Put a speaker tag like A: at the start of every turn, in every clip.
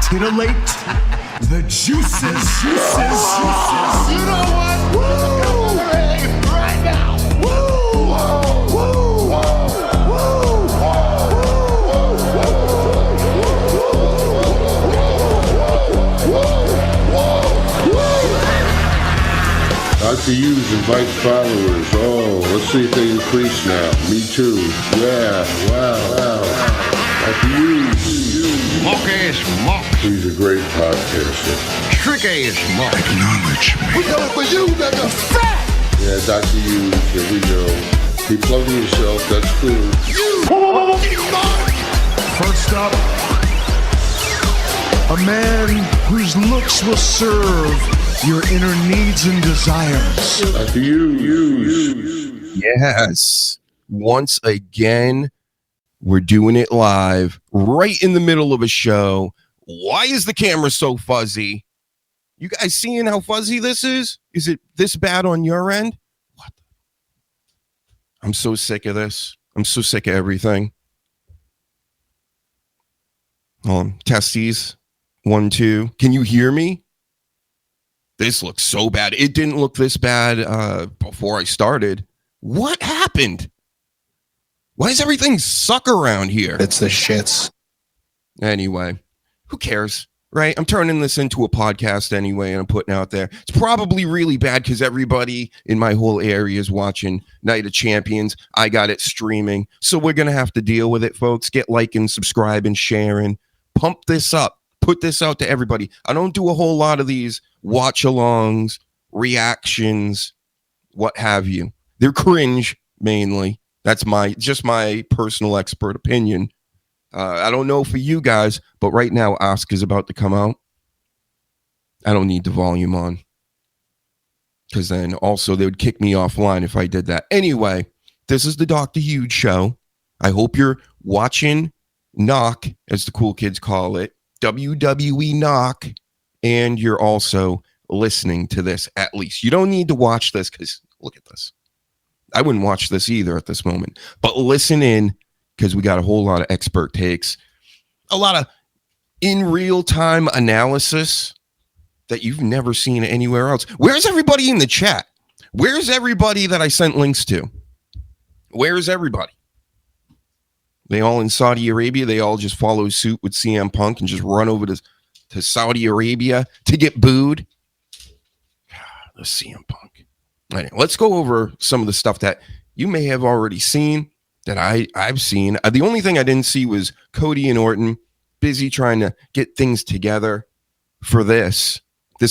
A: Titillate the juices. You know what? Woo! Right now. Woo! Woo!
B: Dr. Hughes invites followers. Oh, let's see if they increase now. Me too. Yeah, wow. Dr. Hughes.
C: Mock-ass mock.
B: He's a great podcaster.
C: Trick-ass mock.
A: Acknowledge me.
B: We got it for you, nigga. Yeah, Dr. Hughes, here we go. Keep plugging yourself, that's cool.
A: First up, a man whose looks will serve your inner needs and desires.
B: Dr. Hughes.
D: Yes. Once again, we're doing it live right in the middle of a show. Why is the camera so fuzzy? You guys seeing how fuzzy this is? Is it this bad on your end? What? I'm so sick of this. I'm so sick of everything. Testes. 1, 2. Can you hear me? This looks so bad. It didn't look this bad before I started. What happened? Why does everything suck around here?
E: It's the shits.
D: Anyway, who cares, right? I'm turning this into a podcast anyway, and I'm putting out there. It's probably really bad because everybody in my whole area is watching Night of Champions. I got it streaming. So we're going to have to deal with it, folks. Get liking, subscribing, sharing. Pump this up. Put this out to everybody. I don't do a whole lot of these watch-alongs, reactions, what have you. They're cringe, mainly. That's just my personal expert opinion. I don't know for you guys, but right now, Ask is about to come out. I don't need the volume on. Because then also they would kick me offline if I did that. Anyway, this is the Dr. Huge Show. I hope you're watching Knock, as the cool kids call it. WWE Knock, and you're also listening to this at least. You don't need to watch this because look at this. I wouldn't watch this either at this moment, but listen in because we got a whole lot of expert takes, a lot of in real time analysis that you've never seen anywhere else. Where's everybody in the chat? Where's everybody that I sent links to? Where's everybody? They all in Saudi Arabia. They all just follow suit with CM Punk and just run over to Saudi Arabia to get booed. The CM Punk. Anyway, let's go over some of the stuff that you may have already seen that I've seen. The only thing I didn't see was Cody and Orton busy trying to get things together for this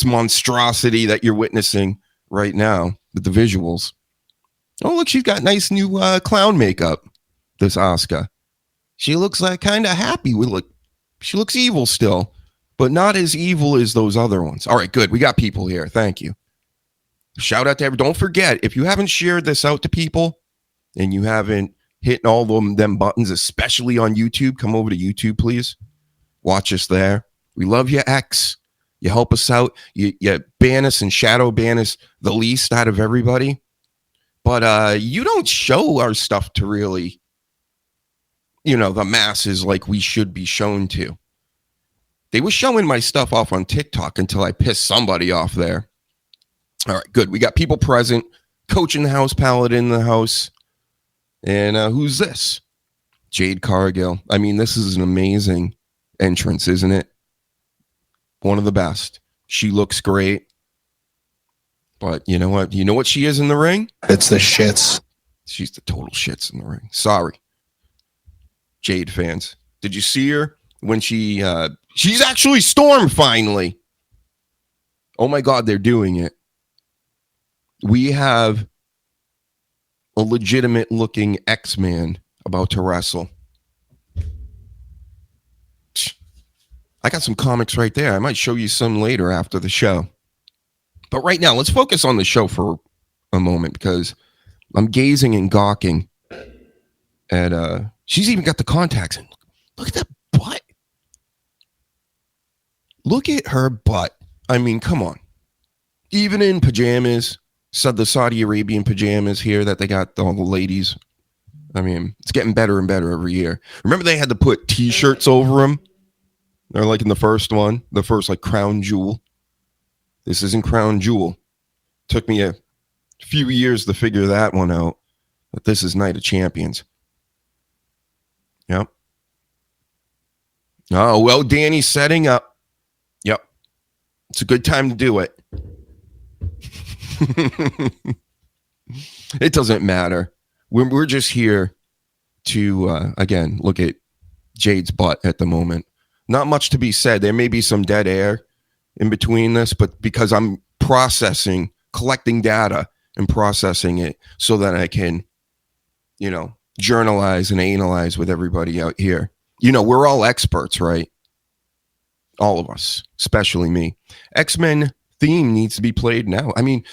D: monstrosity that you're witnessing right now with the visuals. Oh, look, she's got nice new clown makeup, this Asuka. She looks like kind of happy. She looks evil still, but not as evil as those other ones. All right, good. We got people here. Thank you. Shout out to everyone. Don't forget, if you haven't shared this out to people and you haven't hit all them buttons, especially on YouTube, come over to YouTube, please. Watch us there. We love you, X. You help us out. You ban us and shadow ban us the least out of everybody. But you don't show our stuff to really, the masses like we should be shown to. They were showing my stuff off on TikTok until I pissed somebody off there. All right, good. We got people present. Coach in the house, Paladin in the house. And who's this? Jade Cargill. I mean, this is an amazing entrance, isn't it? One of the best. She looks great. But you know what? You know what she is in the ring?
E: It's the shits.
D: She's the total shits in the ring. Sorry. Jade fans. Did you see her when she's actually Storm finally? Oh my God, they're doing it. We have a legitimate looking X-Man about to wrestle. I got some comics right there. I might show you some later after the show. But right now, let's focus on the show for a moment because I'm gazing and gawking at she's even got the contacts in. Look at that butt. Look at her butt. I mean, come on. Even in pajamas, the Saudi Arabian pajamas here that they got all the ladies. I mean, it's getting better and better every year. Remember they had to put T-shirts over them? They're like in the first one, the first like crown jewel. This isn't crown jewel. Took me a few years to figure that one out. But this is Night of Champions. Yep. Oh, well, Danny's setting up. Yep. It's a good time to do it. It doesn't matter. We're just here to, again, look at Jade's butt at the moment. Not much to be said. There may be some dead air in between this, but because I'm collecting data and processing it so that I can, journalize and analyze with everybody out here. We're all experts, right? All of us, especially me. X-Men theme needs to be played now. I mean,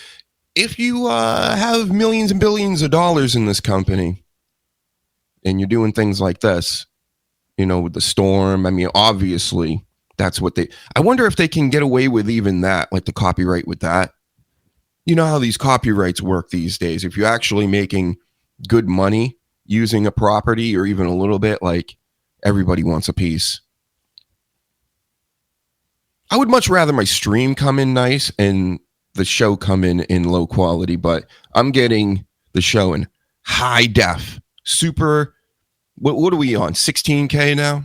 D: if you have millions and billions of dollars in this company and you're doing things like this, with the Storm, I mean, obviously that's what I wonder if they can get away with even that, like the copyright with that. You know how these copyrights work these days. If you're actually making good money using a property or even a little bit, like everybody wants a piece. I would much rather my stream come in nice and the show come in low quality, but I'm getting the show in high def, super. What are we on? 16K now?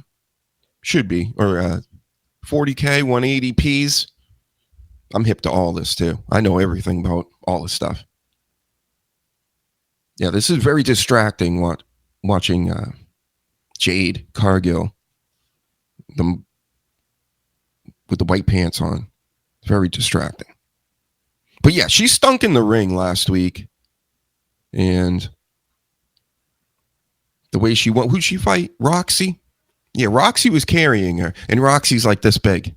D: Should be, or 40K, 180p's. I'm hip to all this too. I know everything about all this stuff. Yeah, this is very distracting watching Jade Cargill with the white pants on. Very distracting. But yeah, she stunk in the ring last week. And the way she went, who'd she fight? Roxy? Yeah, Roxy was carrying her. And Roxy's like this big.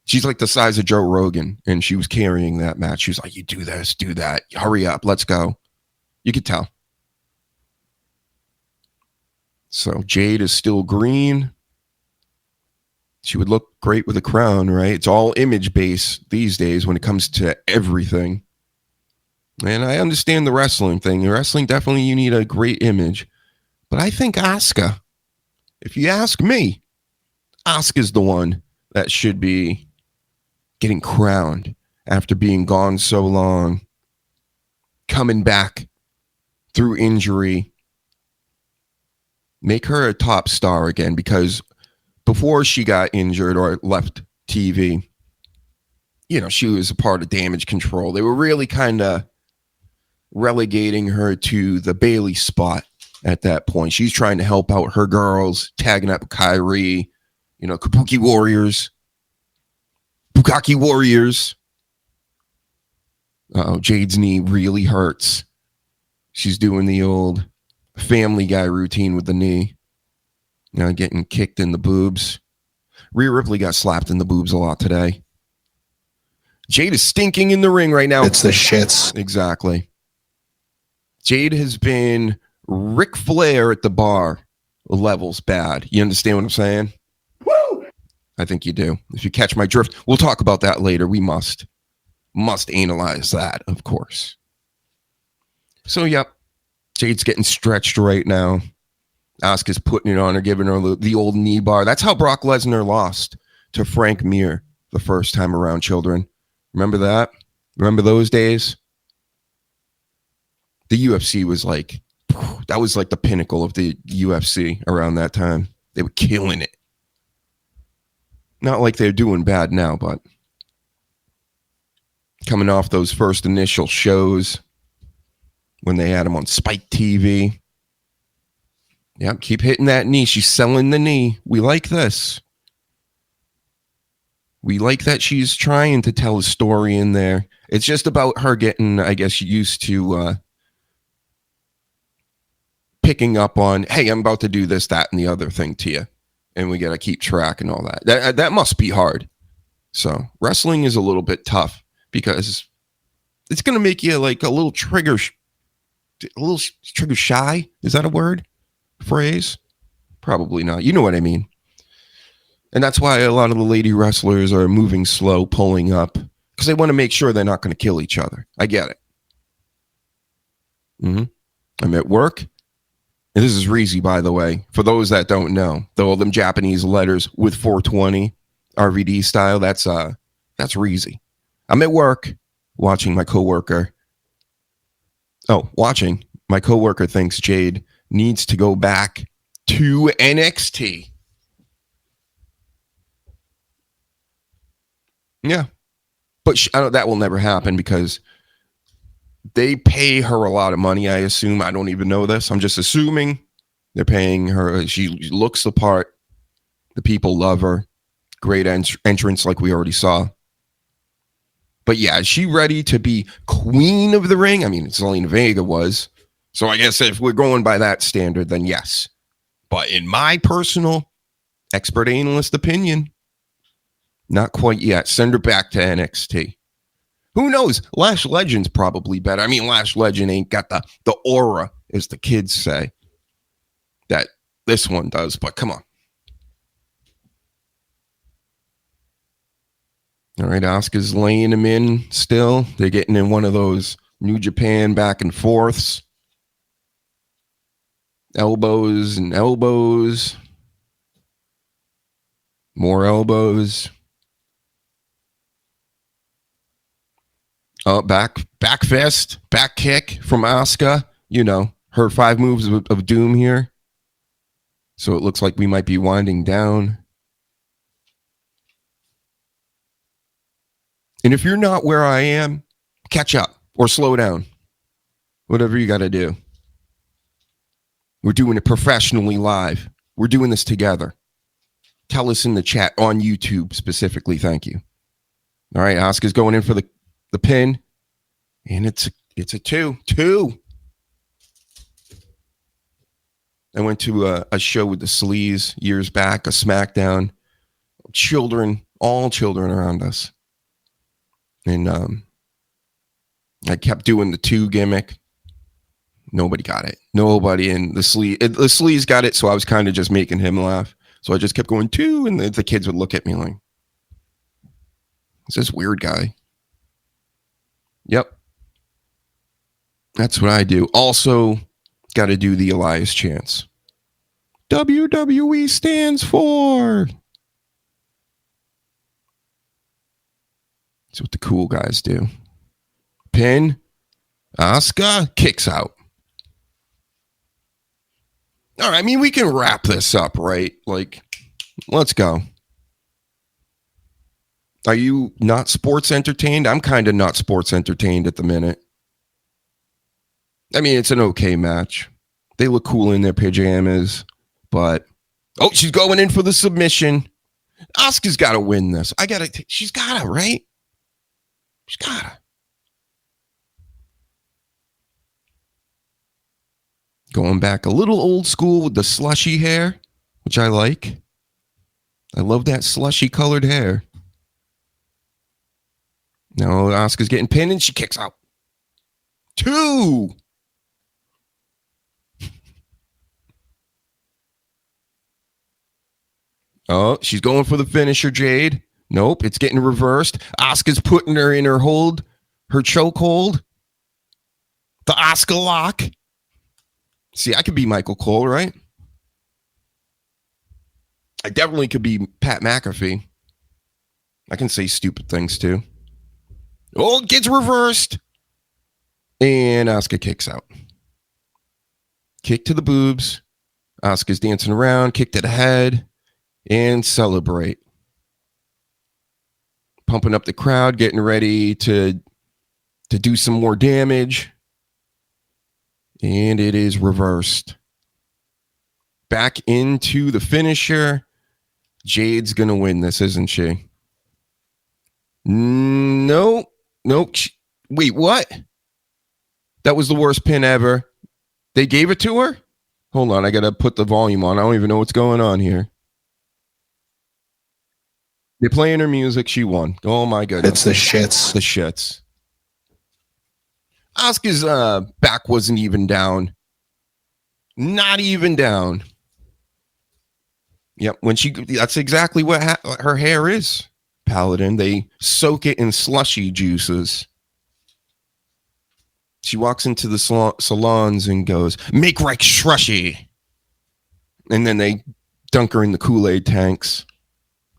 D: She's like the size of Joe Rogan. And she was carrying that match. She was like, you do this, do that. Hurry up, let's go. You could tell. So Jade is still green. She would look great with a crown, right? It's all image based these days when it comes to everything. And I understand the wrestling thing. In wrestling, definitely you need a great image. But I think Asuka, if you ask me, Asuka's the one that should be getting crowned after being gone so long, coming back through injury. Make her a top star again, because before she got injured or left TV, she was a part of Damage Control. They were really kind of relegating her to the Bailey spot at that point. She's trying to help out her girls, tagging up Kyrie, Kabuki Warriors. Jade's knee really hurts. She's doing the old Family Guy routine with the knee. Getting kicked in the boobs. Rhea Ripley got slapped in the boobs a lot today. Jade is stinking in the ring right now.
E: It's the shits.
D: Exactly. Jade has been Ric Flair at the bar levels bad. You understand what I'm saying? Woo! I think you do. If you catch my drift, we'll talk about that later. We must analyze that, of course. So, yep. Jade's getting stretched right now. Asuka's putting it on her, giving her the old knee bar. That's how Brock Lesnar lost to Frank Mir the first time around, children. Remember that? Remember those days? The UFC was like, that was like the pinnacle of the UFC around that time. They were killing it. Not like they're doing bad now, but coming off those first initial shows when they had them on Spike TV. Yep, keep hitting that knee. She's selling the knee. We like this. We like that she's trying to tell a story in there. It's just about her getting, I guess, used to picking up on, hey, I'm about to do this, that, and the other thing to you. And we got to keep track and all that. That must be hard. So wrestling is a little bit tough because it's going to make you like a little trigger shy. Is that a word? Phrase? Probably not. You know what I mean. And that's why a lot of the lady wrestlers are moving slow, pulling up, because they want to make sure they're not going to kill each other. I get it. I'm at work. And this is Reezy, by the way. For those that don't know, all them Japanese letters with 420 RVD style, that's Reezy. I'm at work watching my coworker. My coworker thinks Jade needs to go back to NXT. Yeah. But that will never happen because they pay her a lot of money, I assume. I don't even know this. I'm just assuming they're paying her. She looks the part. The people love her. Great entrance like we already saw. But yeah, is she ready to be queen of the ring? I mean, Zelina Vega was. So I guess if we're going by that standard, then yes. But in my personal expert analyst opinion, not quite yet. Send her back to NXT. Who knows? Lash Legend's probably better. I mean, Lash Legend ain't got the aura, as the kids say, that this one does. But come on. All right, Asuka's laying him in still. They're getting in one of those New Japan back and forths. Elbows and elbows. More elbows. Back fist, back kick from Asuka. You know, her 5 moves of doom here. So it looks like we might be winding down. And if you're not where I am, catch up or slow down. Whatever you got to do. We're doing it professionally live. We're doing this together. Tell us in the chat on YouTube specifically. Thank you. All right, Asuka's going in for the pin. And it's a 2. I went to a show with the Sleaze years back, a SmackDown. All children around us. And I kept doing the 2 gimmick. Nobody got it. Nobody. And the Sleaze got it, so I was kind of just making him laugh. So I just kept going 2, and the kids would look at me like, "Is this weird guy?" Yep. That's what I do. Also, got to do the Elias chants. WWE stands for. That's what the cool guys do. Pin. Asuka kicks out. All right, I mean, we can wrap this up, right? Like, let's go. Are you not sports entertained? I'm kind of not sports entertained at the minute. I mean, it's an okay match. They look cool in their pajamas, but... Oh, she's going in for the submission. Asuka's got to win this. She's got to, right? She's got to. Going back a little old school with the slushy hair, which I like. I love that slushy colored hair. Now Asuka's getting pinned and she kicks out. 2. Oh, she's going for the finisher, Jade. Nope, it's getting reversed. Asuka's putting her in her chokehold. The Asuka lock. See, I could be Michael Cole, right? I definitely could be Pat McAfee. I can say stupid things too. Oh, it gets reversed. And Asuka kicks out. Kick to the boobs. Asuka's dancing around. Kick to the head. And celebrate. Pumping up the crowd. Getting ready to do some more damage. And it is reversed. Back into the finisher. Jade's going to win this, isn't she? No. Nope. Wait, what? That was the worst pin ever. They gave it to her? Hold on, I got to put the volume on. I don't even know what's going on here. They're playing her music. She won. Oh, my goodness.
E: It's the shits.
D: The shits. Asuka's back wasn't even down. Not even down. Yep, that's exactly what her hair is, Paladin. They soak it in slushy juices. She walks into the salons and goes, "Make right shrushy." And then they dunk her in the Kool-Aid tanks.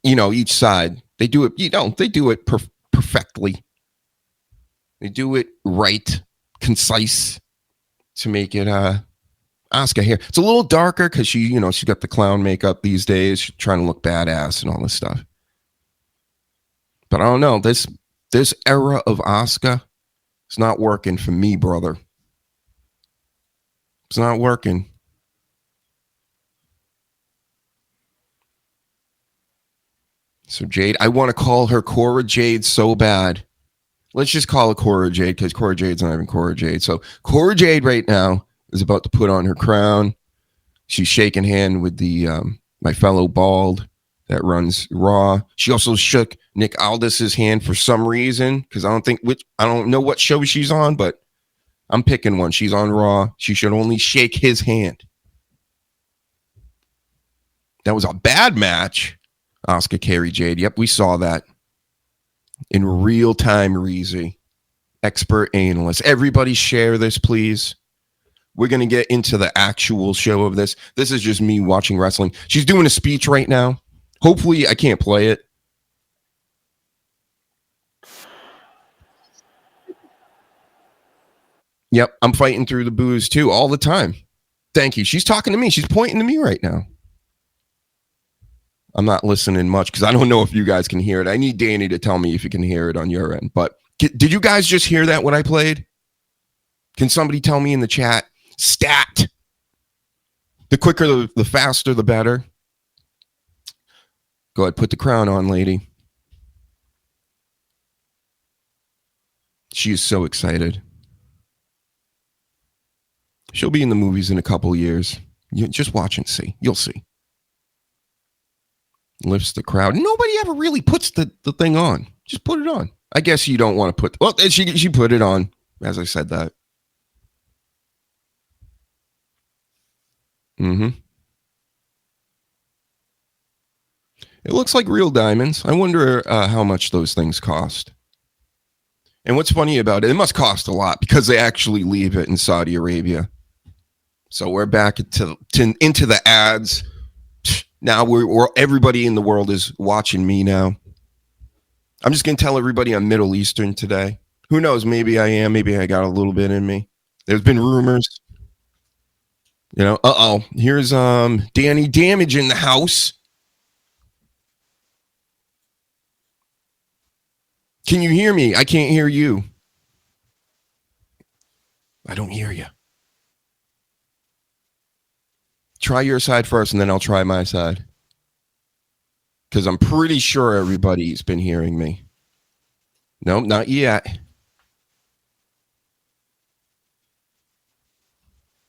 D: Each side. They do it, they do it perfectly. They do it right, concise to make it Asuka hair. It's a little darker because she's got the clown makeup these days. She's trying to look badass and all this stuff. But I don't know. This era of Asuka, it's not working for me, brother. It's not working. So Jade, I want to call her Cora Jade so bad. Let's just call it Cora Jade because Cora Jade's not even Cora Jade. So Cora Jade right now is about to put on her crown. She's shaking hand with the my fellow bald that runs Raw. She also shook Nick Aldis's hand for some reason because I don't know what show she's on, but I'm picking one. She's on Raw. She should only shake his hand. That was a bad match. Asuka carry Jade. Yep, we saw that in real time. Reezy, expert analyst. Everybody share this, please. We're going to get into the actual show of this. This is just me watching wrestling. She's doing a speech right now. Hopefully, I can't play it. Yep, I'm fighting through the boos too all the time. Thank you. She's talking to me. She's pointing to me right now. I'm not listening much because I don't know if you guys can hear it. I need Danny to tell me if you can hear it on your end. But did you guys just hear that when I played? Can somebody tell me in the chat? Stat. The quicker, the faster, the better. Go ahead, put the crown on, lady. She is so excited. She'll be in the movies in a couple years. You just watch and see. You'll see. Lifts the crowd. Nobody ever really puts the thing on. Just put it on. I guess you don't want to put... Well, she put it on, as I said that. It looks like real diamonds. I wonder how much those things cost. And what's funny about it must cost a lot because they actually leave it in Saudi Arabia. So we're back into the ads. Now we're everybody in the world is watching me now. I'm just going to tell everybody I'm Middle Eastern today. Who knows? Maybe I am. Maybe I got a little bit in me. There's been rumors. Here's Danny Damage in the house. Can you hear me? I can't hear you. I don't hear you. Try your side first, and then I'll try my side. Because I'm pretty sure everybody's been hearing me. Nope, not yet.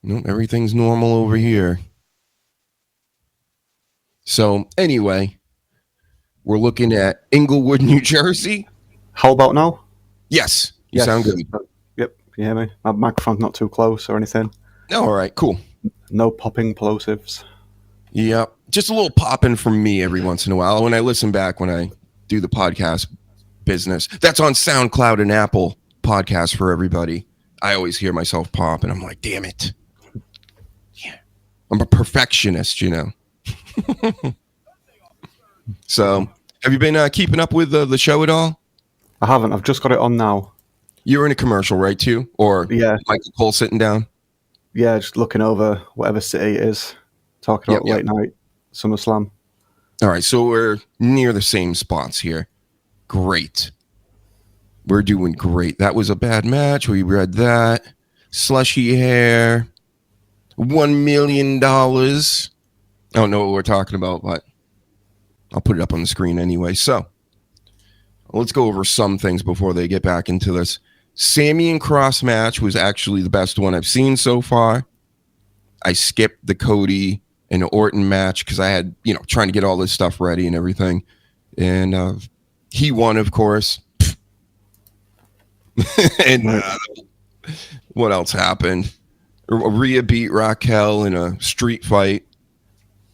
D: Nope, everything's normal over here. So, anyway, we're looking at Inglewood, New Jersey.
F: How about now?
D: Yes, you sound good.
F: Yep, can you hear me? My microphone's not too close or anything.
D: Oh, all right, cool.
F: No popping plosives.
D: Yep, just a little popping from me every once in a while when I listen back when I do the podcast business. That's on SoundCloud and Apple Podcasts for everybody. I always hear myself pop, and I'm like, damn it. Yeah, I'm a perfectionist, So, have you been keeping up with the show at all?
F: I haven't. I've just got it on now.
D: You're in a commercial, right, too? Or
F: yeah.
D: Michael Cole sitting down?
F: Yeah, just looking over whatever city it is. Talking about late night SummerSlam.
D: All right, so we're near the same spots here. Great. We're doing great. That was a bad match. We read that. Slushy hair. $1 million. I don't know what we're talking about, but I'll put it up on the screen anyway. So let's go over some things before they get back into this. Sammy and Cross match was actually the best one I've seen so far. I skipped the Cody and Orton match because I had, trying to get all this stuff ready and everything. And he won, of course. And what else happened? Rhea beat Raquel in a street fight,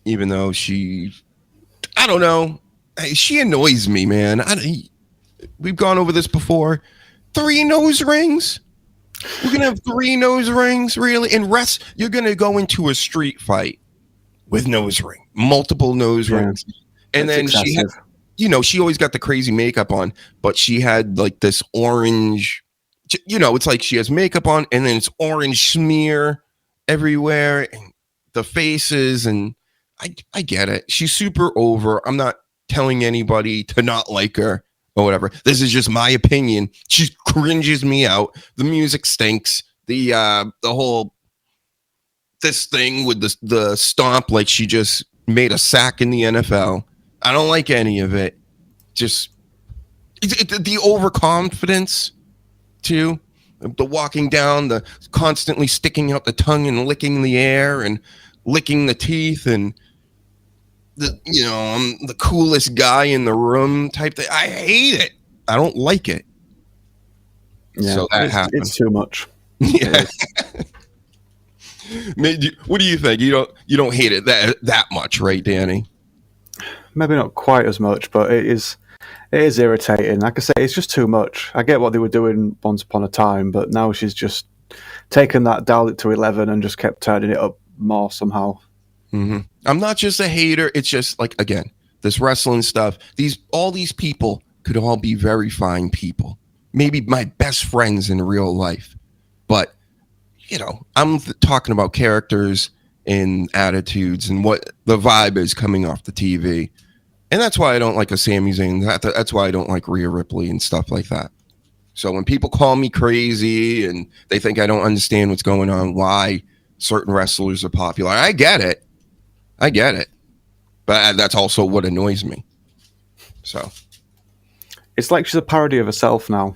D: even though I don't know. She annoys me, man. We've gone over this before. 3 nose rings. We're gonna have 3 nose rings, really? And you're gonna go into a street fight with multiple nose rings, and then
F: excessive.
D: she had, she always got the crazy makeup on, but she had like this orange, it's like she has makeup on, and then it's orange smear everywhere, and the faces, and I get it. She's super over. I'm not telling anybody to not like her or whatever. This is just my opinion. She cringes me out. The music stinks. The whole this thing with the stomp, like she just made a sack in the NFL. I don't like any of it. Just the overconfidence too. The walking down, the constantly sticking out the tongue and licking the air and licking the teeth, and I'm the coolest guy in the room type thing. I hate it. I don't like it.
F: Yeah,
D: so that happens.
F: It's too much.
D: Yeah. What do you think? You don't hate it that much, right, Danny?
F: Maybe not quite as much, but it is irritating. Like I say, it's just too much. I get what they were doing once upon a time, but now she's just taken that, dialed it to 11, and just kept turning it up more somehow.
D: Mm-hmm. I'm not just a hater. It's just like, again, this wrestling stuff. All these people could all be very fine people. Maybe my best friends in real life, but I'm talking about characters and attitudes and what the vibe is coming off the TV. And that's why I don't like a Sami Zayn. That's why I don't like Rhea Ripley and stuff like that. So when people call me crazy and they think I don't understand what's going on, why certain wrestlers are popular, I get it. But that's also what annoys me. So
F: it's like she's a parody of herself now.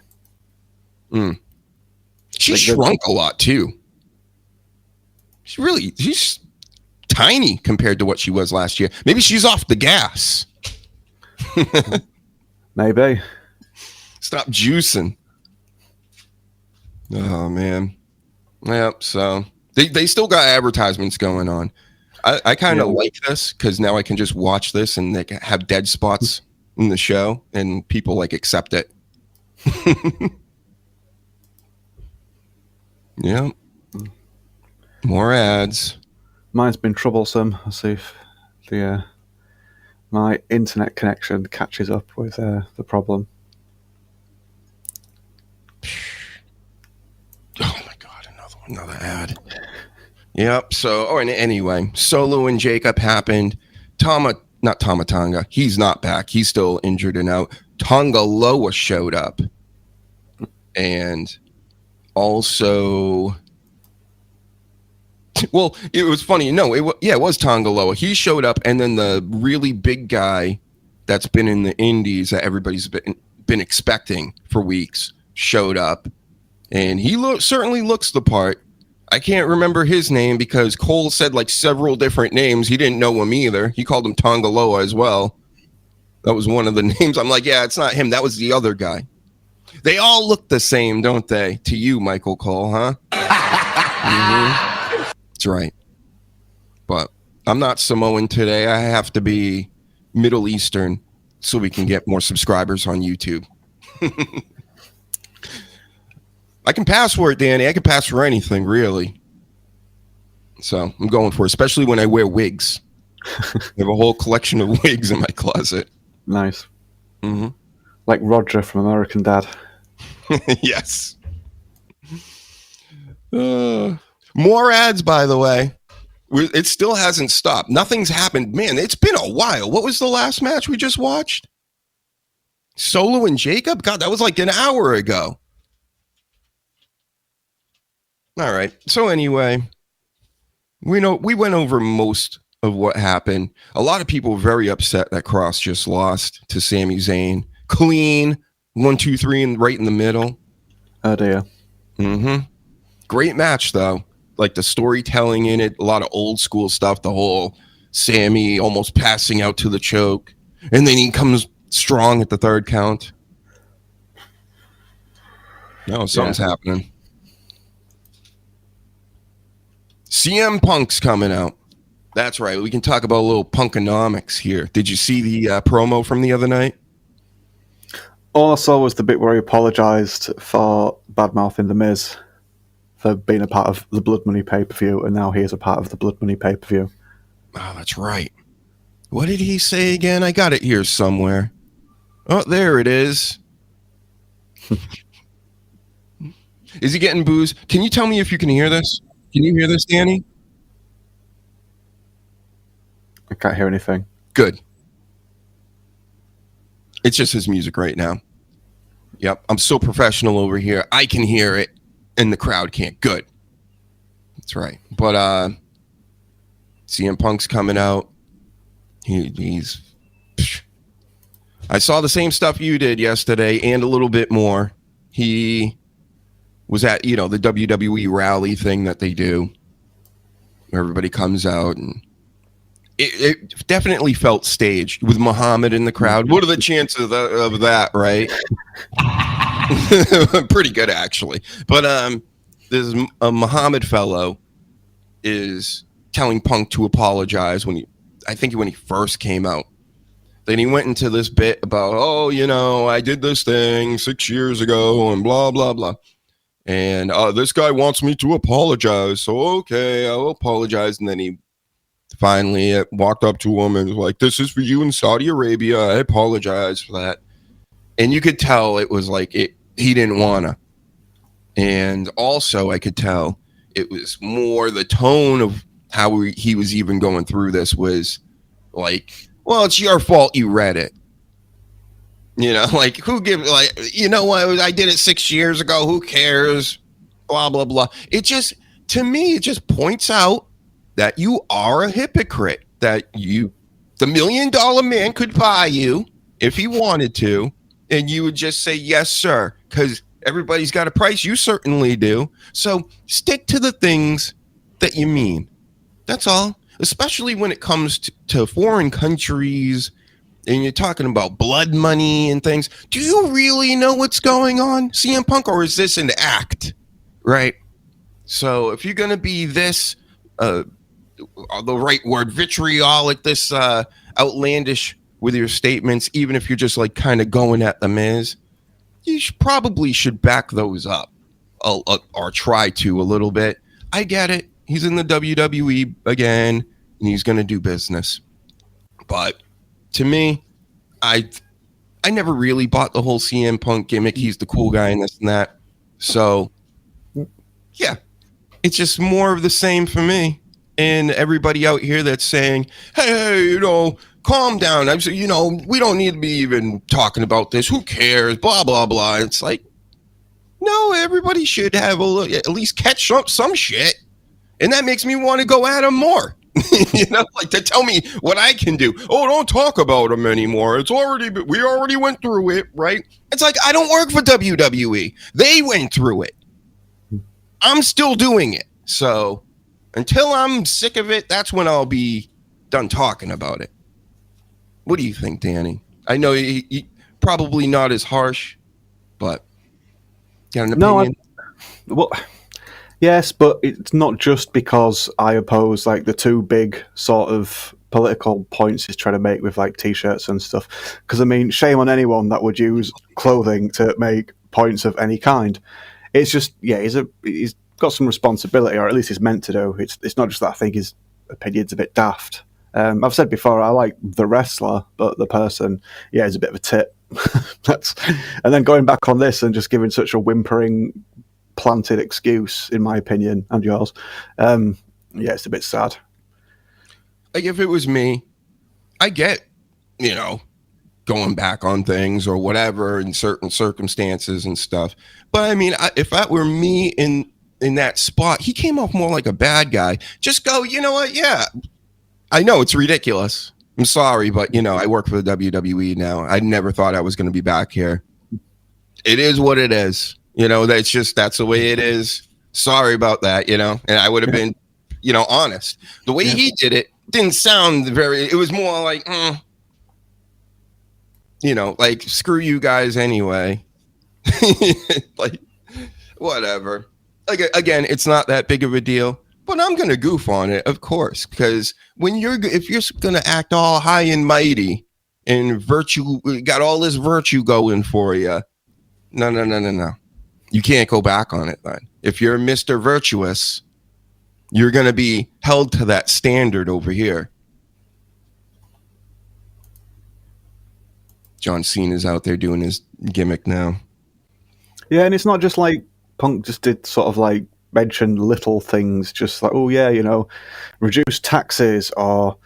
D: She shrunk a lot too. She's tiny compared to what she was last year. Maybe she's off the gas.
F: Maybe.
D: Stop juicing. Oh man. Yep. So they still got advertisements going on. I kind of like this because now I can just watch this and they have dead spots in the show and people like accept it. Yeah. More ads.
F: Mine's been troublesome. I'll see if my internet connection catches up with the problem.
D: Oh my God, another ad. Yep. So, and anyway, Solo and Jacob happened. Not Tama Tonga. He's not back. He's still injured and out. Tonga Loa showed up. And also, well, it was funny. No, it was Tonga Loa. He showed up, and then the really big guy that's been in the indies that everybody's been expecting for weeks showed up, and he certainly looks the part. I can't remember his name because Cole said like several different names. He didn't know him either. He called him Tonga Loa as well. That was one of the names. I'm like, yeah, it's not him. That was the other guy. They all look the same, don't they? To you, Michael Cole, huh? Mm-hmm. That's right. But I'm not Samoan today. I have to be Middle Eastern so we can get more subscribers on YouTube. I can pass for it, Danny. I can pass for anything, really. So I'm going for it, especially when I wear wigs. I have a whole collection of wigs in my closet.
F: Nice.
D: Mm-hmm.
F: Like Roger from American Dad.
D: Yes. More ads, by the way. It still hasn't stopped. Nothing's happened. Man, it's been a while. What was the last match we just watched? Solo and Jacob? God, that was like an hour ago. All right. So anyway, we went over most of what happened. A lot of people were very upset that Cross just lost to Sami Zayn. Clean 1, 2, 3, and right in the middle.
F: Oh dear.
D: Mm-hmm. Great match though. Like the storytelling in it, a lot of old school stuff. The whole Sami almost passing out to the choke, and then he comes strong at the third count. No, something's happening. CM Punk's coming out. That's right. We can talk about a little Punkonomics here. Did you see the promo from the other night?
F: All I saw was the bit where he apologised for bad-mouthing The Miz. for being a part of the Blood Money pay-per-view, and now he is a part of the Blood Money pay-per-view.
D: Oh, that's right. What did he say again? I got it here somewhere. Oh, there it is. Is he getting booze? Can you tell me if you can hear this? Can you hear this, Danny?
F: I can't hear anything.
D: Good. It's just his music right now. Yep, I'm so professional over here. I can hear it, and the crowd can't. Good. That's right. But CM Punk's coming out. He's. I saw the same stuff you did yesterday, and a little bit more. He was at, the WWE rally thing that they do. Everybody comes out, and it definitely felt staged with Muhammad in the crowd. What are the chances of that, right? Pretty good, actually. But this Muhammad fellow is telling Punk to apologize when he first came out. Then he went into this bit about, I did this thing 6 years ago and blah, blah, blah. And this guy wants me to apologize. So, okay, I'll apologize. And then he finally walked up to him and was like, this is for you in Saudi Arabia. I apologize for that. And you could tell it was like he didn't want to. And also I could tell it was more the tone of how he was even going through this was like, well, it's your fault you read it. Like, who gives, like, what, I did it 6 years ago. Who cares? Blah, blah, blah. It just, to me, it just points out that you are a hypocrite, that the $1 million man could buy you if he wanted to, and you would just say, yes, sir, because everybody's got a price. You certainly do. So stick to the things that you mean. That's all, especially when it comes to foreign countries and you're talking about blood money and things. Do you really know what's going on, CM Punk, or is this an act? Right? So if you're going to be this, the right word, vitriolic, this outlandish with your statements, even if you're just like kind of going at the Miz, you probably should back those up or try to a little bit. I get it. He's in the WWE again, and he's going to do business. But to me, I never really bought the whole CM Punk gimmick. He's the cool guy and this and that. So, yeah, it's just more of the same for me. And everybody out here that's saying, hey, calm down. I'm saying, we don't need to be even talking about this. Who cares? Blah, blah, blah. It's like, no, everybody should have at least catch up some shit. And that makes me want to go at him more. Like to tell me what I can do. Oh, don't talk about him anymore. We already went through it, right? It's like, I don't work for WWE. They went through it. I'm still doing it. So until I'm sick of it, that's when I'll be done talking about it. What do you think, Danny? I know he probably not as harsh, but got an opinion?
F: Yes, but it's not just because I oppose like the two big sort of political points he's trying to make with like t-shirts and stuff. Because I mean, shame on anyone that would use clothing to make points of any kind. It's just, he's got some responsibility, or at least he's meant to do. It's not just that I think his opinion's a bit daft. I've said before, I like the wrestler, but the person, is a bit of a tit. And then going back on this and just giving such a whimpering, planted excuse, in my opinion, and yours, it's a bit sad.
D: Like, if it was me, I get, going back on things or whatever in certain circumstances and stuff. But I mean, if that were me in that spot, he came off more like a bad guy. Just go, you know what? Yeah, I know it's ridiculous. I'm sorry, but I work for the WWE now. I never thought I was going to be back here. It is what it is. That's the way it is. Sorry about that, and I would have been, honest. The way he did it didn't sound it was more like, like, screw you guys anyway. Like, whatever. Like, again, it's not that big of a deal, but I'm going to goof on it, of course, because if you're going to act all high and mighty and got all this virtue going for you, no. You can't go back on it then. If you're Mr. Virtuous, you're going to be held to that standard over here. John Cena's out there doing his gimmick now.
F: Yeah, and it's not just like Punk just did sort of like mention little things, just like, oh yeah, you know, reduce taxes or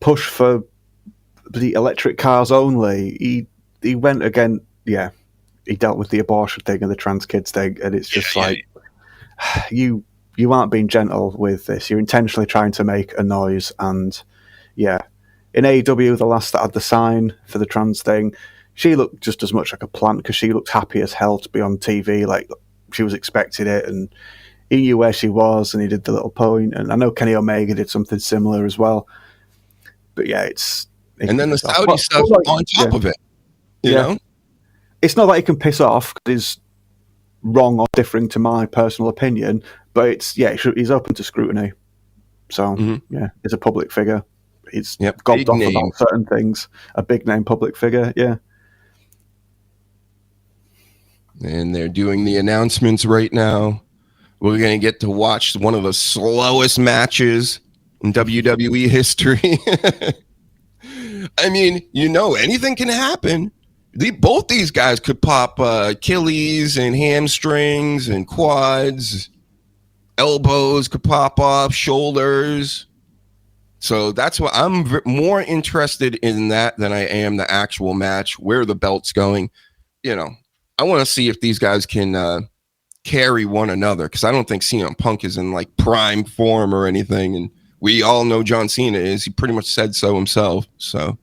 F: push for the electric cars only. He went again, yeah. He dealt with the abortion thing and the trans kids thing, and it's just you aren't being gentle with this. You're intentionally trying to make a noise, and yeah. In AEW, the last that had the sign for the trans thing, she looked just as much like a plant because she looked happy as hell to be on TV. Like, she was expecting it, and he knew where she was, and he did the little point. And I know Kenny Omega did something similar as well. But yeah,
D: and then the Saudi stuff on top of it. You know?
F: It's not that he can piss off because he's wrong or differing to my personal opinion, but he's open to scrutiny. So, yeah, he's a public figure. He's gobbed off about certain things. A big name public figure, yeah.
D: And they're doing the announcements right now. We're going to get to watch one of the slowest matches in WWE history. I mean, anything can happen. Both these guys could pop Achilles and hamstrings and quads. Elbows could pop off, shoulders. So that's what I'm more interested in that than I am the actual match, where the belt's going. I want to see if these guys can carry one another, because I don't think CM Punk is in like prime form or anything. And we all know John Cena is. He pretty much said so himself. So,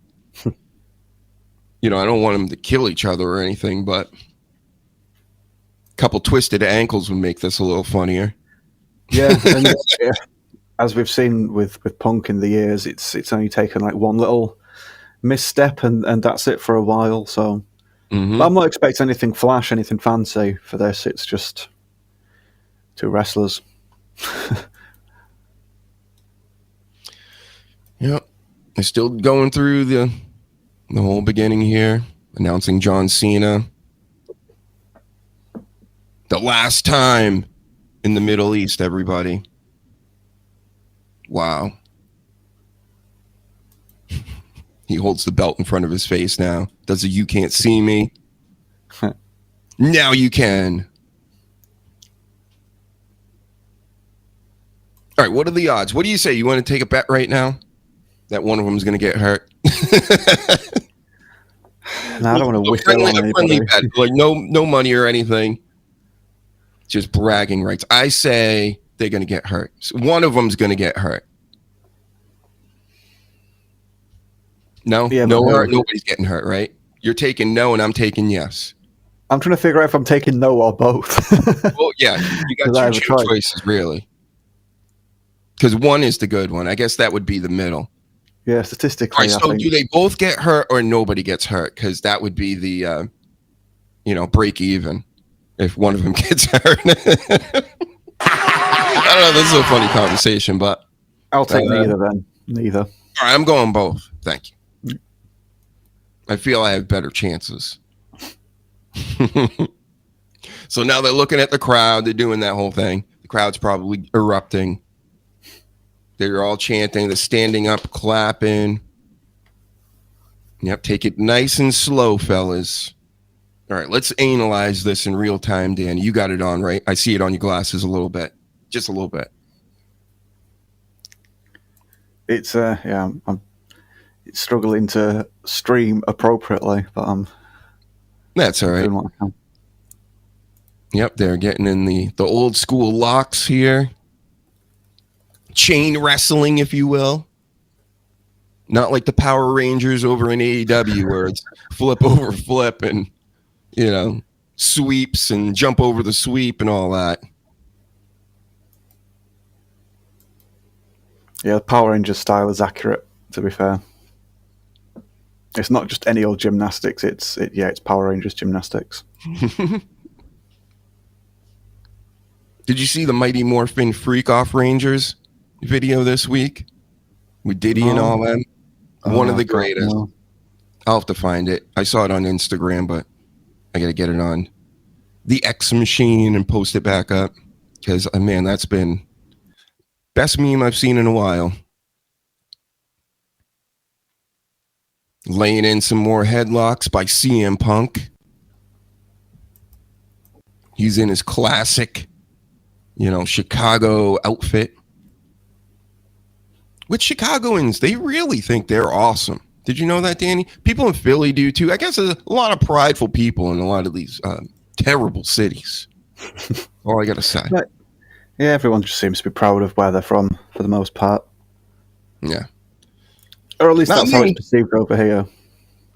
D: I don't want them to kill each other or anything, but a couple twisted ankles would make this a little funnier.
F: Yeah. And as we've seen with Punk in the years, it's only taken like one little misstep and that's it for a while. So but I'm not expecting anything flash, anything fancy for this. It's just two wrestlers.
D: Yep. They're still going through the whole beginning here, announcing John Cena. The last time in the Middle East, everybody. Wow. He holds the belt in front of his face now. Does a "you can't see me"? Now you can. All right, what are the odds? What do you say? You want to take a bet right now that one of them is going to get hurt?
F: No, I don't want to wish that on anybody.
D: Bet. Like no money or anything. Just bragging rights. I say they're going to get hurt. So one of them's going to get hurt. No,
F: yeah,
D: no hurt. Nobody's getting hurt, right? You're taking no, and I'm taking yes.
F: I'm trying to figure out if I'm taking no or both.
D: Well, yeah, you got two choices, really. Because one is the good one. I guess that would be the middle.
F: Yeah, statistically.
D: All right, so do they both get hurt or nobody gets hurt? Because that would be the, break even if one of them gets hurt. I don't know. This is a funny conversation, but
F: I'll take neither then. Neither.
D: All right, I'm going both. Thank you. I feel I have better chances. So now they're looking at the crowd. They're doing that whole thing. The crowd's probably erupting. They're all chanting. They're standing up, clapping. Yep, take it nice and slow, fellas. All right, let's analyze this in real time, Dan. You got it on, right? I see it on your glasses a little bit. Just a little bit.
F: It's, I'm struggling to stream appropriately, but
D: that's all right.
F: doing what I can.
D: Yep, they're getting in the old school locks here. Chain wrestling, if you will. Not like the Power Rangers over in AEW where it's flip over flip and, sweeps and jump over the sweep and all that.
F: Yeah, the Power Rangers style is accurate, to be fair. It's not just any old gymnastics, it's Power Rangers gymnastics.
D: Did you see the Mighty Morphin Freak Off Rangers video this week? With Diddy and all them? One of the greatest. No. I'll have to find it. I saw it on Instagram, but I got to get it on the X machine and post it back up because, man, that's been best meme I've seen in a while. Laying in some more headlocks by CM Punk. He's in his classic, Chicago outfit. With Chicagoans, they really think they're awesome. Did you know that, Danny? People in Philly do too. I guess there's a lot of prideful people in a lot of these terrible cities. All I got to say.
F: Yeah, everyone just seems to be proud of where they're from for the most part.
D: Yeah.
F: Or at least
D: Not
F: that's how
D: me.
F: it's perceived over here.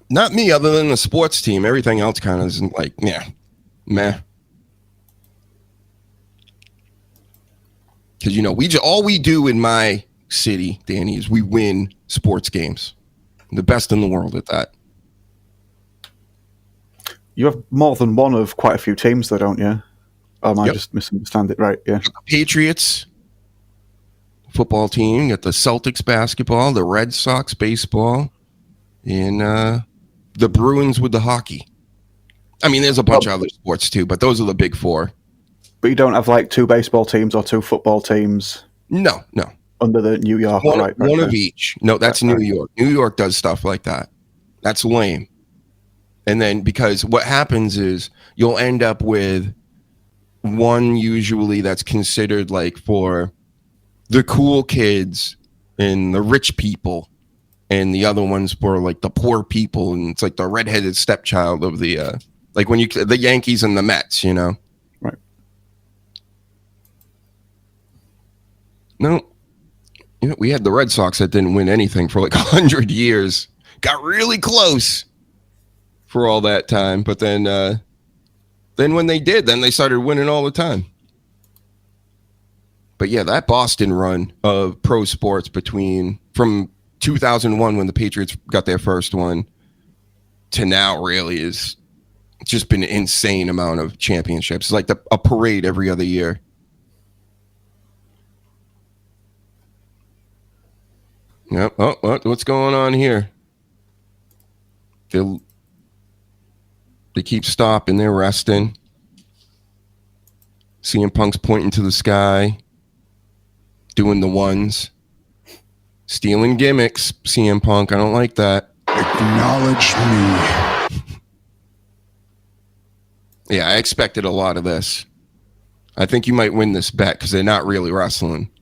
D: Not me, other than the sports team. Everything else kind of isn't like, meh. Because, all we do in my city, Danny, is we win sports games. The best in the world at that.
F: You have more than one of quite a few teams, though, don't you? Or am I just misunderstand it? Right, yeah.
D: The Patriots football team, you got the Celtics basketball, the Red Sox baseball, and the Bruins with the hockey. I mean, there's a bunch of other sports too, but those are the big four.
F: But you don't have like 2 baseball teams or 2 football teams?
D: No.
F: Under the New York,
D: one of each. No, that's New York. New York does stuff like that. That's lame. And then because what happens is you'll end up with one usually that's considered like for the cool kids and the rich people, and the other ones for like the poor people, and it's like the redheaded stepchild of the like when the Yankees and the Mets, Right. No. We had the Red Sox that didn't win anything for like 100 years. Got really close for all that time, but then when they did, then they started winning all the time. But yeah, that Boston run of pro sports from 2001 when the Patriots got their first one to now really is just been an insane amount of championships. It's like a parade every other year. Yep. Oh, what's going on here? They keep stopping. They're resting. CM Punk's pointing to the sky, doing the ones, stealing gimmicks. CM Punk, I don't like that.
A: Acknowledge me.
D: Yeah, I expected a lot of this. I think you might win this bet because they're not really wrestling.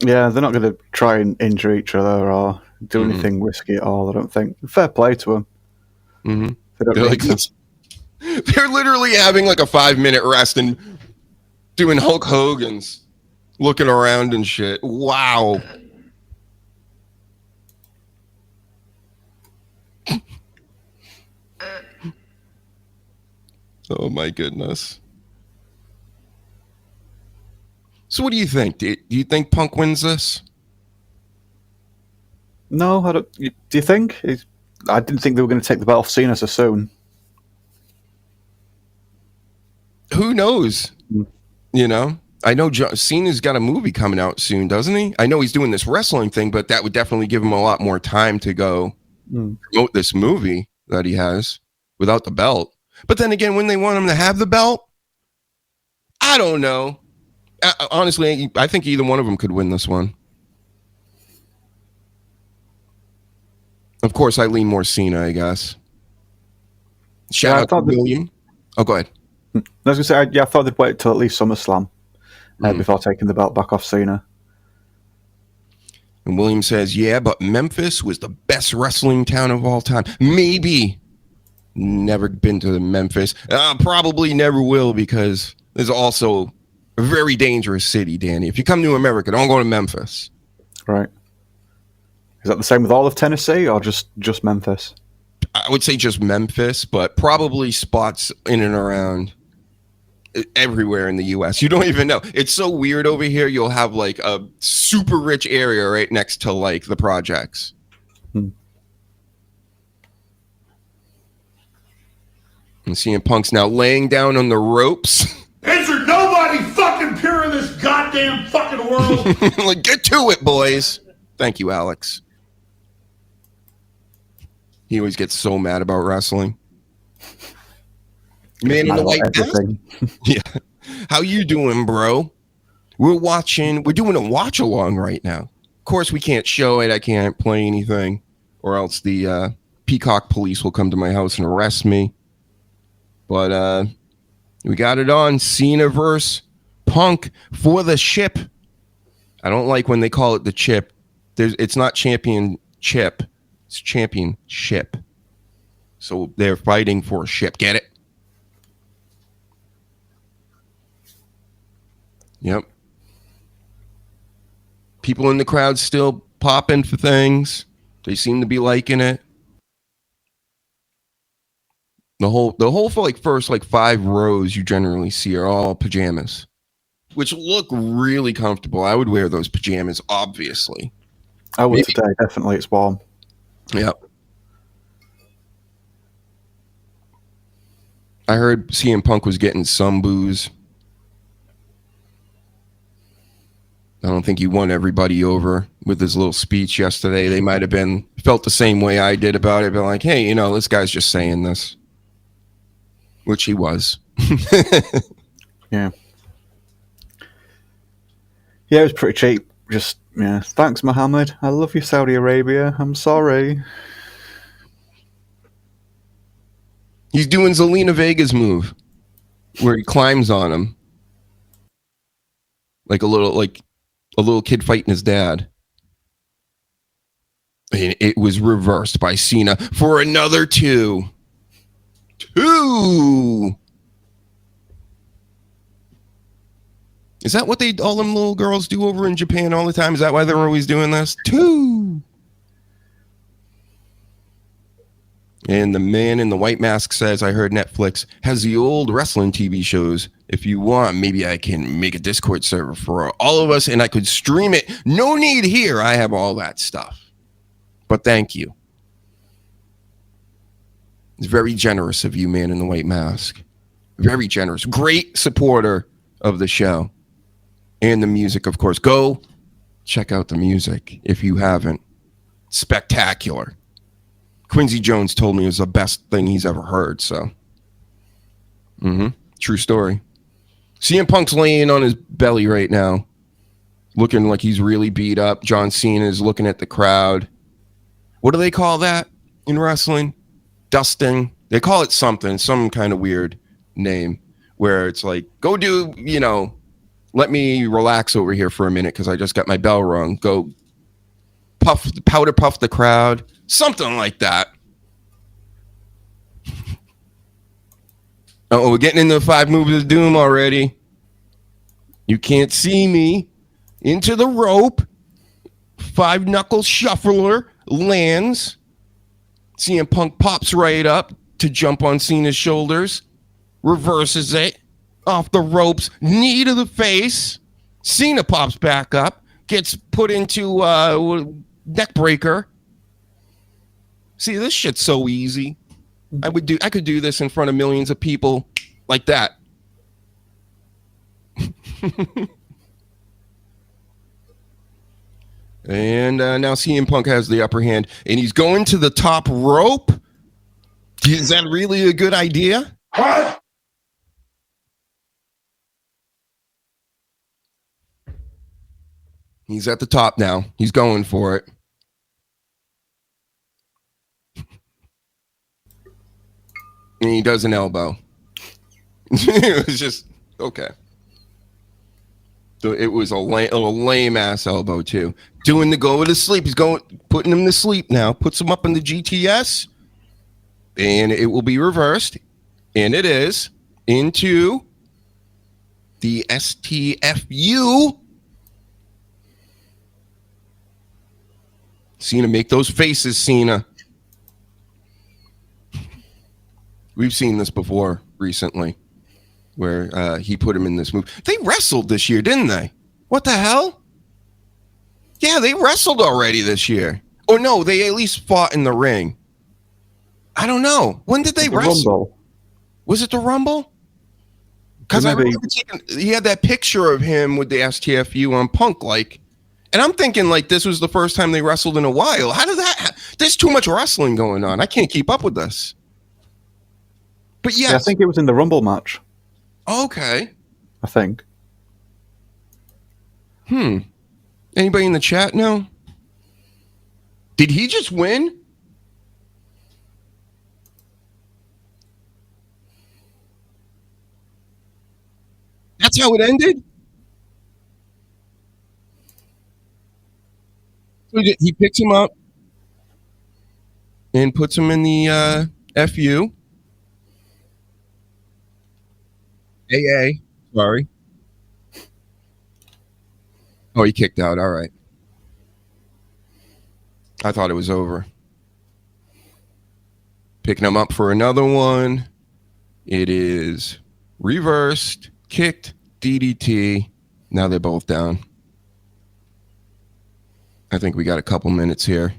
F: Yeah, they're not going to try and injure each other or do anything risky at all, I don't think. Fair play to them.
D: Mm-hmm.
F: They don't
D: They're,
F: need to.
D: they're literally having like a 5-minute rest and doing Hulk Hogan's, looking around and shit. Wow. Oh my goodness. So what do you think? Do you think Punk wins this?
F: No, I don't. Do you think? I didn't think they were going to take the belt off Cena so soon.
D: Who knows? I know Cena's got a movie coming out soon, doesn't he? I know he's doing this wrestling thing, but that would definitely give him a lot more time to go promote this movie that he has without the belt. But then again, when they want him to have the belt, I don't know. Honestly, I think either one of them could win this one. Of course, I lean more Cena, I guess. Shout out to William. Oh, go ahead.
F: I was going to say, I thought they'd wait till at least SummerSlam before taking the belt back off Cena.
D: And William says, yeah, but Memphis was the best wrestling town of all time. Maybe. Never been to Memphis. Probably never will, because there's also a very dangerous city, Danny. If you come to America, don't go to Memphis.
F: Right. Is that the same with all of Tennessee or just Memphis?
D: I would say just Memphis, but probably spots in and around everywhere in the U.S. You don't even know. It's so weird over here. You'll have like a super rich area right next to like the projects. And CM Punk's now laying down on the ropes.
G: Is there nobody fucking pure in this goddamn fucking world?
D: Like, get to it, boys. Thank you, Alex. He always gets so mad about wrestling. Man in the white mask?
F: everything.
D: Yeah. How you doing, bro? We're doing a watch along right now. Of course, we can't show it. I can't play anything, or else the Peacock police will come to my house and arrest me. But we got it on. Cena versus Punk for the ship. I don't like when they call it the chip. It's not championship. It's championship. So they're fighting for a ship. Get it? Yep. People in the crowd still popping for things. They seem to be liking it. The whole for first 5 rows you generally see are all pajamas, which look really comfortable. I would wear those pajamas, obviously.
F: I would today, definitely. It's warm.
D: Yep. I heard CM Punk was getting some booze. I don't think he won everybody over with his little speech yesterday. They might have felt the same way I did about it, but like, hey, this guy's just saying this. Which he was.
F: Yeah. Yeah, it was pretty cheap. Just, yeah. Thanks, Mohammed. I love you, Saudi Arabia. I'm sorry.
D: He's doing Zelina Vega's move, where he climbs on him, like a little kid fighting his dad. And it was reversed by Cena for another 2. 2. Is that what all them little girls do over in Japan all the time? Is that why they're always doing this? 2. And the man in the white mask says, I heard Netflix has the old wrestling TV shows. If you want, maybe I can make a Discord server for all of us and I could stream it. No need here. I have all that stuff. But thank you. It's very generous of you, man in the white mask. Very generous. Great supporter of the show. And the music, of course. Go check out the music if you haven't. Spectacular. Quincy Jones told me it was the best thing he's ever heard, so. True story. CM Punk's laying on his belly right now, looking like he's really beat up. John Cena is looking at the crowd. What do they call that in wrestling? Dusting. They call it something, some kind of weird name, where it's like, go do, let me relax over here for a minute because I just got my bell rung. Go powder puff the crowd. Something like that. Oh, we're getting into the 5 moves of doom already. You can't see me. Into the rope. 5-knuckle shuffler lands. CM Punk pops right up to jump on Cena's shoulders. Reverses it. Off the ropes. Knee to the face. Cena pops back up. Gets put into neck breaker. See, this shit's so easy. I could do this in front of millions of people like that. And now CM Punk has the upper hand, and he's going to the top rope. Is that really a good idea?
G: What?
D: He's at the top now. He's going for it. And he does an elbow. It was just okay. So it was a lame ass elbow too. Doing the go to sleep. He's putting him to sleep now. Puts him up in the GTS, and it will be reversed, and it is into the STFU. Cena, make those faces, Cena. We've seen this before recently, where he put him in this move. They wrestled this year, didn't they? What the hell? Yeah, they wrestled already this year. Or no, they at least fought in the ring. I don't know. When did they wrestle?
F: Rumble.
D: Was it the Rumble? Because I remember he had that picture of him with the STFU on Punk, and I'm thinking this was the first time they wrestled in a while. How did that? There's too much wrestling going on. I can't keep up with this. But
F: Yeah, I
D: yes.
F: think it was in the Rumble match.
D: Okay.
F: I think.
D: Anybody in the chat know? Did he just win? That's how it ended? So he picks him up and puts him in the FU. AA. Sorry. Oh, he kicked out. All right. I thought it was over. Picking him up for another one. It is reversed, kicked, DDT. Now they're both down. I think we got a couple minutes here.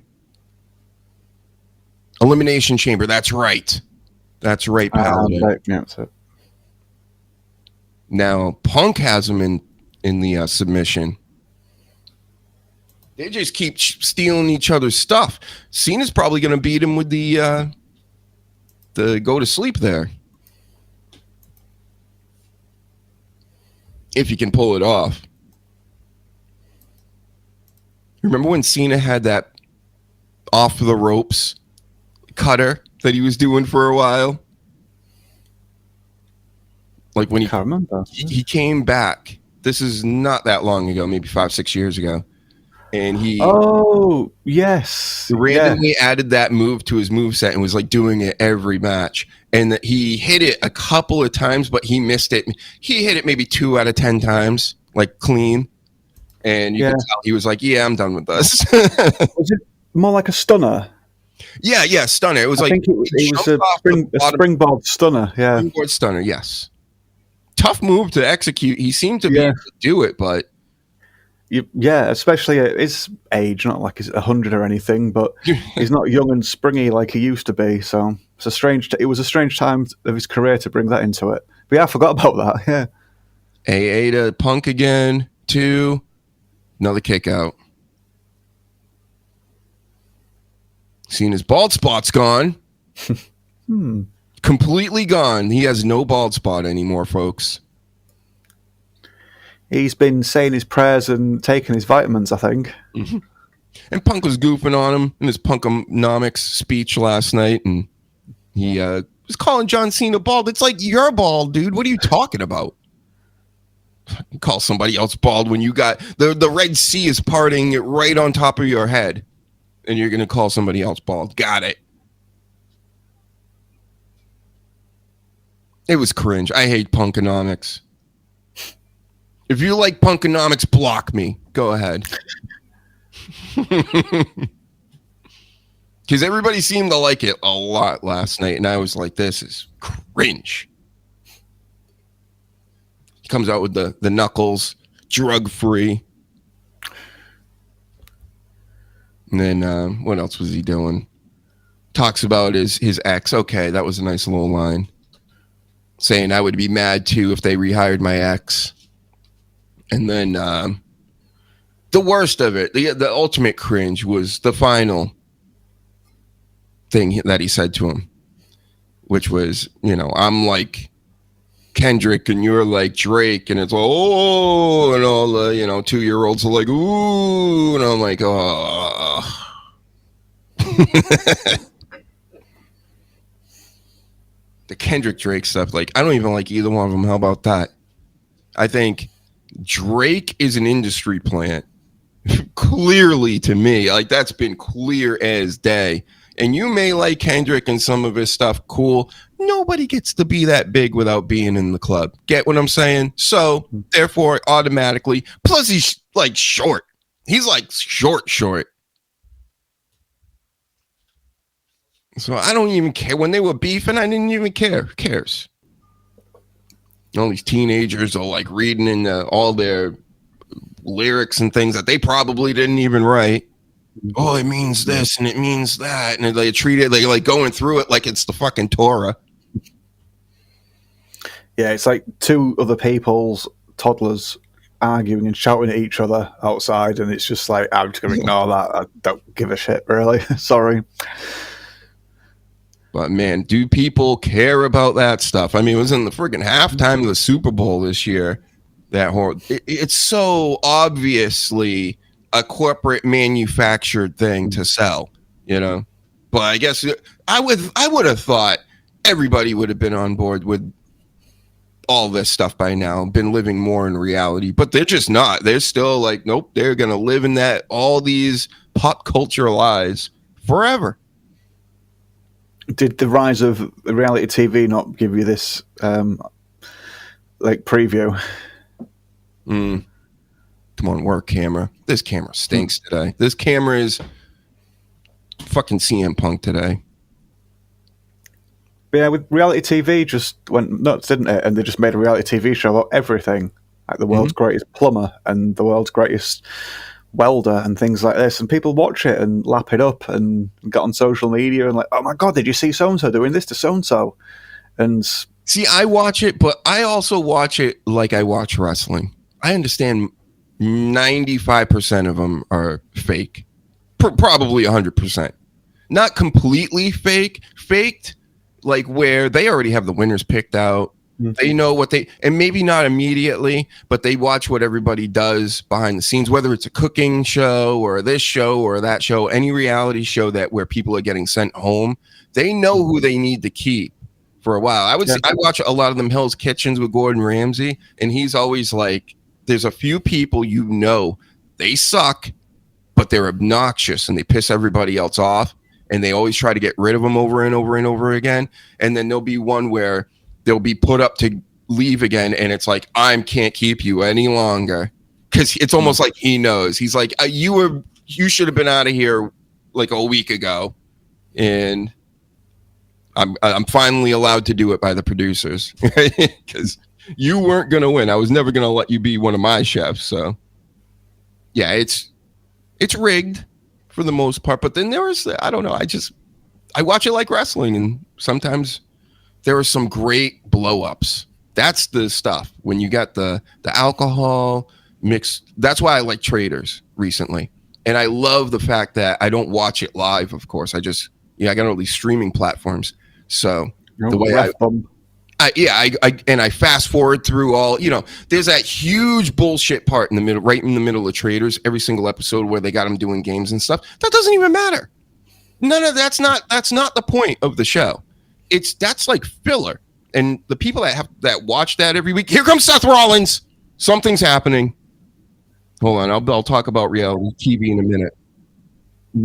D: Elimination Chamber. That's right. That's right, Paladin.
F: Right, yeah, that's it.
D: Now Punk has him in the submission. They just keep stealing each other's stuff. Cena's probably going to beat him with the go to sleep there. If he can pull it off. Remember when Cena had that off the ropes cutter that he was doing for a while? Like when
F: I can't remember.
D: he came back. This is not that long ago, maybe 5-6 years ago. And he
F: yes,
D: randomly added that move to his moveset and was like doing it every match. And he hit it a couple of times, but he missed it. He hit it maybe 2 out of 10 times, like clean. And you could tell he was like, "Yeah, I'm done with this."
F: Was it more like a stunner?
D: Yeah, stunner. It was
F: I think it was a springboard stunner. Yeah,
D: springboard stunner. Yes, tough move to execute. He seemed to be able to do it, but
F: especially at his age, not like he's 100 or anything, but he's not young and springy like he used to be. So it was a strange time of his career to bring that into it. But yeah, I forgot about that. Yeah,
D: AA to Punk again. 2, another kick out. Seeing his bald spot's gone. Completely gone. He has no bald spot anymore, folks.
F: he's been saying his prayers and taking his vitamins, I think.
D: Mm-hmm. And Punk was goofing on him in his Punkonomics speech last night, and he was calling John Cena bald. It's like, you're bald, dude. What are you talking about? Call somebody else bald when you got the Red Sea is parting right on top of your head, and you're going to call somebody else bald. Got it. It was cringe. I hate Punkonomics. If you like Punkonomics, block me. Go ahead. Because everybody seemed to like it a lot last night, and I was like, this is cringe. He comes out with the knuckles, drug-free. And then what else was he doing? Talks about his ex. Okay, that was a nice little line. Saying I would be mad, too, if they rehired my ex. And then the worst of it, the ultimate cringe, was the final thing that he said to him, which was, I'm like Kendrick and you're like Drake, and it's like, oh, and all the 2-year-olds are like, ooh, and I'm like, oh. The Kendrick Drake stuff, like, I don't even like either one of them. How about that? I think Drake is an industry plant, clearly, to me. Like, that's been clear as day. And you may like Kendrick and some of his stuff, cool. Nobody gets to be that big without being in the club. Get what I'm saying? So, therefore, automatically, plus he's like short. He's like short. So I don't even care. When they were beefing, I didn't even care. Who cares? All these teenagers are like reading in all their lyrics and things that they probably didn't even write. Oh, it means this and it means that, and they treat it like going through it like it's the fucking Torah.
F: Yeah, it's like two other people's toddlers arguing and shouting at each other outside, and it's just like, I'm just going to ignore that. I don't give a shit, really. Sorry.
D: But man, do people care about that stuff? I mean, it was in the friggin' halftime of the Super Bowl this year. It's so obviously a corporate manufactured thing to sell, you know. But I guess I would have thought everybody would have been on board with all this stuff by now, been living more in reality. But they're just not. They're still like, nope, they're gonna live in that all these pop culture lies forever.
F: Did the rise of reality TV not give you this like preview?
D: Come on, work camera. This camera stinks today. This camera is fucking CM Punk today.
F: But yeah, with reality TV just went nuts, didn't it? And they just made a reality TV show about everything, like the world's greatest plumber and the world's greatest welder and things like this. And people watch it and lap it up and get on social media and like, oh my God, did you see so-and-so doing this to so-and-so? And
D: see, I watch it, but I also watch it like I watch wrestling. I understand 95% of them are fake. Probably 100%. Not completely faked, like where they already have the winners picked out. They know what and maybe not immediately, but they watch what everybody does behind the scenes, whether it's a cooking show or this show or that show, any reality show where people are getting sent home. They know who they need to keep for a while. I watch a lot of them Hell's Kitchens with Gordon Ramsay, and he's always like, there's a few people they suck, but they're obnoxious and they piss everybody else off, and they always try to get rid of them over and over and over again. And then there'll be one where they'll be put up to leave again, and it's like, I can't keep you any longer, because it's almost like he knows. He's like, you should have been out of here like a week ago, and I'm finally allowed to do it by the producers, because you weren't gonna win. I was never gonna let you be one of my chefs. So yeah, it's rigged for the most part. But then I don't know. I watch it like wrestling, and sometimes there are some great blow-ups. That's the stuff when you got the alcohol mixed. That's why I like Traders recently, and I love the fact that I don't watch it live. Of course, I got all these streaming platforms. So the way I fast forward through all, there's that huge bullshit part in the middle, right in the middle of Traders, every single episode where they got them doing games and stuff. That doesn't even matter. None of that's not the point of the show. That's like filler. And the people that watch that every week, here comes Seth Rollins. Something's happening. Hold on, I'll talk about reality TV in a minute.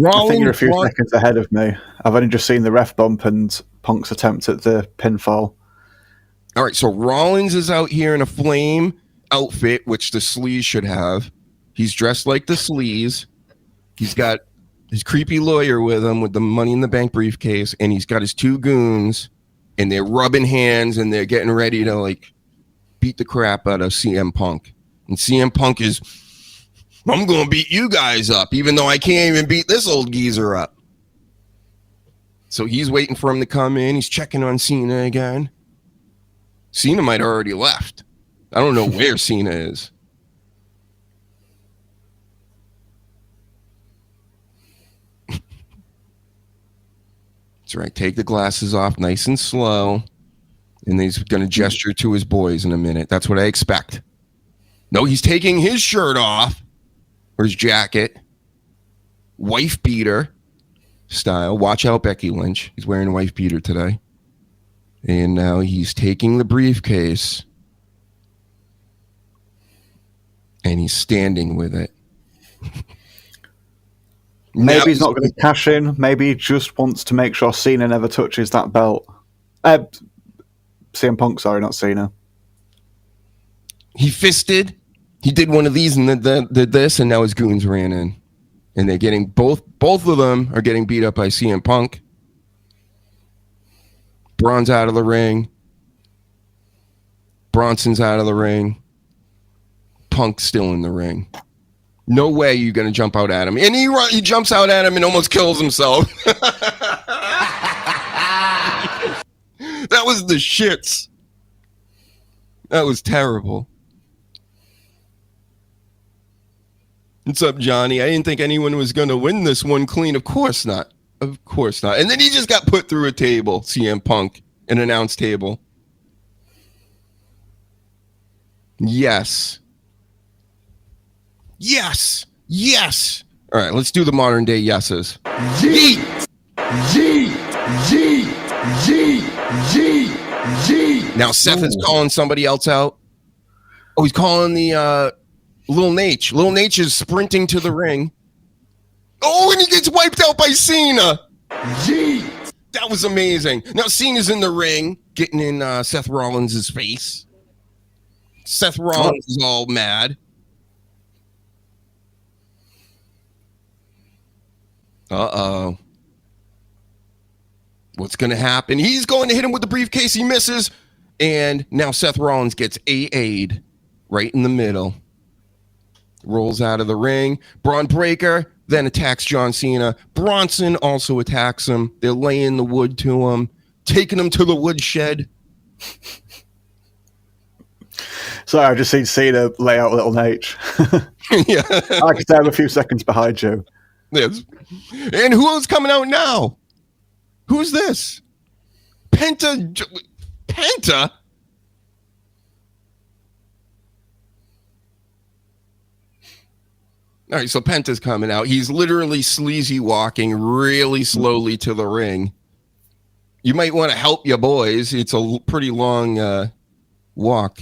F: I think you're a few seconds ahead of me. I've only just seen the ref bump and Punk's attempt at the pinfall.
D: All right, so Rollins is out here in a flame outfit, which the sleaze should have. He's dressed like the sleaze. He's got his creepy lawyer with him with the Money in the Bank briefcase, and he's got his two goons, and they're rubbing hands, and they're getting ready to like beat the crap out of CM Punk. And CM Punk is, I'm going to beat you guys up, even though I can't even beat this old geezer up. So he's waiting for him to come in. He's checking on Cena again. Cena might have already left. I don't know where Cena is. That's right. Take the glasses off nice and slow. And he's going to gesture to his boys in a minute. That's what I expect. No, he's taking his shirt off. Or his jacket. Wife beater style. Watch out, Becky Lynch. He's wearing a wife beater today. And now he's taking the briefcase. And he's standing with it.
F: Maybe he's not going to cash in. Maybe he just wants to make sure Cena never touches that belt. CM Punk, sorry, not Cena.
D: He fisted. He did one of these and did this, and now his goons ran in. And they're getting both of them are getting beat up by CM Punk. Braun's out of the ring. Bronson's out of the ring. Punk's still in the ring. No way you're going to jump out at him. And he jumps out at him and almost kills himself. That was the shits. That was terrible. What's up, Johnny? I didn't think anyone was going to win this one clean. Of course not. Of course not. And then he just got put through a table, CM Punk, an announce table. Yes. Yes. Yes. All right, let's do the modern day yeses.
G: Yeet! Yeet! Yeet! Yeet! Yeet! Yeet!
D: Now Seth is calling somebody else out. Oh, he's calling the Lil Nate. Lil Nate is sprinting to the ring. Oh, and he gets wiped out by Cena.
G: Yeet!
D: That was amazing. Now Cena's in the ring, getting in Seth Rollins' face. Seth Rollins is all mad. Uh-oh. What's going to happen? He's going to hit him with the briefcase. He misses. And now Seth Rollins gets AA'd right in the middle. Rolls out of the ring. Braun Breaker then attacks John Cena. Bronson also attacks him. They're laying the wood to him, taking him to the woodshed.
F: Sorry, I just seen Cena lay out Little Nate.
D: Yeah.
F: I could say I'm a few seconds behind you.
D: Yes. And who's coming out now? Who's this? Penta? Penta? All right, so Penta's coming out. He's literally sleazy walking really slowly to the ring. You might want to help your boys. It's a pretty long walk.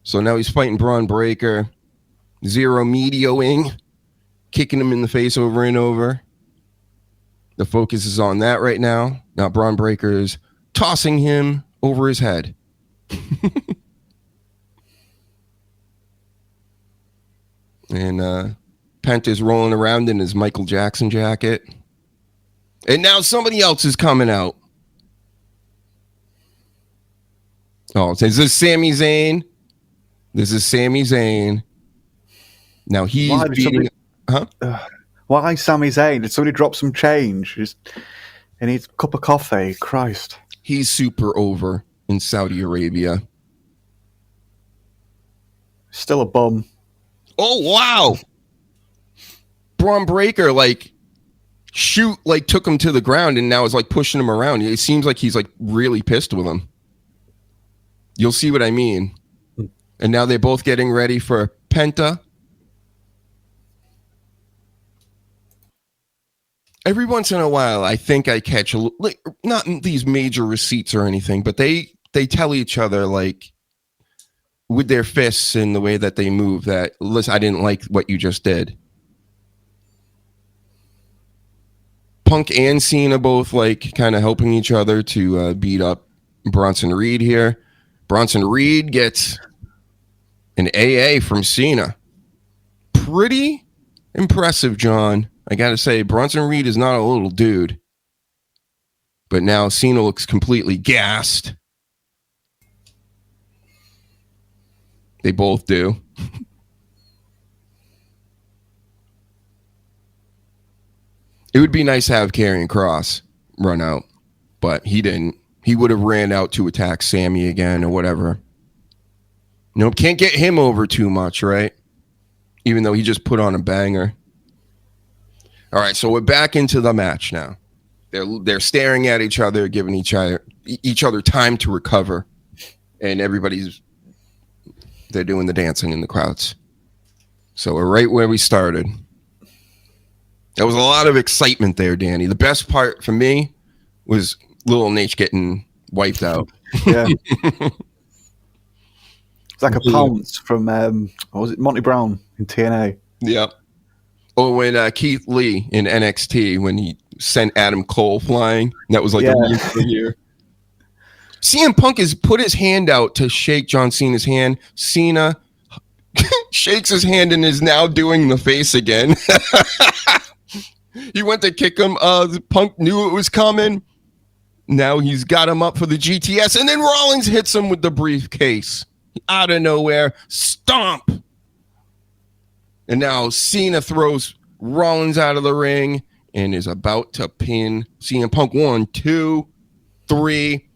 D: So now he's fighting Braun Breaker. Zero medioing. Kicking him in the face over and over. The focus is on that right now. Now Braun Breaker is tossing him over his head. And Penta's rolling around in his Michael Jackson jacket. And now somebody else is coming out. Oh, is this Sami Zayn? This is Sami Zayn. Now he's beating...
F: Why Sami Zayn? Did somebody drop some change? He needs a cup of coffee. Christ.
D: He's super over in Saudi Arabia.
F: Still a bum.
D: Oh, wow. Braun Breaker, took him to the ground and now is, pushing him around. It seems like he's, really pissed with him. You'll see what I mean. And now they're both getting ready for Penta. Every once in a while, I think I catch not these major receipts or anything, but they tell each other with their fists and the way that they move that, listen, I didn't like what you just did. Punk and Cena both kind of helping each other to beat up Bronson Reed here. Bronson Reed gets an AA from Cena. Pretty impressive, John. I got to say, Bronson Reed is not a little dude. But now Cena looks completely gassed. They both do. It would be nice to have Karrion Kross run out, but he didn't. He would have ran out to attack Sammy again or whatever. Nope, can't get him over too much, right? Even though he just put on a banger. All right, so we're back into the match now. They're staring at each other, giving each other time to recover, and they're doing the dancing in the crowds. So we're right where we started. There was a lot of excitement there, Danny. The best part for me was Lil Nate getting wiped out.
F: Yeah. It's like a pounce from what was it, Monty Brown in TNA.
D: Yep. Or when Keith Lee in NXT, when he sent Adam Cole flying, that was a meme for the year. CM Punk has put his hand out to shake John Cena's hand. Cena shakes his hand and is now doing the face again. He went to kick him. Punk knew it was coming. Now he's got him up for the GTS, and then Rollins hits him with the briefcase. Out of nowhere, stomp. And now Cena throws Rollins out of the ring and is about to pin CM Punk. 1, 2, 3.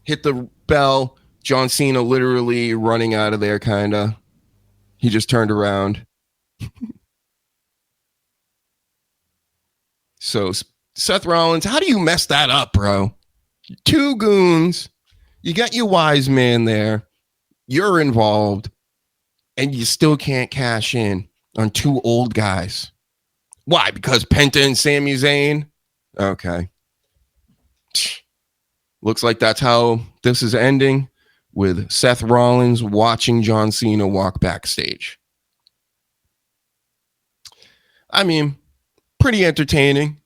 D: Hit the bell. John Cena literally running out of there, kind of. He just turned around. So Seth Rollins, how do you mess that up, bro? Two goons. You got your wise man there. You're involved. And you still can't cash in on two old guys. Why? Because Penta and Sami Zayn? Okay. Looks like that's how this is ending, with Seth Rollins watching John Cena walk backstage. I mean, pretty entertaining,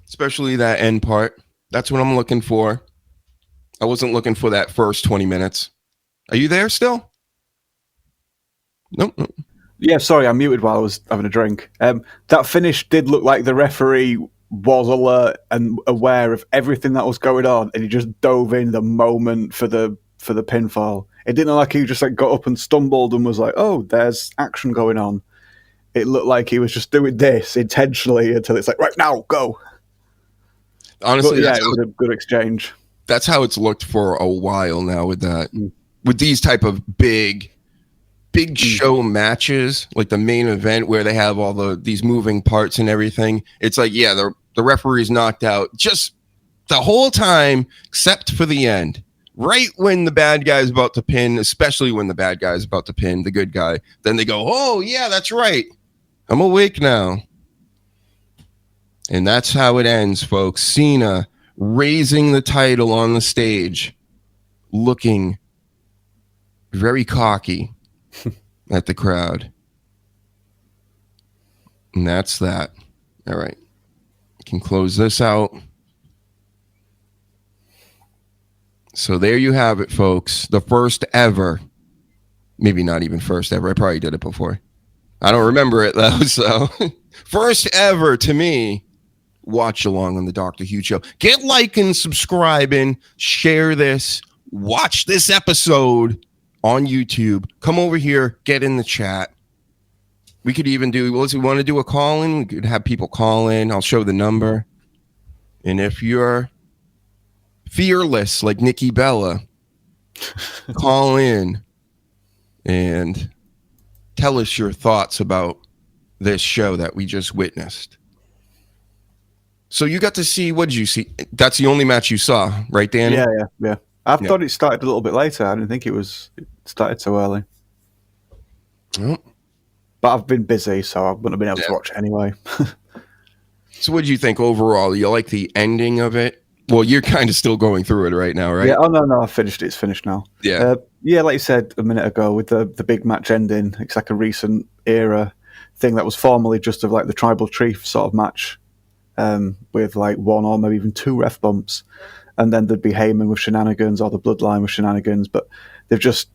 D: especially that end part. That's what I'm looking for. I wasn't looking for that first 20 minutes. Are you there still? Nope.
F: Yeah, sorry, I muted while I was having a drink. That finish did look like the referee was alert and aware of everything that was going on, and he just dove in the moment for the pinfall. It didn't look like he just like got up and stumbled and was like, "Oh, there's action going on." It looked like he was just doing this intentionally until it's like, "Right now, go."
D: Honestly,
F: but, yeah, it was a good exchange.
D: That's how it's looked for a while now with that, with these type of big show matches, like the main event where they have all these moving parts and everything. It's like, yeah, the referee's knocked out just the whole time except for the end. Right when the bad guy's about to pin, especially when the bad guy's about to pin the good guy, then they go, "Oh yeah, that's right. I'm awake now." And that's how it ends, folks. Cena raising the title on the stage, looking very cocky at the crowd. And that's that. All right. We can close this out. So there you have it, folks. The first ever, maybe not even first ever. I probably did it before. I don't remember it though. So first ever to me, watch along on the Dr. Hughes Show. Get liking, subscribing, share this, watch this episode on YouTube. Come over here, get in the chat. We could even do, well, if we want to do a call in, we could have people call in. I'll show the number. And if you're fearless like Nikki Bella, call in and tell us your thoughts about this show that we just witnessed. So you got to see, what did you see? That's the only match you saw, right, Danny?
F: Yeah. I thought it started a little bit later. I didn't think it started so early.
D: Oh.
F: But I've been busy, so I wouldn't have been able to watch it anyway.
D: So what did you think overall? You like the ending of it? Well, you're kind of still going through it right now, right?
F: Yeah. Oh no, I finished it. It's finished now.
D: Yeah.
F: Yeah, like you said a minute ago, with the big match ending, it's like a recent era thing that was formerly just of like the Tribal Chief sort of match, with like one or maybe even two ref bumps, and then there'd be Heyman with shenanigans or the Bloodline with shenanigans. But they've just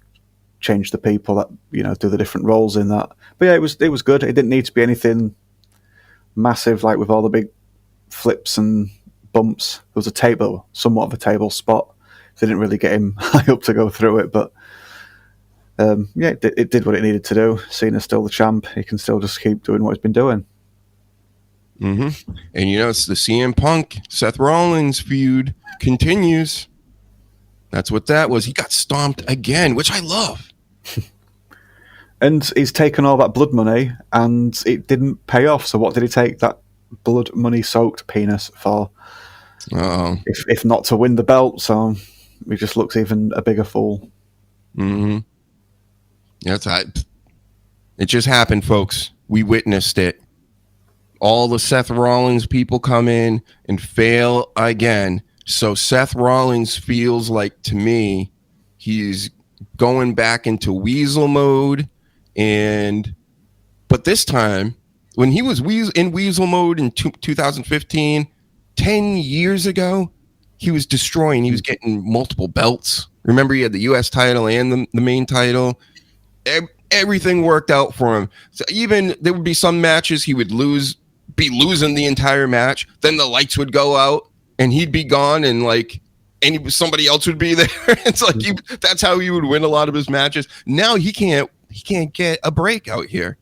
F: changed the people that do the different roles in that. But yeah, it was good. It didn't need to be anything massive, like with all the big flips and bumps. There was a table, somewhat of a table spot. They didn't really get him high up to go through it, but yeah, it did what it needed to do. Cena's still the champ. He can still just keep doing what he's been doing.
D: Mm-hmm. And it's the CM Punk Seth Rollins feud continues. That's what that was. He got stomped again, which I love.
F: And he's taken all that blood money, and it didn't pay off. So what did he take that blood money soaked penis for?
D: Uh-oh.
F: If not to win the belt, so he just looks even a bigger fool.
D: Mm-hmm. Yeah, it just happened, folks. We witnessed it. All the Seth Rollins people come in and fail again. So Seth Rollins feels like, to me, he's going back into Weasel mode. But this time, when he was in Weasel mode in 2015, 10 years ago, he was destroying. He was getting multiple belts. Remember, he had the U.S. title and the main title. Everything worked out for him. So even there would be some matches he would be losing the entire match. Then the lights would go out and he'd be gone, and like somebody else would be there. It's like that's how he would win a lot of his matches. Now he can't get a break out here.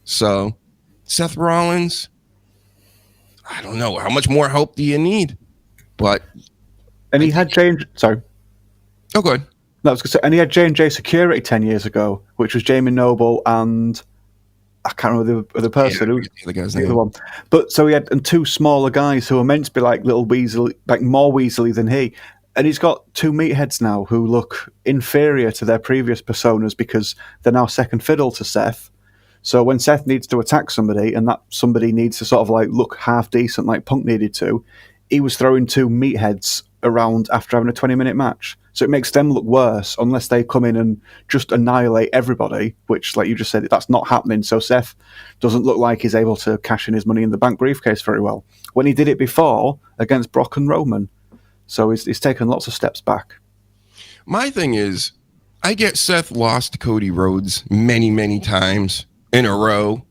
D: So Seth Rollins, I don't know, how much more help do you need? But
F: he had Sorry.
D: Oh, good.
F: No, I was going to say, and he had J&J Security 10 years ago, which was Jamie Noble and I can't remember the person who
D: the guy's
F: the other
D: name.
F: one. But so he had two smaller guys who are meant to be like little Weasley, like more Weasley than he. And he's got two meatheads now who look inferior to their previous personas because they're now second fiddle to Seth. So when Seth needs to attack somebody and that somebody needs to sort of like look half decent like Punk needed to, he was throwing two meatheads around after having a 20-minute match. So it makes them look worse unless they come in and just annihilate everybody, which, like you just said, that's not happening. So Seth doesn't look like he's able to cash in his Money in the Bank briefcase very well. When he did it before against Brock and Roman. So he's taken lots of steps back.
D: My thing is, I get Seth lost to Cody Rhodes many, many times in a row,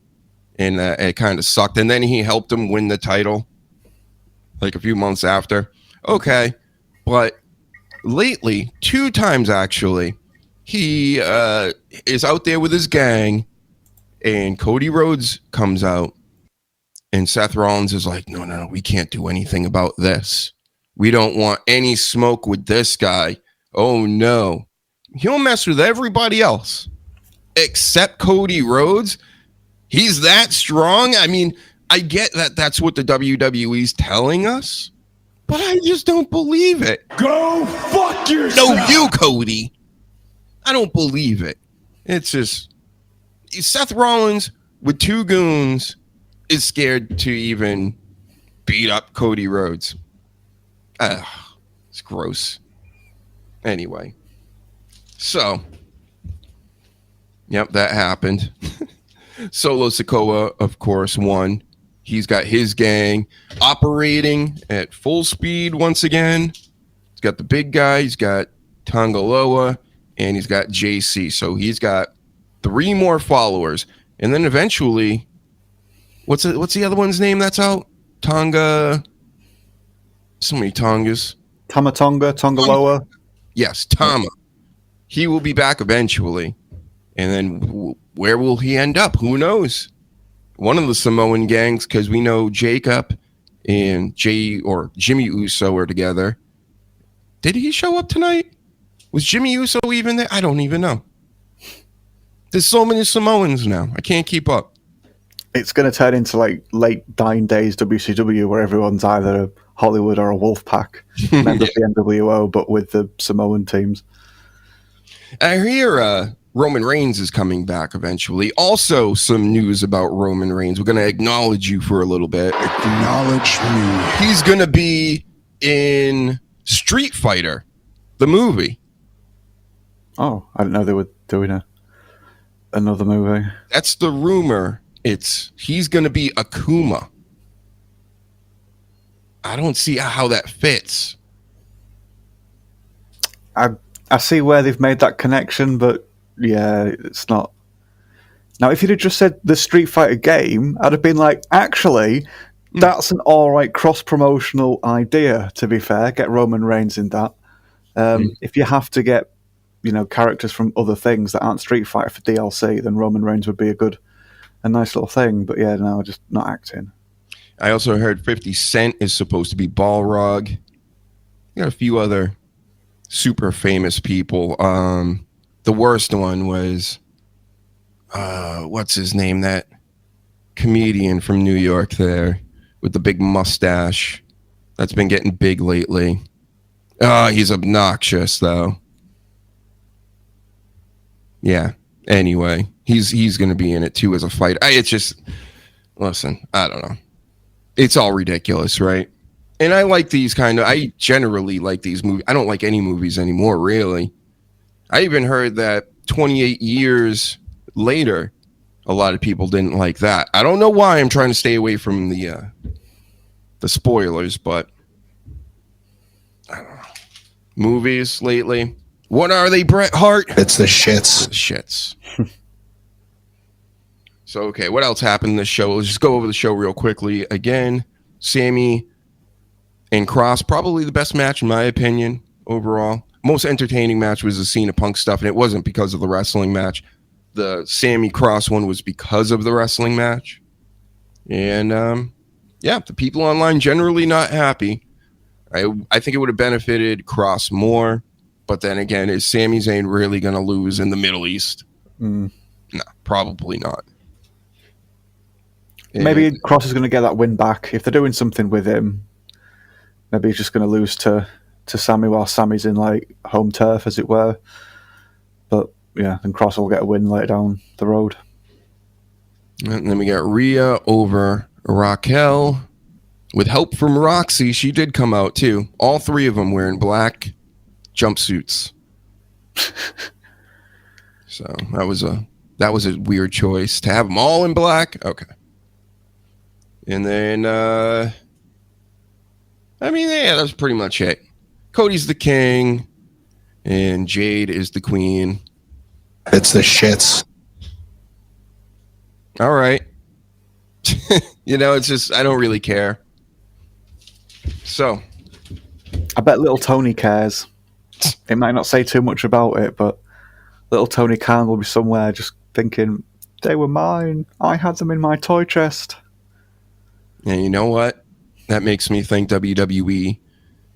D: and it kind of sucked. And then he helped him win the title like a few months after. Okay, but lately, 2 times actually, he is out there with his gang, and Cody Rhodes comes out, and Seth Rollins is like, no, we can't do anything about this. We don't want any smoke with this guy. Oh, no. He'll mess with everybody else except Cody Rhodes. He's that strong. I mean, I get that that's what the WWE's telling us, but I just don't believe it.
G: Go fuck yourself.
D: No, you, Cody. I don't believe it. It's just Seth Rollins with 2 goons is scared to even beat up Cody Rhodes. It's gross. Anyway, so yep, that happened. Solo Sikoa, of course, won. He's got his gang operating at full speed once again. He's got the big guy, he's got Tongaloa, and he's got JC. So he's got 3 more followers. And then eventually, what's the other one's name that's out? Tonga. So many Tongas.
F: Tamatonga, Tongaloa.
D: Yes, Tama. He will be back eventually. And then where will he end up? Who knows? One of the Samoan gangs, because we know Jacob and Jimmy Uso are together. Did he show up tonight? Was Jimmy Uso even there? I don't even know. There's so many Samoans now. I can't keep up.
F: It's going to turn into like late dying days WCW where everyone's either a Hollywood or a Wolfpack member of the NWO, but with the Samoan teams.
D: I hear Roman Reigns is coming back eventually. Also, some news about Roman Reigns. We're going to acknowledge you for a little bit.
A: Acknowledge me.
D: He's going to be in Street Fighter, the movie.
F: Oh, I didn't know they were doing another movie.
D: That's the rumor. He's going to be Akuma. I don't see how that fits.
F: I see where they've made that connection, but yeah, it's not. Now, if you'd have just said the Street Fighter game, I'd have been like, actually, that's an all-right cross-promotional idea, to be fair. Get Roman Reigns in that. If you have to get, characters from other things that aren't Street Fighter for DLC, then Roman Reigns would be a nice little thing. But yeah, no, just not acting.
D: I also heard 50 Cent is supposed to be Balrog. You got a few other super famous people. The worst one was, what's his name? That comedian from New York there with the big mustache that's been getting big lately. He's obnoxious though. Yeah. Anyway, he's going to be in it too as a fighter. Listen, I don't know. It's all ridiculous, right? And I generally like these movies. I don't like any movies anymore, really. I even heard that 28 years later, a lot of people didn't like that. I don't know why. I'm trying to stay away from the spoilers, but I don't know. Movies lately. What are they, Bret Hart?
E: It's the shits.
D: Shits. So, okay, what else happened in this show? Let's just go over the show real quickly. Again, Sammy and Cross, probably the best match in my opinion overall. Most entertaining match was the Cena Punk stuff, and it wasn't because of the wrestling match. The Sammy Cross one was because of the wrestling match. And, the people online generally not happy. I think it would have benefited Cross more, but then again, is Sami Zayn really going to lose in the Middle East? No, probably not.
F: Maybe Cross is going to get that win back. If they're doing something with him, maybe he's just going to lose to Sammy while Sammy's in like home turf, as it were. But yeah, then Cross will get a win later down the road.
D: And then we got Rhea over Raquel. With help from Roxy, she did come out too. All three of them wearing black jumpsuits. So that was a weird choice to have them all in black. Okay. And then that's pretty much it. Cody's the king and Jade is the queen.
E: It's the shits.
D: All right. It's just I don't really care. So,
F: I bet little Tony cares. It might not say too much about it, but little Tony Khan will be somewhere just thinking, they were mine. I had them in my toy chest.
D: And you know what? That makes me think WWE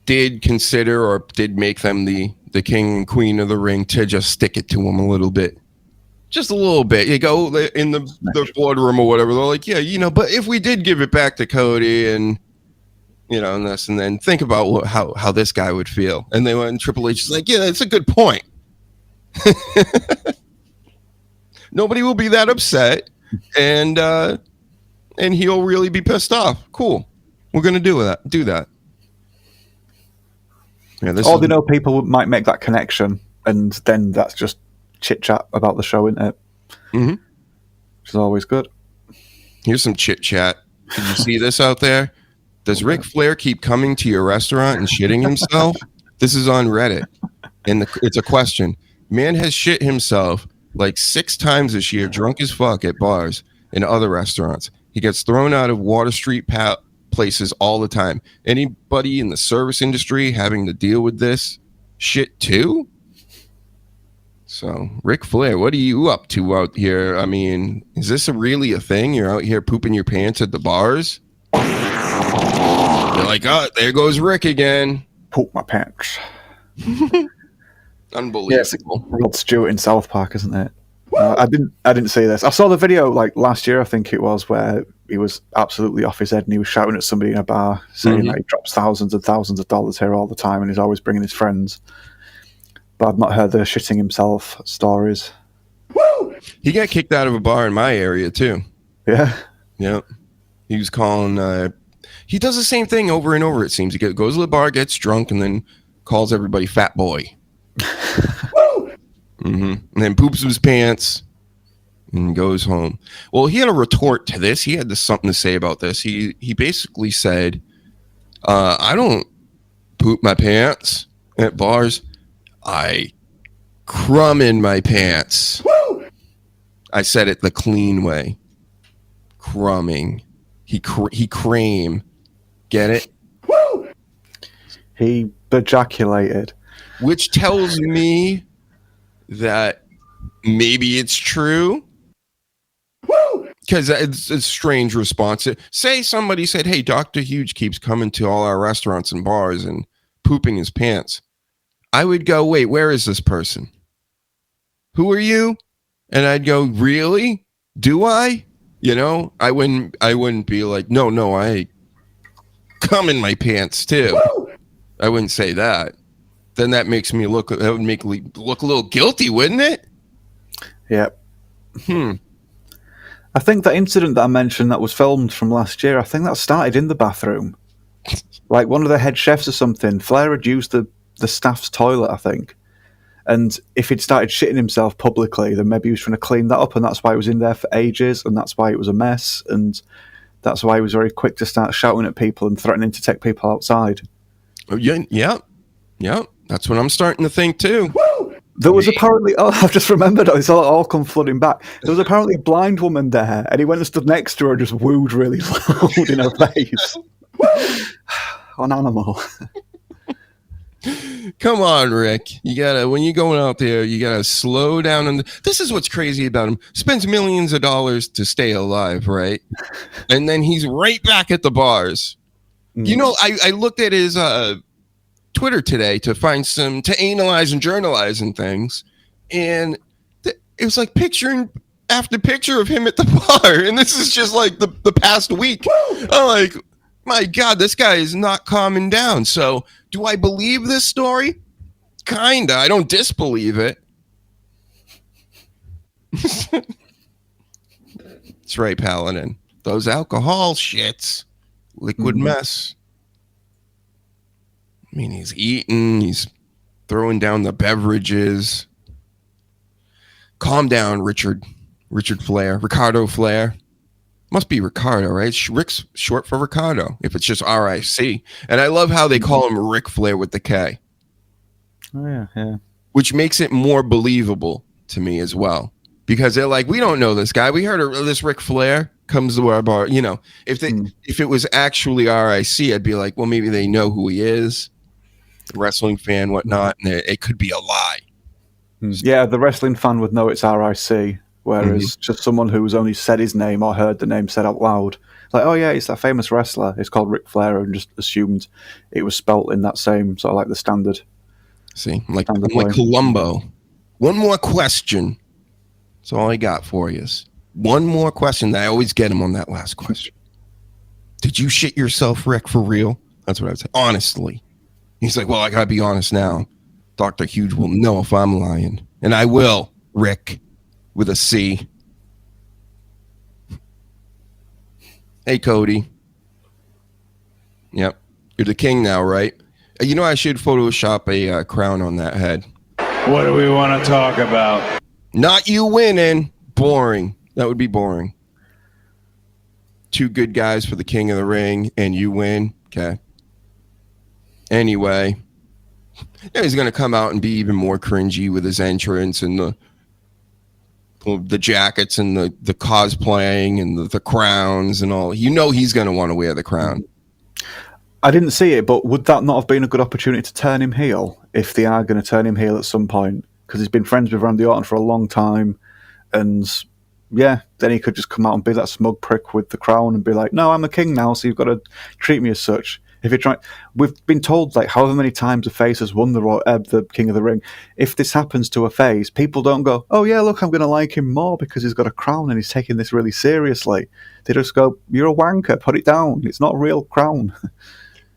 D: did consider or did make them the king and queen of the ring to just stick it to them a little bit. Just a little bit. You go in the boardroom or whatever. They're like, yeah, but if we did give it back to Cody and and this, and then think about how this guy would feel. And they went, and Triple H is like, yeah, that's a good point. Nobody will be that upset, and he'll really be pissed off. Cool, we're gonna do that. Yeah,
F: they know people might make that connection, and then that's just chit chat about the show, isn't it?
D: Mm-hmm.
F: Which is always good. Here's
D: some chit chat. Did you see this out there? Does Ric Flair keep coming to your restaurant and shitting himself? This is on Reddit, and it's a question. Man has shit himself like 6 times this year, drunk as fuck at bars and other restaurants. He gets thrown out of Water Street places all the time. Anybody in the service industry having to deal with this shit too? So, Ric Flair, what are you up to out here? I mean, is this really a thing? You're out here pooping your pants at the bars? You're like, oh, there goes Rick again.
F: Poop my pants.
D: Unbelievable.
F: Yeah, it's Rod Stewart in South Park, isn't it? I didn't see this. I saw the video like last year, I think it was, where he was absolutely off his head and he was shouting at somebody in a bar, saying that he drops thousands and thousands of dollars here all the time and he's always bringing his friends. But I've not heard the shitting himself stories.
D: Woo! He got kicked out of a bar in my area too.
F: Yeah.
D: Yeah. He was calling. He does the same thing over and over. It seems he goes to the bar, gets drunk, and then calls everybody fat boy. And then poops his pants and goes home. Well, he had a retort to this. He had something to say about this. He basically said, "I don't poop my pants at bars. I crumb in my pants." I said it the clean way. Crumbing. He cream. Get it?
F: He ejaculated.
D: Which tells me that maybe it's true. Because it's a strange response. Say somebody said, hey, Dr. Huge keeps coming to all our restaurants and bars and pooping his pants. I would go, wait, where is this person? Who are you? And I'd go, really? Do I? I wouldn't be like, no, I come in my pants too. I wouldn't say that. Then that makes me look a little guilty, wouldn't it?
F: Yeah. I think that incident that I mentioned that was filmed from last year, I think that started in the bathroom. Like one of the head chefs or something, Flair had used the staff's toilet, I think. And if he'd started shitting himself publicly, then maybe he was trying to clean that up, and that's why he was in there for ages, and that's why it was a mess, and that's why he was very quick to start shouting at people and threatening to take people outside.
D: Oh, yeah. That's what I'm starting to think too.
F: There was apparently, I've just remembered, it's all come flooding back. There was apparently a blind woman there, and he went and stood next to her and just wooed really loud in her face. An animal.
D: Come on, Rick. When you're going out there, you gotta slow down. And this is what's crazy about him. Spends millions of dollars to stay alive, right? And then he's right back at the bars. I looked at his Twitter today to analyze and journalize and things, and it was like picture after picture of him at the bar, and this is just like the past week. I'm like, my God, this guy is not calming down. So, do I believe this story? Kinda. I don't disbelieve it. That's right, Paladin. Those alcohol shits. Liquid mess. I mean, he's eating, he's throwing down the beverages. Calm down, Richard Flair. Ricardo Flair. Must be Ricardo, right? Rick's short for Ricardo, if it's just RIC. And I love how they call him Ric Flair with the K.
F: Oh, yeah.
D: Which makes it more believable to me as well. Because they're like, we don't know this guy. We heard of this Ric Flair comes to our bar. You know, if it was actually RIC, I'd be like, well, maybe they know who he is. Wrestling fan, whatnot. And it could be a lie.
F: Yeah, the wrestling fan would know it's RIC, whereas just someone who's only said his name or heard the name said out loud, like, oh yeah, it's that famous wrestler. It's called Ric Flair, and just assumed it was spelt in that same sort of like the standard.
D: See, I'm like Columbo. One more question. That's all I got for you. One more question. I always get him on that last question. Did you shit yourself, Rick, for real? That's what I would say. Honestly. He's like, well, I gotta be honest now. Dr. Huge will know if I'm lying. And I will, Rick, with a C. Hey, Cody. Yep. You're the king now, right? You know, I should Photoshop a crown on that head.
H: What do we want to talk about?
D: Not you winning. Boring. That would be boring. Two good guys for the King of the Ring, and you win. Okay. Anyway, he's going to come out and be even more cringy with his entrance and the jackets and the cosplaying and the crowns and all. You know he's going to want to wear the crown.
F: I didn't see it, but would that not have been a good opportunity to turn him heel if they are going to turn him heel at some point? Because he's been friends with Randy Orton for a long time, and yeah, then he could just come out and be that smug prick with the crown and be like, no, I'm the king now, so you've got to treat me as such. If you're trying, we've been told like however many times a face has won the King of the Ring. If this happens to a face, people don't go, oh yeah, look, I'm going to like him more because he's got a crown and he's taking this really seriously. They just go, you're a wanker, put it down. It's not a real crown.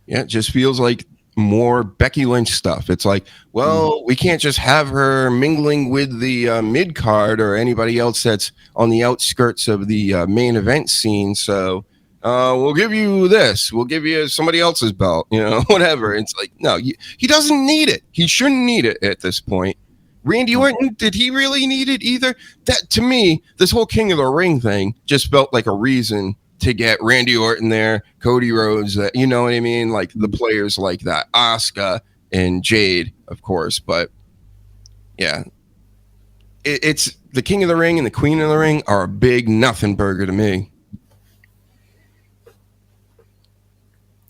D: Yeah, it just feels like more Becky Lynch stuff. It's like, well, we can't just have her mingling with the mid card or anybody else that's on the outskirts of the main event scene. So we'll give you this. We'll give you somebody else's belt, you know, whatever. It's like, no, he doesn't need it. He shouldn't need it at this point. Randy Orton, did he really need it either? That, to me, this whole King of the Ring thing just felt like a reason to get Randy Orton there, Cody Rhodes, you know what I mean? Like the players like that, Asuka and Jade, of course. But yeah, it's the King of the Ring and the Queen of the Ring are a big nothing burger to me.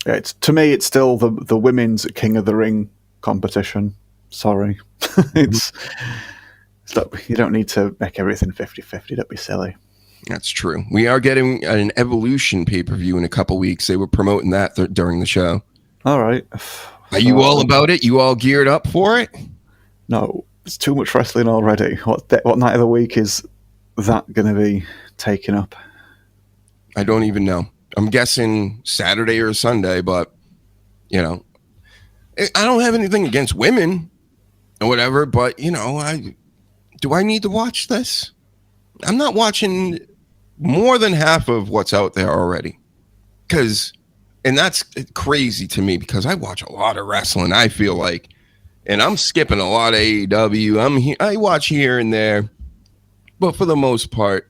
F: Yeah, to me, it's still the women's King of the Ring competition. Sorry. it's you don't need to make everything 50-50. That'd be silly.
D: That's true. We are getting an Evolution pay-per-view in a couple weeks. They were promoting that during the show.
F: All right.
D: Are you all about it? You all geared up for it?
F: No, it's too much wrestling already. What night of the week is that going to be taken up?
D: I don't even know. I'm guessing Saturday or Sunday, but, you know, I don't have anything against women or whatever, but, you know, do I need to watch this? I'm not watching more than half of what's out there already. And that's crazy to me because I watch a lot of wrestling, I feel like, and I'm skipping a lot of AEW. I watch here and there, but for the most part,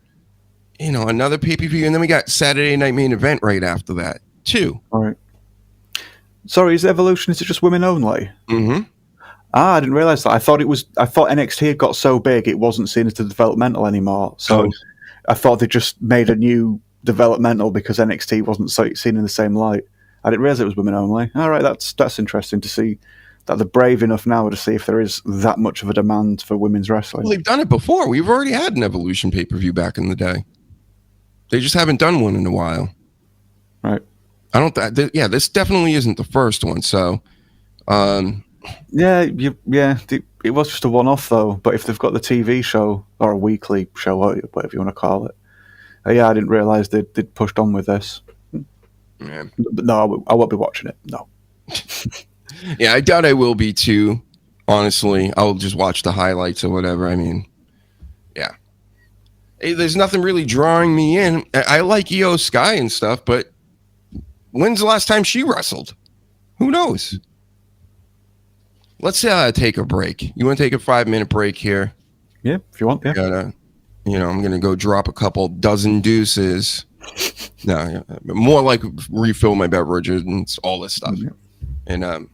D: you know, another pay-per-view, and then we got Saturday Night Main Event right after that, too.
F: All right. Sorry, is Evolution, is it just women only?
D: Mm-hmm.
F: I didn't realize that. I thought NXT had got so big it wasn't seen as the developmental anymore. So I thought they just made a new developmental because NXT wasn't seen in the same light. I didn't realize it was women only. All right, that's interesting to see that they're brave enough now to see if there is that much of a demand for women's wrestling.
D: Well, they've done it before. We've already had an Evolution pay-per-view back in the day. They just haven't done one in a while.
F: Right.
D: This definitely isn't the first one. So,
F: Yeah, it was just a one-off though. But if they've got the TV show or a weekly show, whatever you want to call it, yeah, I didn't realise they'd pushed on with this.
D: Yeah.
F: But no, I won't be watching it. No.
D: Yeah, I doubt I will be too. Honestly, I'll just watch the highlights or whatever. I mean, yeah. Hey, there's nothing really drawing me in. I like Io Sky and stuff, but when's the last time she wrestled? Who knows? Let's take a break. You want to take a 5-minute break here?
F: Yeah, if you want. Yeah.
D: I'm gonna go drop a couple dozen deuces. No, more like refill my beverages and all this stuff, and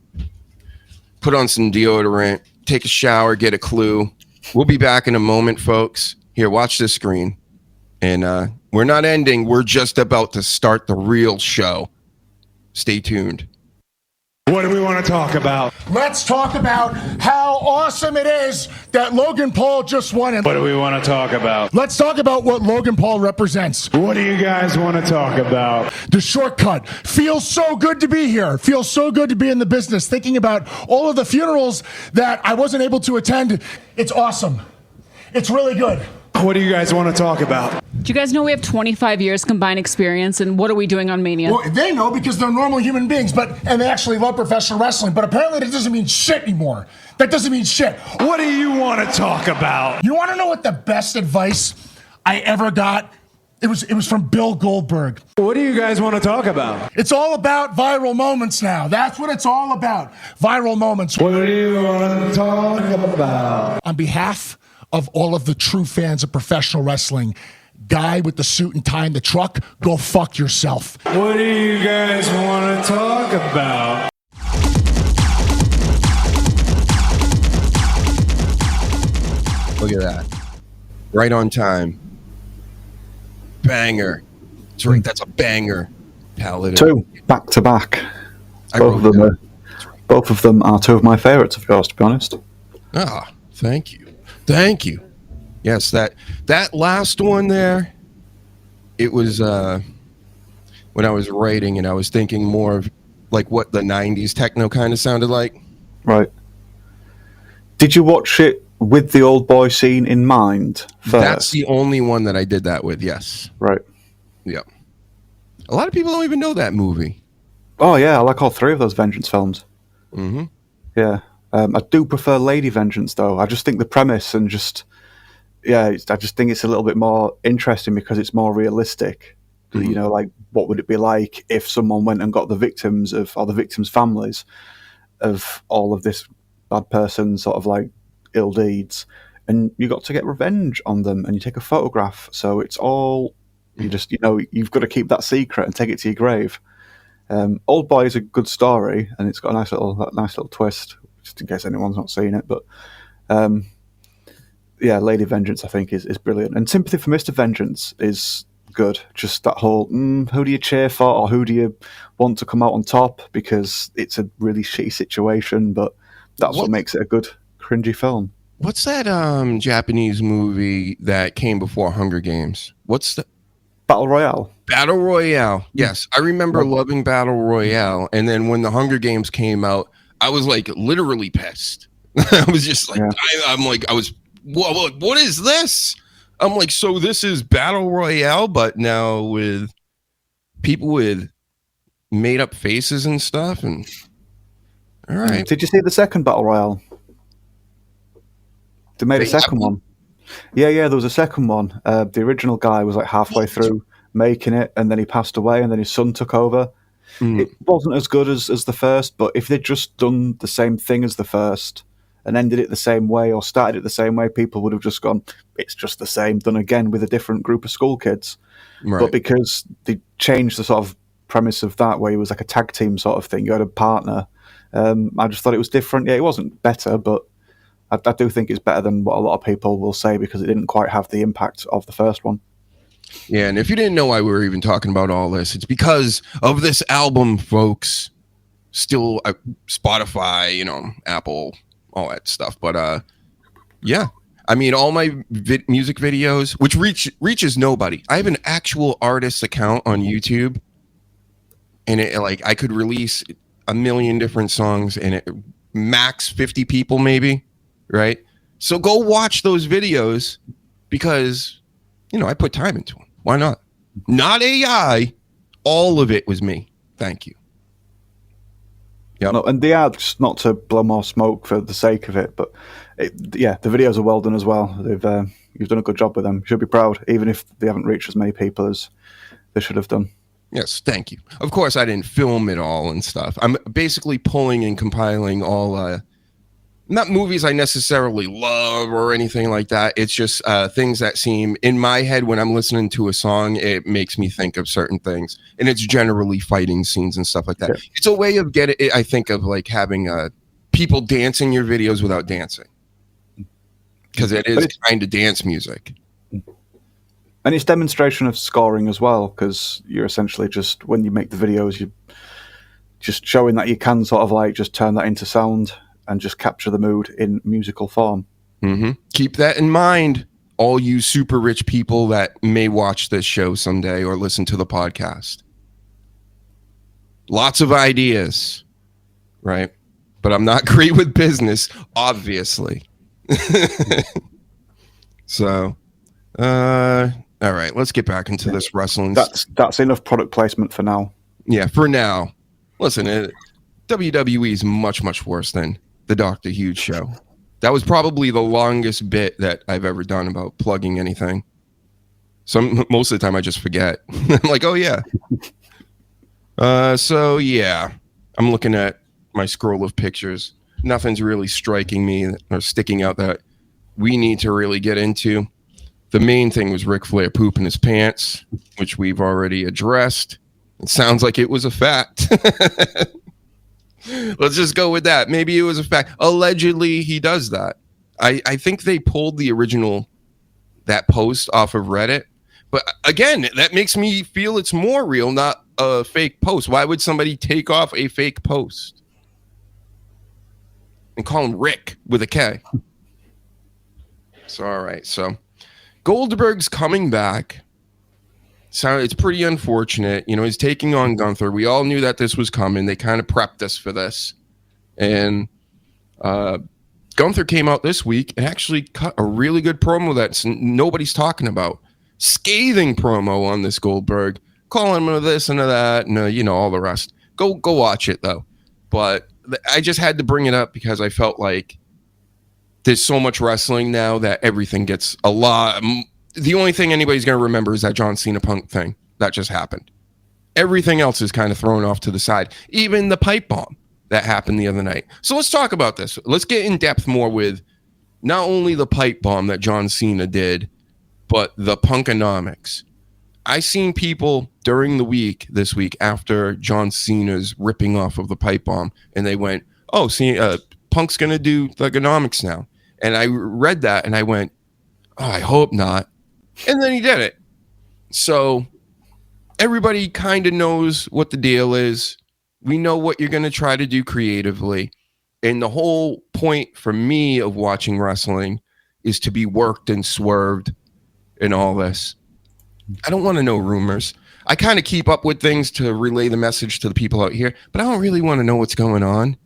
D: put on some deodorant, take a shower, get a clue. We'll be back in a moment, folks. Here, watch this screen. And we're not ending. We're just about to start the real show. Stay tuned.
H: What do we want to talk about?
G: Let's talk about how awesome it is that Logan Paul just won it.
H: What do we want to talk about?
G: Let's talk about what Logan Paul represents.
H: What do you guys want to talk about?
G: The shortcut. Feels so good to be here. Feels so good to be in the business. Thinking about all of the funerals that I wasn't able to attend. It's awesome. It's really good.
H: What do you guys want to talk about?
I: Do you guys know we have 25 years combined experience, and what are we doing on Mania?
G: Well, they know because they're normal human beings, and they actually love professional wrestling, but apparently that doesn't mean shit anymore. That doesn't mean shit.
H: What do you want to talk about?
G: You want to know what the best advice I ever got? It was from Bill Goldberg.
H: What do you guys want to talk about?
G: It's all about viral moments now. That's what it's all about. Viral moments.
H: What do you want to talk about?
G: On behalf of all of the true fans of professional wrestling, guy with the suit and tie in the truck, go fuck yourself.
H: What do you guys want to talk about?
D: Look at that. Right on time. Banger. That's right. That's a banger. Paladin.
F: 2 back to back. Both of them are 2 of my favourites of yours, to be honest.
D: Ah, thank you. Thank you. Yes, that last one there, it was when I was writing and I was thinking more of like what the 90s techno kind of sounded like.
F: Right. Did you watch it with the old boy scene in mind first?
D: That's the only one that I did that with, yes.
F: Right.
D: Yeah. A lot of people don't even know that movie.
F: Oh, yeah, I like all 3 of those Vengeance films.
D: Mm-hmm.
F: Yeah. I do prefer Lady Vengeance, though. I just think the premise and I just think it's a little bit more interesting because it's more realistic. Mm-hmm. You know, like, what would it be like if someone went and got the victims or the victims' families of all of this bad person sort of like ill deeds, and you got to get revenge on them, and you take a photograph. So it's all, you've got to keep that secret and take it to your grave. Old Boy is a good story, and it's got a nice little twist, just in case anyone's not seen it. But Lady Vengeance I think is brilliant, and Sympathy for Mr. Vengeance is good. Just that whole who do you cheer for, or who do you want to come out on top, because it's a really shitty situation, but that's what makes it a good cringy film.
D: What's that Japanese movie that came before Hunger Games? What's the
F: Battle Royale? Battle
D: Royale. Yes, I remember loving Battle Royale, and then when the Hunger Games came out, I was like literally pissed. I was just like, what is this? I'm like, so this is Battle Royale, but now with people with made up faces and stuff. And all right,
F: did you see the second Battle Royale? They made a second one. Yeah, there was a second one. The original guy was like halfway through making it, and then he passed away, and then his son took over. It wasn't as good as the first, but if they'd just done the same thing as the first and ended it the same way or started it the same way, people would have just gone, it's just the same, done again with a different group of school kids. Right. But because they changed the sort of premise of that, where it was like a tag team sort of thing, you had a partner, I just thought it was different. Yeah, it wasn't better, but I do think it's better than what a lot of people will say, because it didn't quite have the impact of the first one.
D: Yeah, and if you didn't know why we were even talking about all this, it's because of this album, folks. Still Spotify, Apple, all that stuff. But yeah, I mean, all my music videos, which reaches nobody. I have an actual artist account on YouTube, and I could release a million different songs, and max 50 people maybe, right? So go watch those videos because, I put time into them. Why not? Not AI. All of it was me. Thank you. Yep.
F: No, and they are, just not to blow more smoke for the sake of it, but the videos are well done as well. You've done a good job with them. You should be proud, even if they haven't reached as many people as they should have done.
D: Yes, thank you. Of course, I didn't film it all and stuff. I'm basically pulling and compiling all, not movies I necessarily love or anything like that. It's just things that seem in my head when I'm listening to a song, it makes me think of certain things. And it's generally fighting scenes and stuff like that. Yeah. It's a way of I think of like having people dancing your videos without dancing. Because it is kind of dance music.
F: And it's demonstration of scoring as well, because you're essentially just, when you make the videos, you're just showing that you can sort of like just turn that into sound and just capture the mood in musical form.
D: Mm-hmm. Keep that in mind, all you super rich people that may watch this show someday or listen to the podcast. Lots of ideas, right? But I'm not great with business, obviously. So, all right, let's get back into this wrestling.
F: That's enough product placement for now.
D: Yeah, for now. Listen, WWE is much, much worse than the Dr. Huge show. That was probably the longest bit that I've ever done about plugging anything. Most of the time I just forget. I'm like, oh yeah. So yeah, I'm looking at my scroll of pictures. Nothing's really striking me or sticking out that we need to really get into. The main thing was Ric Flair pooping his pants, which we've already addressed. It sounds like it was a fact. Let's just go with that. Maybe it was a fact. Allegedly, he does that. I think they pulled the original, that post off of Reddit. But again, that makes me feel it's more real, not a fake post. Why would somebody take off a fake post and call him Rick with a K? So, all right. So Goldberg's coming back. So it's pretty unfortunate. He's taking on Gunther. We all knew that this was coming. They kind of prepped us for this. And Gunther came out this week and actually cut a really good promo that nobody's talking about. Scathing promo on this Goldberg. Calling him this and that and, all the rest. Go watch it, though. But I just had to bring it up because I felt like there's so much wrestling now that everything gets a lot. The only thing anybody's going to remember is that John Cena Punk thing that just happened. Everything else is kind of thrown off to the side. Even the pipe bomb that happened the other night. So let's talk about this. Let's get in depth more with not only the pipe bomb that John Cena did, but the Punkonomics. I seen people during the week this week after John Cena's ripping off of the pipe bomb, and they went, "Oh, see, Punk's going to do Thugonomics now." And I read that and I went, "Oh, I hope not." And then he did it. So everybody kind of knows what the deal is. We know what you're going to try to do creatively. And the whole point for me of watching wrestling is to be worked and swerved and all this. I don't want to know rumors. I kind of keep up with things to relay the message to the people out here, but I don't really want to know what's going on.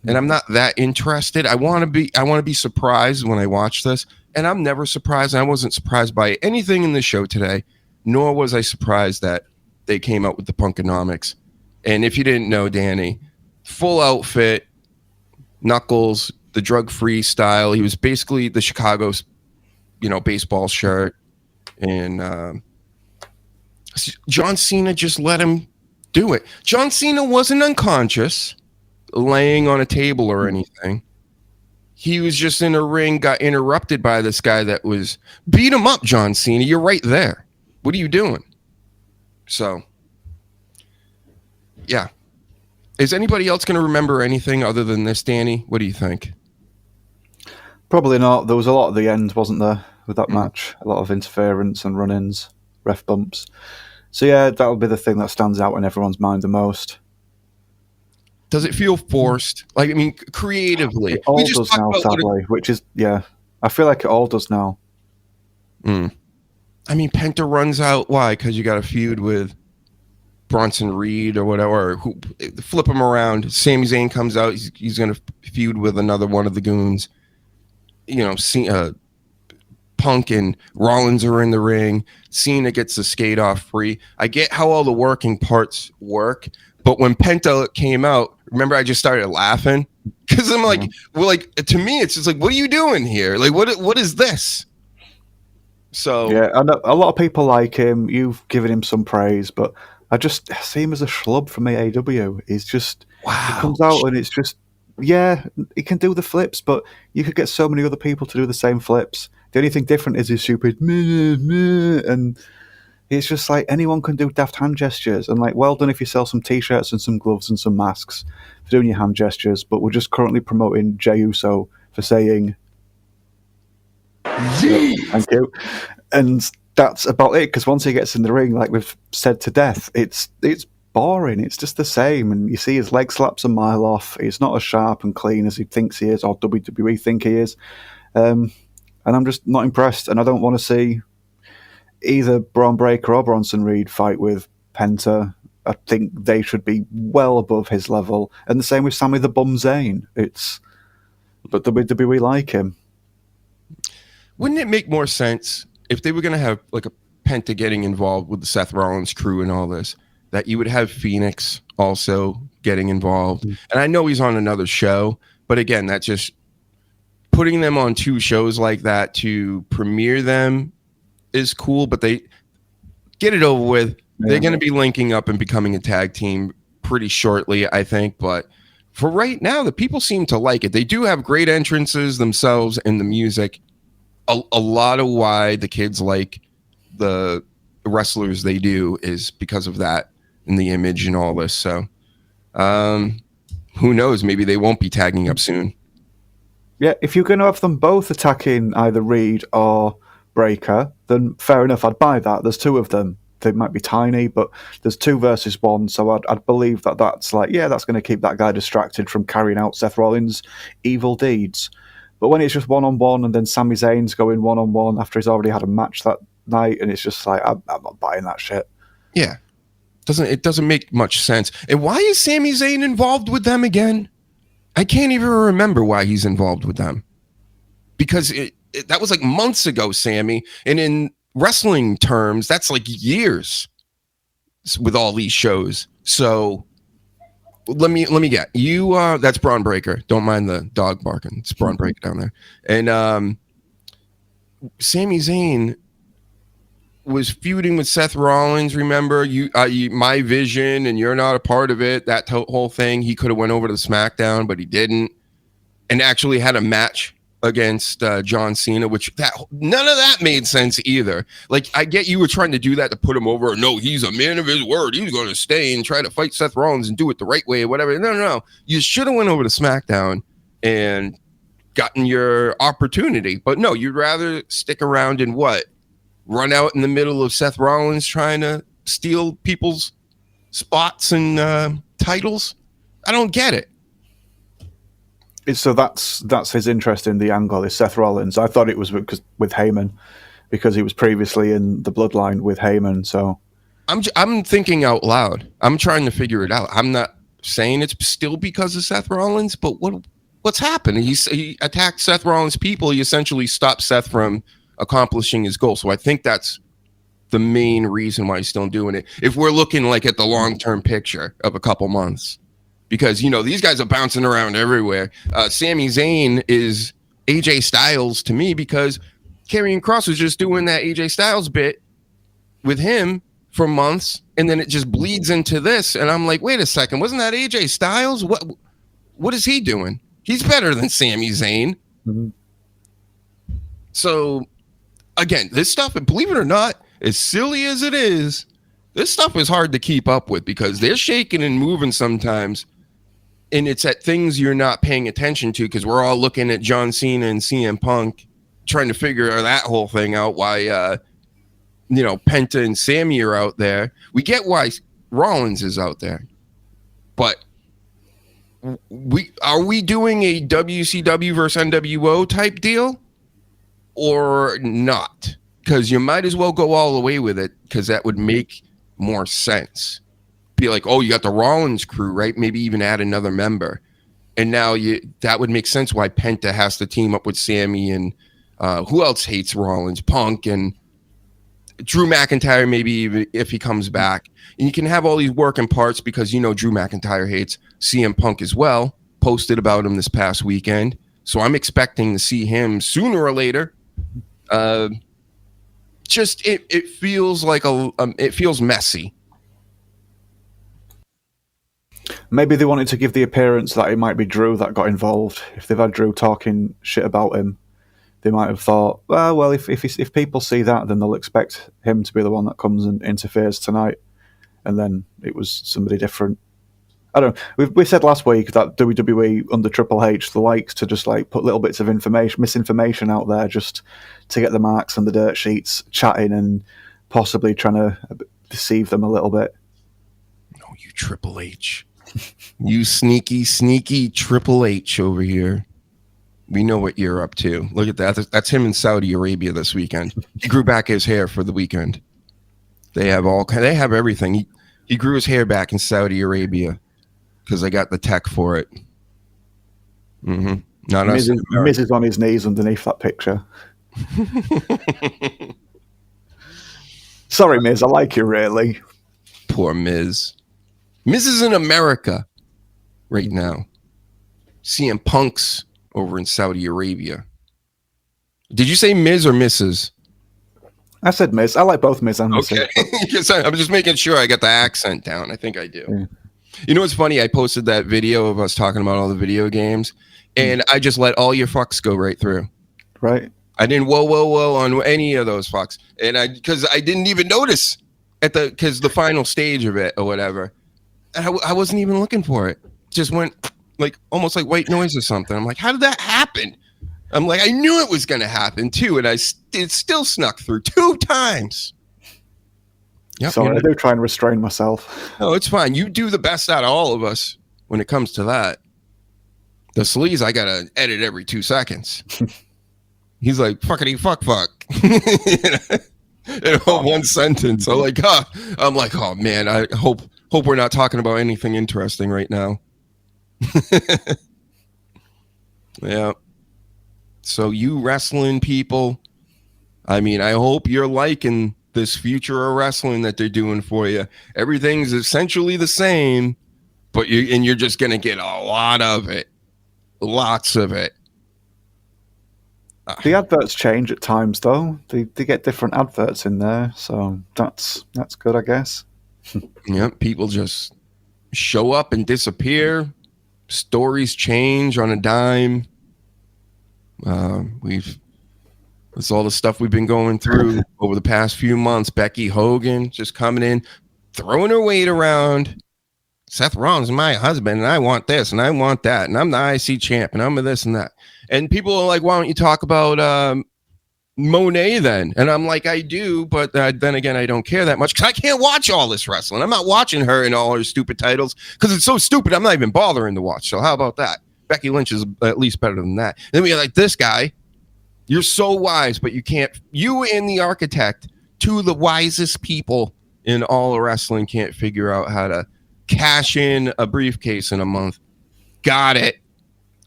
D: And I'm not that interested. I want to be surprised when I watch this. And I'm never surprised. I wasn't surprised by anything in the show today, nor was I surprised that they came out with the Punkonomics. And if you didn't know, Danny, full outfit, knuckles, the drug-free style. He was basically the Chicago's, baseball shirt. And John Cena just let him do it. John Cena wasn't unconscious, laying on a table or anything. He was just in a ring, got interrupted by this guy that was beat him up. John Cena, you're right there. What are you doing? So, yeah. Is anybody else going to remember anything other than this, Danny? What do you think?
F: Probably not. There was a lot at the end, wasn't there, with that match? A lot of interference and run-ins, ref bumps. So, yeah, that'll be the thing that stands out in everyone's mind the most.
D: Does it feel forced? Creatively.
F: It all does now, sadly, which is, I feel like it all does now.
D: Penta runs out. Why? Because you got a feud with Bronson Reed or whatever, or flip him around. Sami Zayn comes out. He's going to feud with another one of the goons. Punk and Rollins are in the ring. Cena gets the skate off free. I get how all the working parts work, but when Penta came out, remember I just started laughing because I'm like, well, like to me, it's just like, what are you doing here? Like, what is this? So
F: yeah, and a lot of people like him. You've given him some praise, but I just see him as a schlub from AEW. He's just he comes out and it's just he can do the flips, but you could get so many other people to do the same flips. The only thing different is his stupid and it's just like anyone can do daft hand gestures. And like, well done if you sell some t-shirts and some gloves and some masks for doing your hand gestures. But we're just currently promoting Jey Uso for saying, thank you. And that's about it. Because once he gets in the ring, like we've said to death, it's boring. It's just the same. And you see his leg slaps a mile off. He's not as sharp and clean as he thinks he is, or WWE think he is. And I'm just not impressed. And I don't want to see either Braun Breaker or Bronson Reed fight with Penta. I think they should be well above his level. And the same with Sami the Bum Zayn. But WWE like him.
D: Wouldn't it make more sense if they were going to have like a Penta getting involved with the Seth Rollins crew and all this, that you would have Phoenix also getting involved? And I know he's on another show, but again, that's just putting them on two shows like that to premiere them is cool, but they get it over with. They're going to be linking up and becoming a tag team pretty shortly, I think. But for right now, the people seem to like it. They do have great entrances themselves and the music. A lot of why the kids like the wrestlers they do is because of that and the image and all this. So who knows? Maybe they won't be tagging up soon.
F: Yeah, if you're going to have them both attacking either Reed or Breaker, then fair enough, I'd buy that. There's two of them. They might be tiny, but there's 2 versus 1, so I'd believe that's like, that's going to keep that guy distracted from carrying out Seth Rollins' evil deeds. But when it's just one-on-one and then Sami Zayn's going one-on-one after he's already had a match that night, and it's just like, I'm not buying that shit.
D: Yeah. It doesn't make much sense. And why is Sami Zayn involved with them again? I can't even remember why he's involved with them. Because that was like months ago, Sammy. And in wrestling terms, that's like years with all these shows. So let me get you. That's Braun Breaker. Don't mind the dog barking. It's Braun Breaker down there. And Sami Zayn was feuding with Seth Rollins. Remember, you my vision, and you're not a part of it. That whole thing. He could have went over to SmackDown, but he didn't, and actually had a match against John Cena, which none of that made sense either. Like, I get you were trying to do that to put him over. No, he's a man of his word. He's going to stay and try to fight Seth Rollins and do it the right way or whatever. No. You should have went over to SmackDown and gotten your opportunity. But no, you'd rather stick around and run out in the middle of Seth Rollins trying to steal people's spots and titles. I don't get it.
F: So that's his interest in the angle, is Seth Rollins. I thought it was with Heyman, because he was previously in the bloodline with Heyman. So
D: I'm thinking out loud. I'm trying to figure it out. I'm not saying it's still because of Seth Rollins, but what's happened? He attacked Seth Rollins' people. He essentially stopped Seth from accomplishing his goal. So I think that's the main reason why he's still doing it. If we're looking like at the long-term picture of a couple months. Because, these guys are bouncing around everywhere. Sami Zayn is AJ Styles to me, because Karrion Kross was just doing that AJ Styles bit with him for months, and then it just bleeds into this. And I'm like, wait a second, wasn't that AJ Styles? What is he doing? He's better than Sami Zayn.
F: Mm-hmm.
D: So, again, this stuff, believe it or not, as silly as it is, this stuff is hard to keep up with, because they're shaking and moving sometimes. And it's at things you're not paying attention to, because we're all looking at John Cena and CM Punk trying to figure that whole thing out, why, Penta and Sammy are out there. We get why Rollins is out there. But are we doing a WCW versus NWO type deal or not? Because you might as well go all the way with it, because that would make more sense. be like, oh, you got the Rollins crew, right? Maybe even add another member. And now that would make sense why Penta has to team up with Sammy and who else hates Rollins? Punk and Drew McIntyre, maybe even if he comes back. And you can have all these working parts because, Drew McIntyre hates CM Punk as well. Posted about him this past weekend. So I'm expecting to see him sooner or later. It feels like it feels messy.
F: Maybe they wanted to give the appearance that it might be Drew that got involved. If they've had Drew talking shit about him, they might have thought, well, if people see that, then they'll expect him to be the one that comes and interferes tonight. And then it was somebody different. I don't know. We said last week that WWE under Triple H likes to just like put little bits of misinformation out there just to get the marks and the dirt sheets chatting and possibly trying to deceive them a little bit.
D: No, you Triple H. You sneaky Triple H over here. We know what you're up to. Look at that. That's him in Saudi Arabia this weekend. He grew back his hair for the weekend. They have everything. He grew his hair back in Saudi Arabia because I got the tech for it. Mm-hmm. Not us.
F: Miz is on his knees underneath that picture. Sorry, Miz. I like you, really.
D: Poor Miz. Miz is in America right now. CM Punk's over in Saudi Arabia. Did you say Miz or Mrs.?
F: I said Miz. I like both Miz and Mrs.
D: Okay. I'm just making sure I got the accent down. I think I do. Yeah. You know what's funny? I posted that video of us talking about all the video games, and I just let all your fucks go right through.
F: Right.
D: I didn't whoa on any of those fucks. And because I didn't even notice because the final stage of it or whatever. I wasn't even looking for it. Just went like almost like white noise or something. I'm like, how did that happen? I'm like, I knew it was going to happen too, and it still snuck through 2 times. Yep,
F: sorry, I do try and restrain myself.
D: No, it's fine. You do the best out of all of us when it comes to that. The sleaze, I got to edit every 2 seconds. He's like, fuckity fuck. In one sentence. I'm like, oh man, I hope we're not talking about anything interesting right now. Yeah. So you wrestling people, I mean, I hope you're liking this future of wrestling that they're doing for you. Everything's essentially the same, but you're just going to get a lot of it. Lots of it.
F: The adverts change at times, though. They get different adverts in there, so that's good, I guess.
D: Yeah, people just show up and disappear. Stories change on a dime. It's all the stuff we've been going through over the past few months. Becky Hogan just coming in, throwing her weight around. Seth Rollins is my husband, and I want this, and I want that, and I'm the IC champ, and I'm this and that. And people are like, why don't you talk about Monet then? And I'm like, I do, but then again, I don't care that much because I can't watch all this wrestling. I'm not watching her in all her stupid titles because it's so stupid. I'm not even bothering to watch. So how about that? Becky Lynch is at least better than that. Then we like this guy. You're so wise, but you can't. You and the Architect, 2 of the wisest people in all of wrestling, can't figure out how to cash in a briefcase in a month. Got it.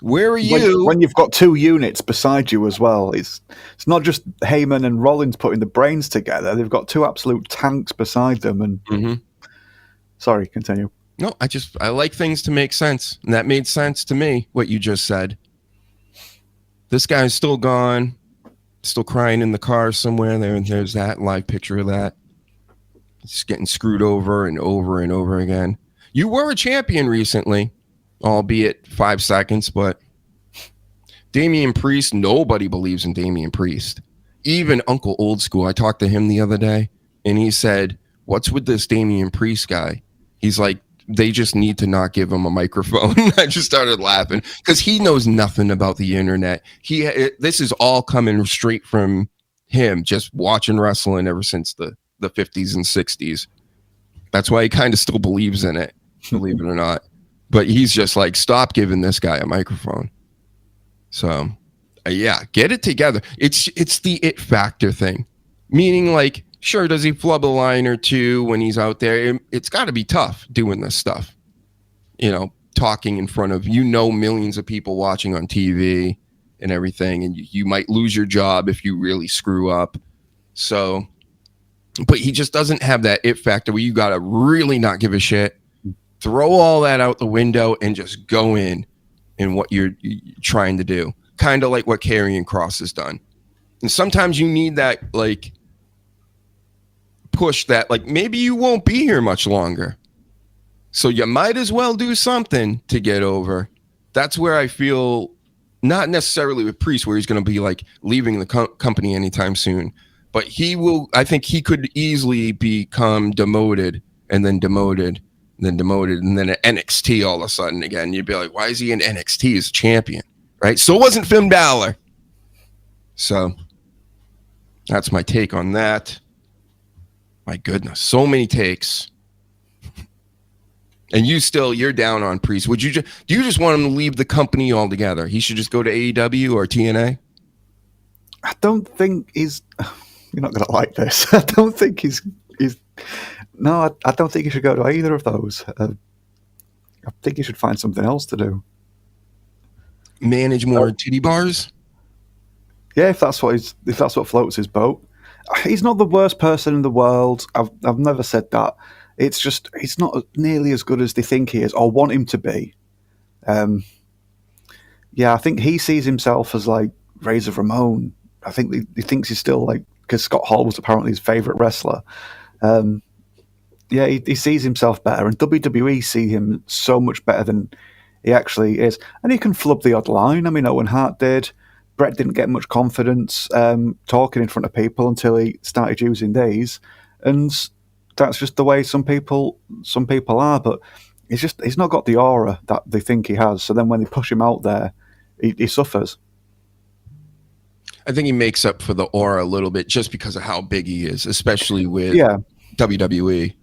D: Where are you?
F: When you've got 2 units beside you as well, it's not just Heyman and Rollins putting the brains together. They've got 2 absolute tanks beside them. And Sorry, continue.
D: No, I like things to make sense, and that made sense to me. What you just said. This guy's still gone, still crying in the car somewhere. There's that live picture of that. It's getting screwed over and over and over again. You were a champion recently, albeit 5 seconds, but Damian Priest, nobody believes in Damian Priest. Even Uncle Old School, I talked to him the other day, and he said, what's with this Damian Priest guy? He's like, they just need to not give him a microphone. I just started laughing because he knows nothing about the internet. This is all coming straight from him, just watching wrestling ever since the 50s and 60s. That's why he kind of still believes in it, believe it or not. But he's just like, stop giving this guy a microphone. So, yeah, get it together. It's the it factor thing. Meaning, like, Sure, does he flub a line or two when he's out there? It's got to be tough doing this stuff. Talking in front of, millions of people watching on TV and everything, and you might lose your job if you really screw up. So, but he just doesn't have that it factor where you got to really not give a shit, throw all that out the window, and just go in what you're trying to do. Kind of like what Karrion Kross has done. And sometimes you need that, like, push that, like, maybe you won't be here much longer. So you might as well do something to get over. That's where I feel, not necessarily with Priest, where he's going to be, like, leaving the company anytime soon. But I think he could easily become demoted, and then demoted, and then demoted, and then at NXT all of a sudden again. You'd be like, why is he in NXT as a champion? Right? So it wasn't Finn Balor. So that's my take on that. My goodness, so many takes. And you're down on Priest. Do you just want him to leave the company altogether? He should just go to AEW or TNA?
F: I don't think he's... You're not going to like this. I don't think he's... No, I don't think he should go to either of those. I think he should find something else to do.
D: Manage more titty bars?
F: Yeah, if that's what floats his boat. He's not the worst person in the world. I've never said that. It's just he's not nearly as good as they think he is or want him to be. Yeah, I think he sees himself as like Razor Ramon. I think he thinks he's still like, because Scott Hall was apparently his favourite wrestler. Yeah, he sees himself better, and WWE see him so much better than he actually is. And he can flub the odd line. I mean, Owen Hart did. Brett didn't get much confidence talking in front of people until he started using these, and that's just the way some people are. But he's not got the aura that they think he has. So then when they push him out there, he suffers.
D: I think he makes up for the aura a little bit just because of how big he is, especially with WWE.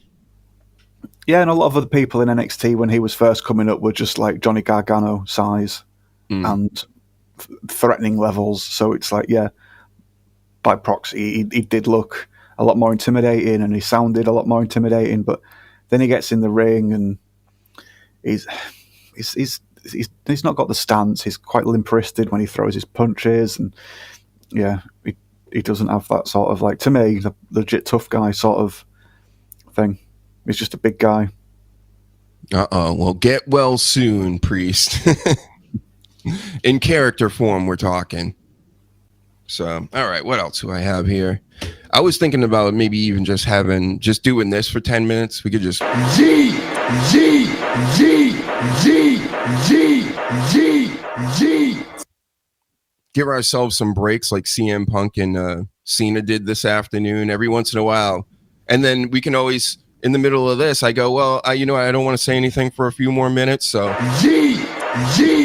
F: Yeah, and a lot of other people in NXT when he was first coming up were just like Johnny Gargano size and threatening levels. So it's like, yeah, by proxy, he did look a lot more intimidating and he sounded a lot more intimidating. But then he gets in the ring and he's not got the stance. He's quite limp-wristed when he throws his punches, and yeah, he doesn't have that sort of, like, to me, the legit tough guy sort of thing. He's just a big guy.
D: Well, get well soon, Priest. In character form, we're talking. So, all right, what else do I have here? I was thinking about maybe even just doing this for 10 minutes. We could just give ourselves some breaks like CM Punk and Cena did this afternoon every once in a while. And then we can always, in the middle of this, I go, well, I don't want to say anything for a few more minutes. So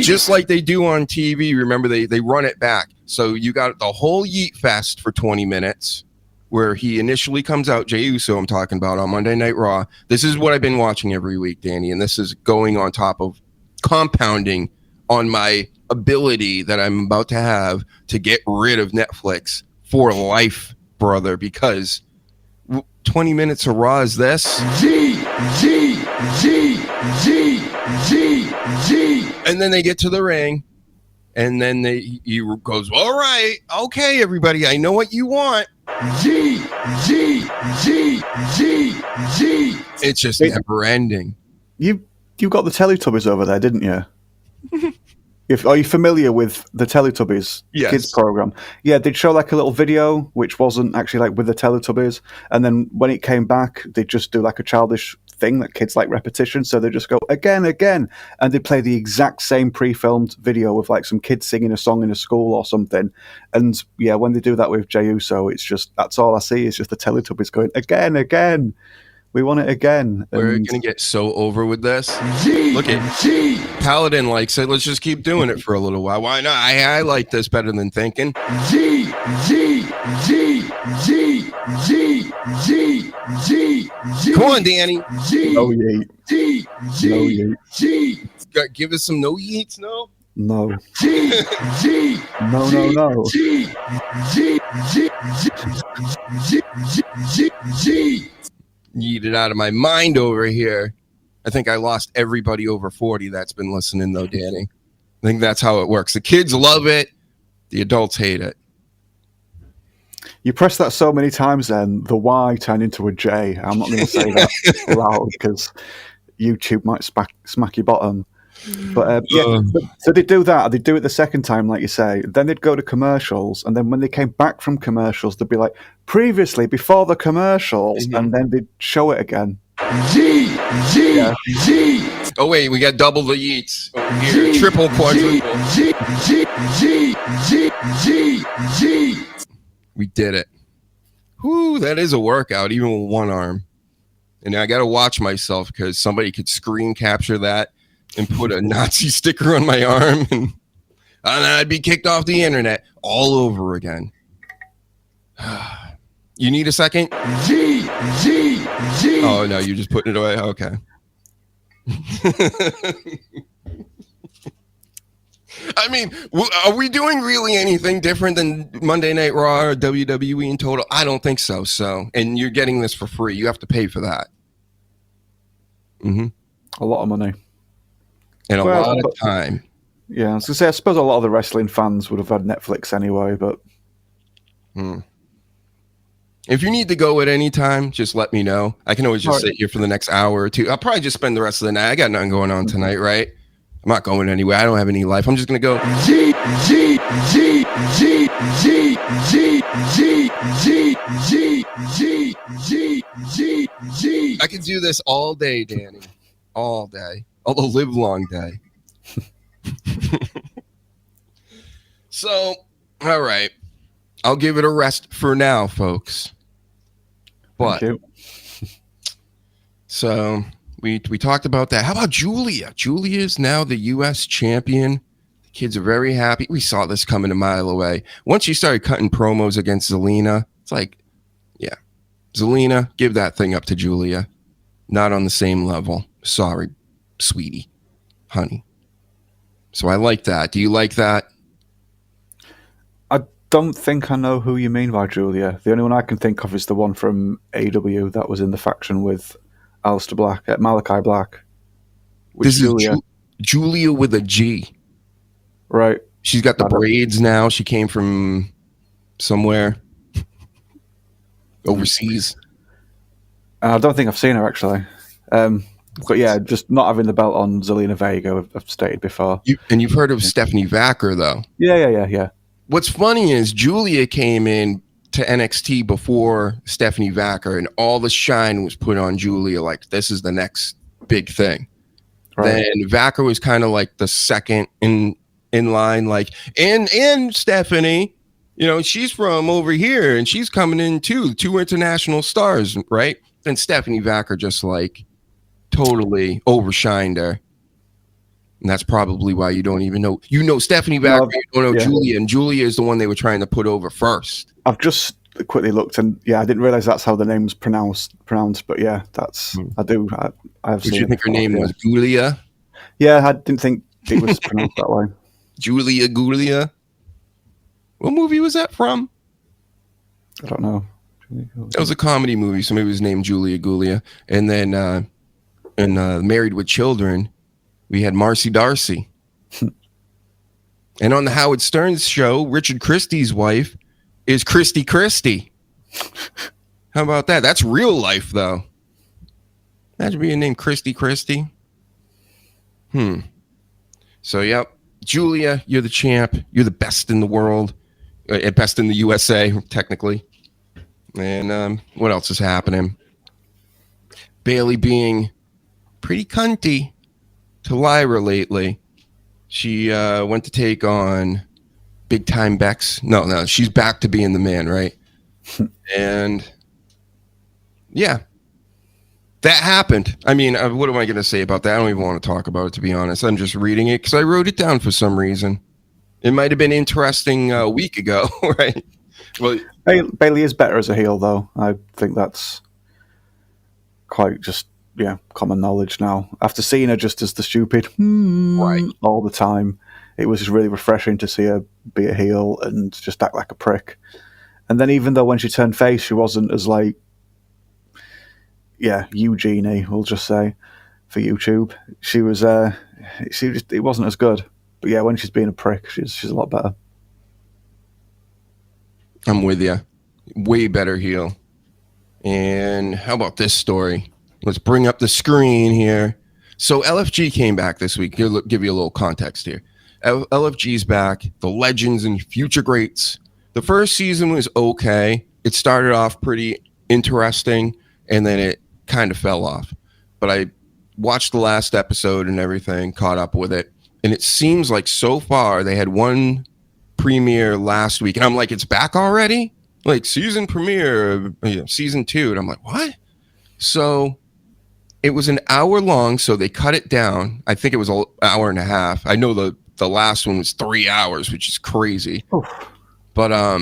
D: just like they do on TV, remember they run it back. So you got the whole Yeet Fest for 20 minutes where he initially comes out, Jey Uso I'm talking about, on Monday Night Raw. This is what I've been watching every week, Danny, and this is going on top of compounding on my ability that I'm about to have to get rid of Netflix for life, brother, because 20 minutes of Raw is this. And then they get to the ring, and then he goes, all right, okay, everybody, I know what you want. It's just never ending.
F: You got the Teletubbies over there, didn't you? Are you familiar with the Teletubbies kids program? Yeah, they'd show like a little video, which wasn't actually like with the Teletubbies. And then when it came back, they'd just do like a childish thing that kids like repetition. So they just go again. And they play the exact same pre-filmed video with like some kids singing a song in a school or something. And yeah, when they do that with Jey Uso, it's just, that's all I see is just the Teletubbies going again. We want it again.
D: We're going to get so over with this. Look at Paladin likes it. Let's just keep doing it for a little while. Why not? I like this better than thinking. Come on, Danny.
F: No yeet.
D: Give us some no yeets, no?
F: No. No.
D: Yeeted out of my mind over here. I think I lost everybody over 40 that's been listening, though, Danny. I think that's how it works. The kids love it. The adults hate it.
F: You press that so many times, then the Y turned into a J. I'm not going to say that loud because YouTube might smack your bottom. But so they do that. They do it the second time, like you say. Then they'd go to commercials, and then when they came back from commercials, they'd be like, previously, before the commercials, and then they'd show it again.
D: Oh, wait, we got double the yeets. Here, triple, quadruple. We did it. Whew, that is a workout, even with one arm. And I got to watch myself because somebody could screen capture that and put a Nazi sticker on my arm, and I'd be kicked off the internet all over again. You need a second? Oh, no, you're just putting it away? Okay. I mean, are we doing really anything different than Monday Night Raw or WWE in total? I don't think so. And you're getting this for free. You have to pay for that.
F: A lot of money.
D: And a lot of time.
F: Yeah, I was going to say, I suppose a lot of the wrestling fans would have had Netflix anyway, but...
D: If you need to go at any time, just let me know. I can always just sit here for the next hour or two. I'll probably just spend the rest of the night. I got nothing going on tonight, right? I'm not going anywhere. I don't have any life. I'm just going to go... I could do this all day, Danny. All day. The live long day. So, all right. I'll give it a rest for now, folks. But so we talked about that. How about Julia? Julia is now the U.S. champion. The kids are very happy. We saw this coming a mile away. Once she started cutting promos against Zelina, it's like, yeah, Zelina, give that thing up to Julia. Not on the same level. Sorry, sweetie, honey. So I like that. Do you like that?
F: I don't think I know who you mean by Julia. The only one I can think of is the one from AEW that was in the faction with Malachi Black.
D: This Julia. Is Julia with a G.
F: Right.
D: She's got the braids now. She came from somewhere overseas.
F: I don't think I've seen her, actually. But yeah, just not having the belt on Zelina Vega, I've stated before.
D: You've heard of Stephanie Vacker, though.
F: Yeah.
D: What's funny is Julia came in to NXT before Stephanie Vacker, and all the shine was put on Julia, like this is the next big thing. Right. Then Vacker was kind of like the second in line, like, and Stephanie, you know, she's from over here, and she's coming in too, 2 international stars, right? Then Stephanie Vacker just like totally overshined her. And that's probably why you don't even know. You know Stephanie Vacker, you don't know Julia, and Julia is the one they were trying to put over first.
F: I've just quickly looked, and I didn't realize that's how the name's pronounced. But yeah, that's I do. I have.
D: Did you think her name was Julia?
F: Yeah, I didn't think it was pronounced that way.
D: Julia. What movie was that from?
F: I don't know.
D: That was a comedy movie. Somebody was named Julia Gulia, and then Married with Children. We had Marcy Darcy. And on the Howard Stern show, Richard Christie's wife is Christy Christie. How about that? That's real life, though. Imagine being named Christy Christie. So, yep. Julia, you're the champ. You're the best in the world. Best in the USA, technically. And what else is happening? Bailey being pretty cunty to Lyra lately. She went to take on Big Time Bex. No, she's back to being the man, right? And yeah, that happened. I mean, what am I going to say about that? I don't even want to talk about it, to be honest. I'm just reading it because I wrote it down for some reason. It might have been interesting a week ago, right? Well,
F: Bailey is better as a heel, though. I think that's quite just common knowledge now. After seeing her just as the stupid
D: right
F: all the time, it was just really refreshing to see her be a heel and just act like a prick. And then even though when she turned face, she wasn't as like, Eugenie, we'll just say, for YouTube. She was, it wasn't as good. But yeah, when she's being a prick, she's a lot better.
D: I'm with you. Way better heel. And how about this story? Let's bring up the screen here. So LFG came back this week. Give you a little context here. LFG's back. The legends and future greats. The first season was okay. It started off pretty interesting, and then it kind of fell off. But I watched the last episode and everything, caught up with it. And it seems like so far they had one premiere last week. And I'm like, it's back already? Like season premiere, season 2. And I'm like, what? So it was an hour long. So they cut it down. I think it was an hour and a half. I know the last one was 3 hours, which is crazy. Oof. But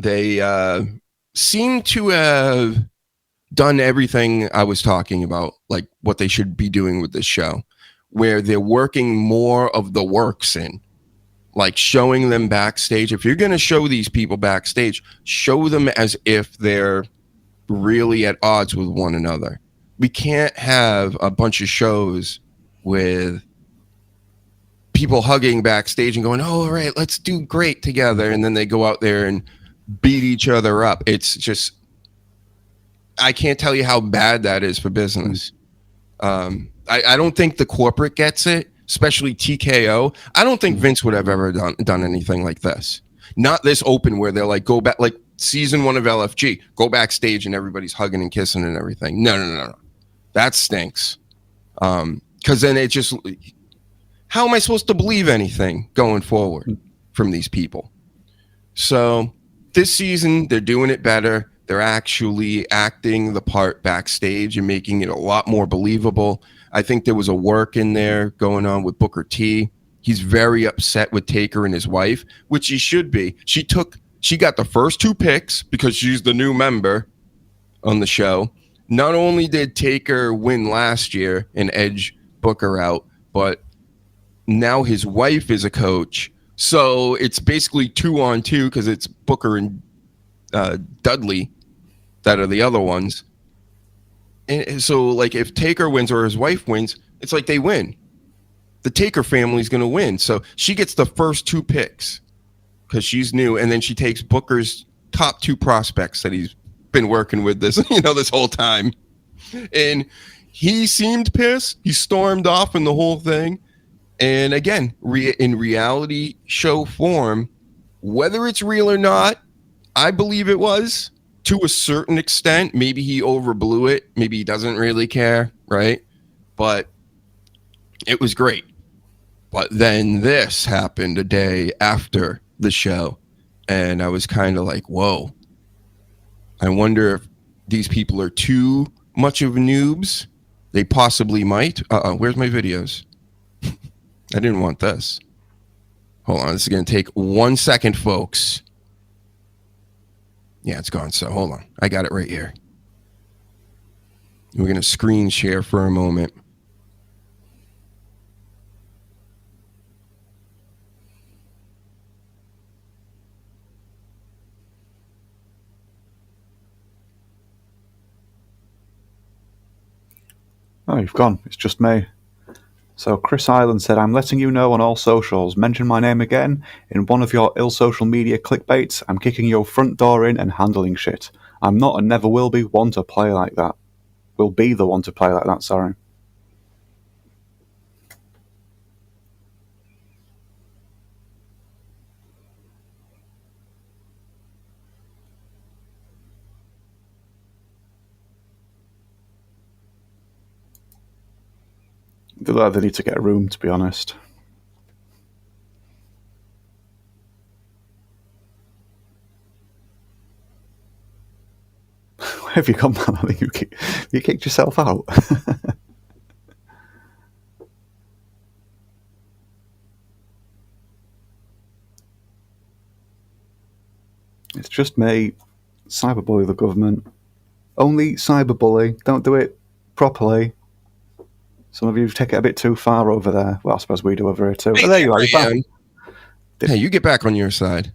D: they seem to have done everything I was talking about, like what they should be doing with this show, where they're working more of the works in, like showing them backstage. If you're going to show these people backstage, show them as if they're really at odds with one another. We can't have a bunch of shows with people hugging backstage and going, oh, all right, let's do great together. And then they go out there and beat each other up. It's just, I can't tell you how bad that is for business. I don't think the corporate gets it, especially TKO. I don't think Vince would have ever done anything like this. Not this open where they're like, go back, like season 1 of LFG, go backstage and everybody's hugging and kissing and everything. No. That stinks. Because then it just, how am I supposed to believe anything going forward from these people? So this season, they're doing it better. They're actually acting the part backstage and making it a lot more believable. I think there was a work in there going on with Booker T. He's very upset with Taker and his wife, which he should be. She got the first 2 picks because she's the new member on the show. Not only did Taker win last year and edge Booker out, but now his wife is a coach. So it's basically 2-on-2 because it's Booker and Dudley that are the other ones. And so like if Taker wins or his wife wins, it's like they win. The Taker family is going to win. So she gets the first 2 picks because she's new. And then she takes Booker's top 2 prospects that he's been working with this, this whole time. And he seemed pissed. He stormed off in the whole thing. And again, in reality show form, whether it's real or not, I believe it was to a certain extent. Maybe he overblew it. Maybe he doesn't really care, right? But it was great. But then this happened a day after the show. And I was kind of like, whoa. I wonder if these people are too much of noobs. They possibly might. Where's my videos? I didn't want this. Hold on. This is going to take 1 second, folks. Yeah, it's gone. So hold on. I got it right here. We're going to screen share for a moment.
F: Oh, you've gone. It's just me. So Chris Island said, I'm letting you know on all socials. Mention my name again in one of your ill social media clickbaits. I'm kicking your front door in and handling shit. I'm not and never will be one to play like that. Will be the one to play like that, sorry. They need to get a room, to be honest. Where have you gone, man? I think you kicked yourself out. It's just me. Cyberbully the government. Only cyberbully. Don't do it properly. Some of you take it a bit too far over there. Well, I suppose we do over here too. But there you are. You're back.
D: Hey, you get back on your side.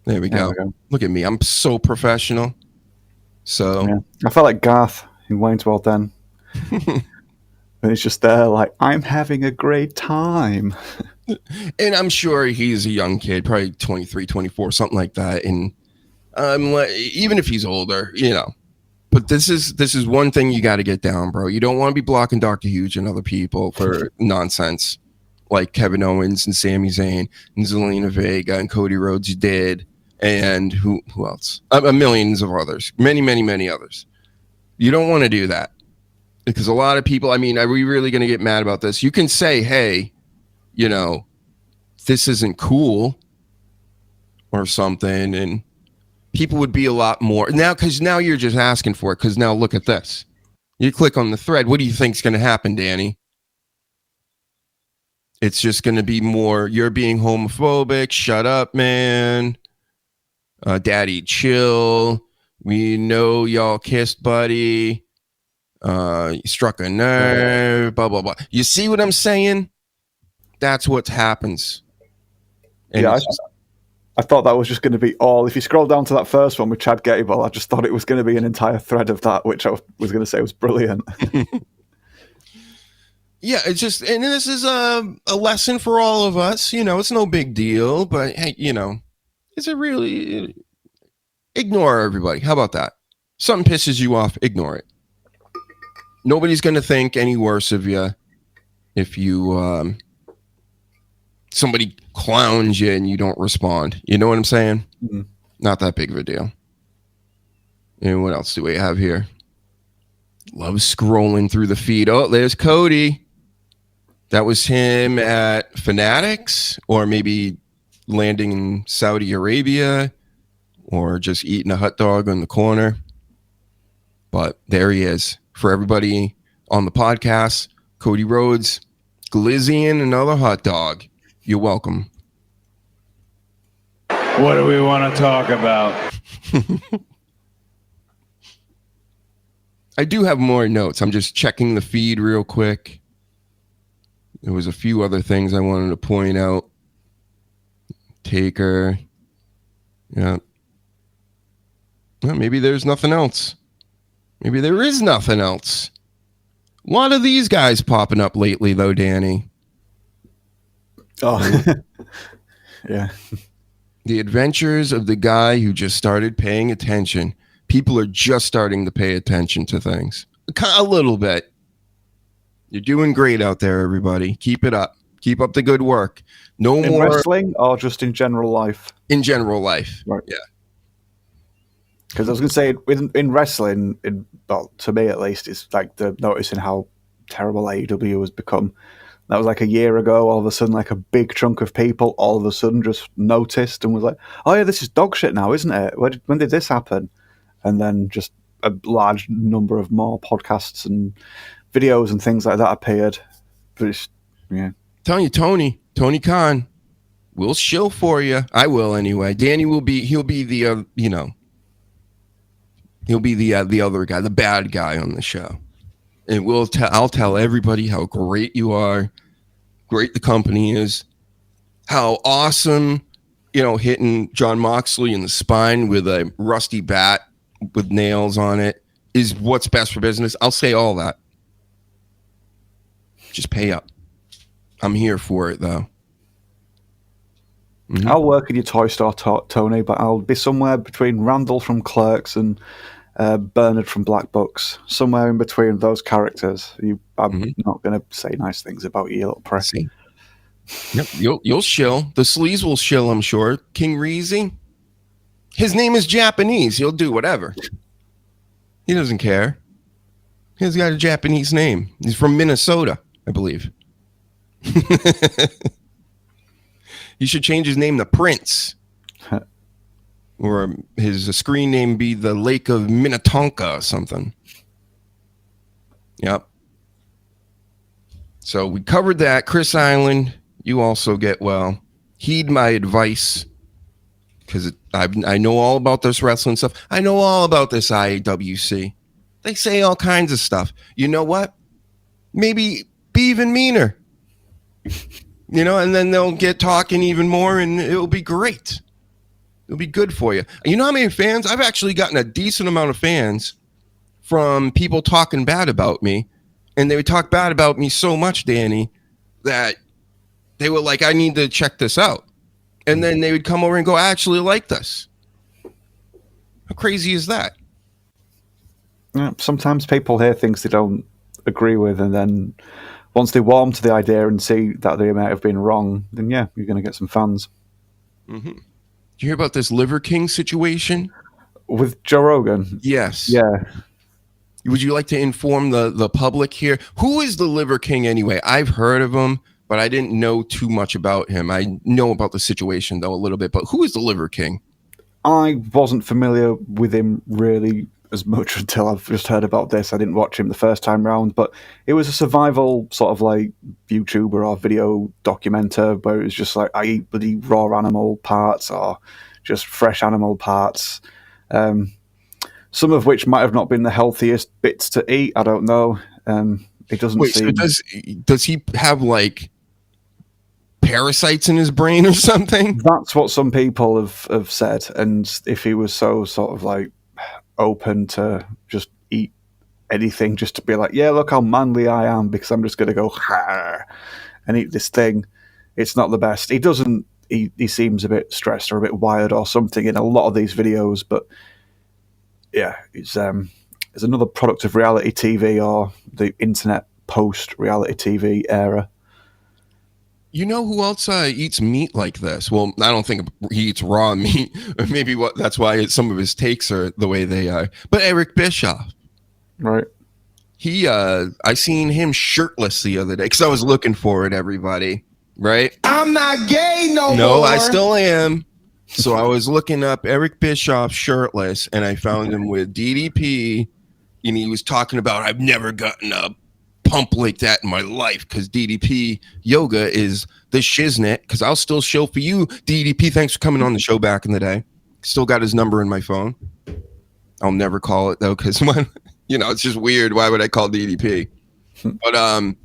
D: There we go. Look at me. I'm so professional. So
F: yeah. I felt like Garth in Wayne's World then. And it's just there like, I'm having a great time.
D: And I'm sure he's a young kid, probably 23, 24, something like that. And even if he's older, you know. But this is one thing you got to get down, bro. You don't want to be blocking Dr. Huge and other people for nonsense like Kevin Owens and Sami Zayn and Zelina Vega and Cody Rhodes did. And who else? Millions of others. Many, many, many others. You don't want to do that. Because a lot of people, I mean, are we really going to get mad about this? You can say, hey, you know, this isn't cool or something. And people would be a lot more now, because now you're just asking for it. Because now look at this. You click on the thread. What do you think's going to happen, Danny? It's just going to be more, you're being homophobic. Shut up, man. Daddy, chill. We know y'all kissed, buddy. You struck a nerve, blah, blah, blah. You see what I'm saying? That's what happens. And
F: yeah, I thought that was just going to be all. If you scroll down to that first one with Chad Gable, I just thought it was going to be an entire thread of that, which I was going to say was brilliant.
D: Yeah, it's just, and this is a lesson for all of us. You know, it's no big deal, but hey, you know, is it really? Ignore everybody. How about that? Something pisses you off, ignore it. Nobody's going to think any worse of you if you somebody clowns you and you don't respond. You know what I'm saying? Mm-hmm. Not that big of a deal. And what else do we have here? Love scrolling through the feed. Oh, there's Cody. That was him at Fanatics, or maybe landing in Saudi Arabia, or just eating a hot dog on the corner. But there he is. For everybody on the podcast, Cody Rhodes, glizzy and another hot dog. You're welcome.
H: What do we want to talk about?
D: I do have more notes. I'm just checking the feed real quick. There was a few other things I wanted to point out. Taker. Yeah. Well, maybe there's nothing else. Maybe there is nothing else. A lot of these guys popping up lately, though, Danny.
F: Oh, yeah.
D: The adventures of the guy who just started paying attention. People are just starting to pay attention to things. A little bit. You're doing great out there, everybody. Keep it up. Keep up the good work. No
F: in
D: more
F: wrestling or just in general life?
D: In general life.
F: Right.
D: Yeah.
F: Because I was going to say, in wrestling, well, to me at least, it's like noticing how terrible AEW has become. That was like a year ago. All of a sudden, like a big chunk of people all of a sudden just noticed and was like, oh yeah, this is dog shit now, isn't it? When did this happen? And then just a large number of more podcasts and videos and things like that appeared. But it's, yeah.
D: Telling you, Tony Khan will shill for you. I will anyway. Danny he'll be the, he'll be the other guy, the bad guy on the show. And I'll tell everybody how great you are, great the company is, how awesome, hitting John Moxley in the spine with a rusty bat with nails on it is what's best for business. I'll say all that. Just pay up. I'm here for it, though. Mm-hmm.
F: I'll work in your toy store, Tony, but I'll be somewhere between Randall from Clerks and Bernard from Black Books. Somewhere in between those characters. I'm not going to say nice things about you, little prick.
D: Yep, you'll shill. The sleaze will shill, I'm sure. King Reezy, his name is Japanese. He'll do whatever. He doesn't care. He's got a Japanese name. He's from Minnesota, I believe. He should change his name to Prince. Or his screen name be the Lake of Minnetonka or something. Yep. So we covered that. Chris Island, you also get well. Heed my advice. Because I know all about this wrestling stuff. I know all about this IWC. They say all kinds of stuff. You know what? Maybe be even meaner. And then they'll get talking even more and it'll be great. It'll be good for you. You know how many fans? I've actually gotten a decent amount of fans from people talking bad about me. And they would talk bad about me so much, Danny, that they were like, I need to check this out. And then they would come over and go, I actually like this. How crazy is that?
F: Yeah, sometimes people hear things they don't agree with, and then once they warm to the idea and see that they might have been wrong, then yeah, you're going to get some fans.
D: Mm-hmm. Did you hear about this Liver King situation?
F: With Joe Rogan?
D: Yes.
F: Yeah.
D: Would you like to inform the public here? Who is the Liver King anyway? I've heard of him, but I didn't know too much about him. I know about the situation, though, a little bit. But who is the Liver King? I
F: wasn't familiar with him really as much until I've just heard about this. I didn't watch him the first time round, but it was a survival sort of like YouTuber or video documenter where it was just like, I eat bloody raw animal parts or just fresh animal parts. Some of which might have not been the healthiest bits to eat. I don't know. It doesn't seem...
D: So does he have like parasites in his brain or something?
F: That's what some people have said. And if he was so sort of like open to just eat anything, just to be like, yeah, look how manly I am because I'm just going to go and eat this thing, it's not the best. He seems a bit stressed or a bit wired or something in a lot of these videos, but yeah, it's another product of reality TV or the internet post-reality TV era.
D: You know who else eats meat like this? Well, I don't think he eats raw meat. Or maybe that's why some of his takes are the way they are. But Eric Bischoff.
F: Right.
D: I seen him shirtless the other day because I was looking for it, everybody. Right?
C: I'm not gay no more.
D: No, I still am. So I was looking up Eric Bischoff shirtless, and I found him with DDP, and he was talking about, I've never gotten a pump like that in my life because DDP yoga is the shiznit, because I'll still show for you, DDP. Thanks for coming on the show back in the day. Still got his number in my phone. I'll never call it, though, because, it's just weird. Why would I call DDP? But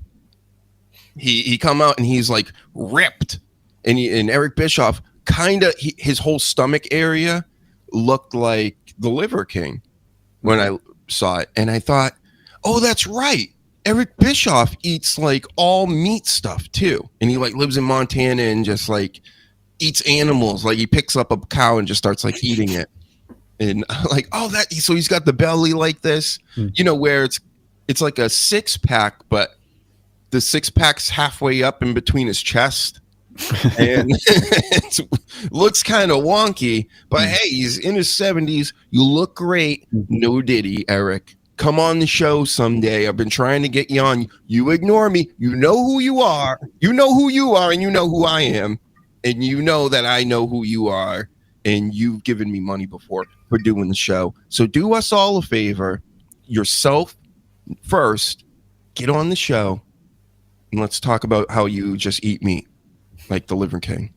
D: he come out, and he's, like, ripped. And Eric Bischoff, kind of, his whole stomach area looked like the Liver King when I saw it. And I thought, oh, that's right. Eric Bischoff eats like all meat stuff too. And he like lives in Montana and just like eats animals. Like he picks up a cow and just starts like eating it. And like, oh, so he's got the belly like this, where it's like a 6-pack, but the 6-pack's halfway up in between his chest. And it looks kind of wonky, but hey, he's in his 70s. You look great. No diddy, Eric. Come on the show someday. I've been trying to get you on. You ignore me. You know who you are. You know who you are, and you know who I am. And you know that I know who you are. And you've given me money before for doing the show. So do us all a favor. Yourself first. Get on the show. And let's talk about how you just eat meat. Like the Liver King.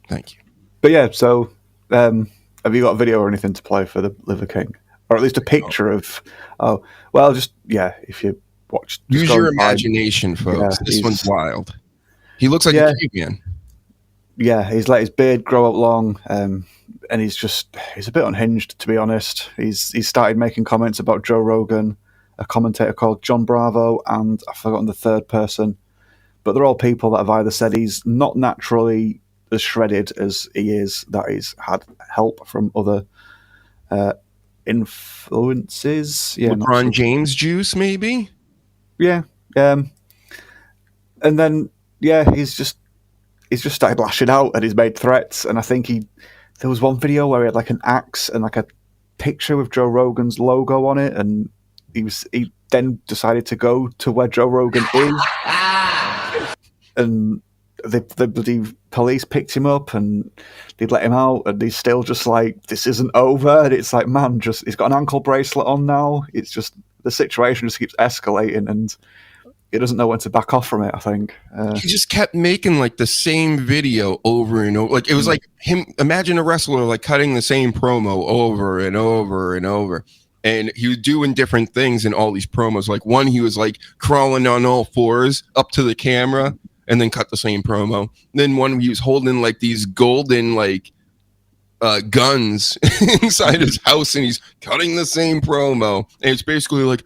D: Thank you.
F: But yeah, so have you got a video or anything to play for the Liver King? Or at least a picture of, if you watch.
D: Use your imagination, folks. Yeah, this one's wild. He looks like a caveman.
F: Yeah, he's let his beard grow up long, and he's a bit unhinged, to be honest. He's started making comments about Joe Rogan, a commentator called John Bravo, and I've forgotten the third person. But they're all people that have either said he's not naturally as shredded as he is, that he's had help from other influences. Yeah,
D: LeBron James juice, maybe?
F: Yeah. And then, he's just started lashing out and he's made threats. And I think there was one video where he had like an axe and like a picture with Joe Rogan's logo on it. And he then decided to go to where Joe Rogan is. And the bloody police picked him up and they'd let him out, and he's still just like, this isn't over. And it's like, man, he's got an ankle bracelet on now. It's just, the situation just keeps escalating and he doesn't know when to back off from it, I think.
D: He just kept making like the same video over and over. Like it was like him, imagine a wrestler like cutting the same promo over and over and over. And he was doing different things in all these promos. Like one, he was like crawling on all fours up to the camera and then cut the same promo. Then one, he was holding like these golden like guns inside his house, and he's cutting the same promo. And it's basically like,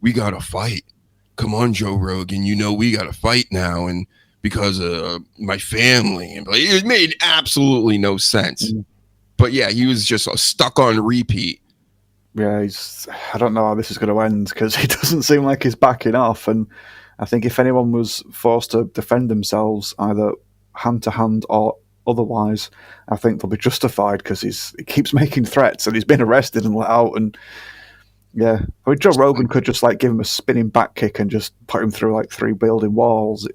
D: we got to fight. Come on, Joe Rogan. We got to fight now. And because of my family. And it made absolutely no sense. But yeah, he was just stuck on repeat.
F: Yeah, I don't know how this is going to end because he doesn't seem like he's backing off. And I think if anyone was forced to defend themselves, either hand to hand or otherwise, I think they'll be justified because he keeps making threats and he's been arrested and let out. And yeah, I mean, Joe Rogan could just like give him a spinning back kick and just put him through like 3 building walls.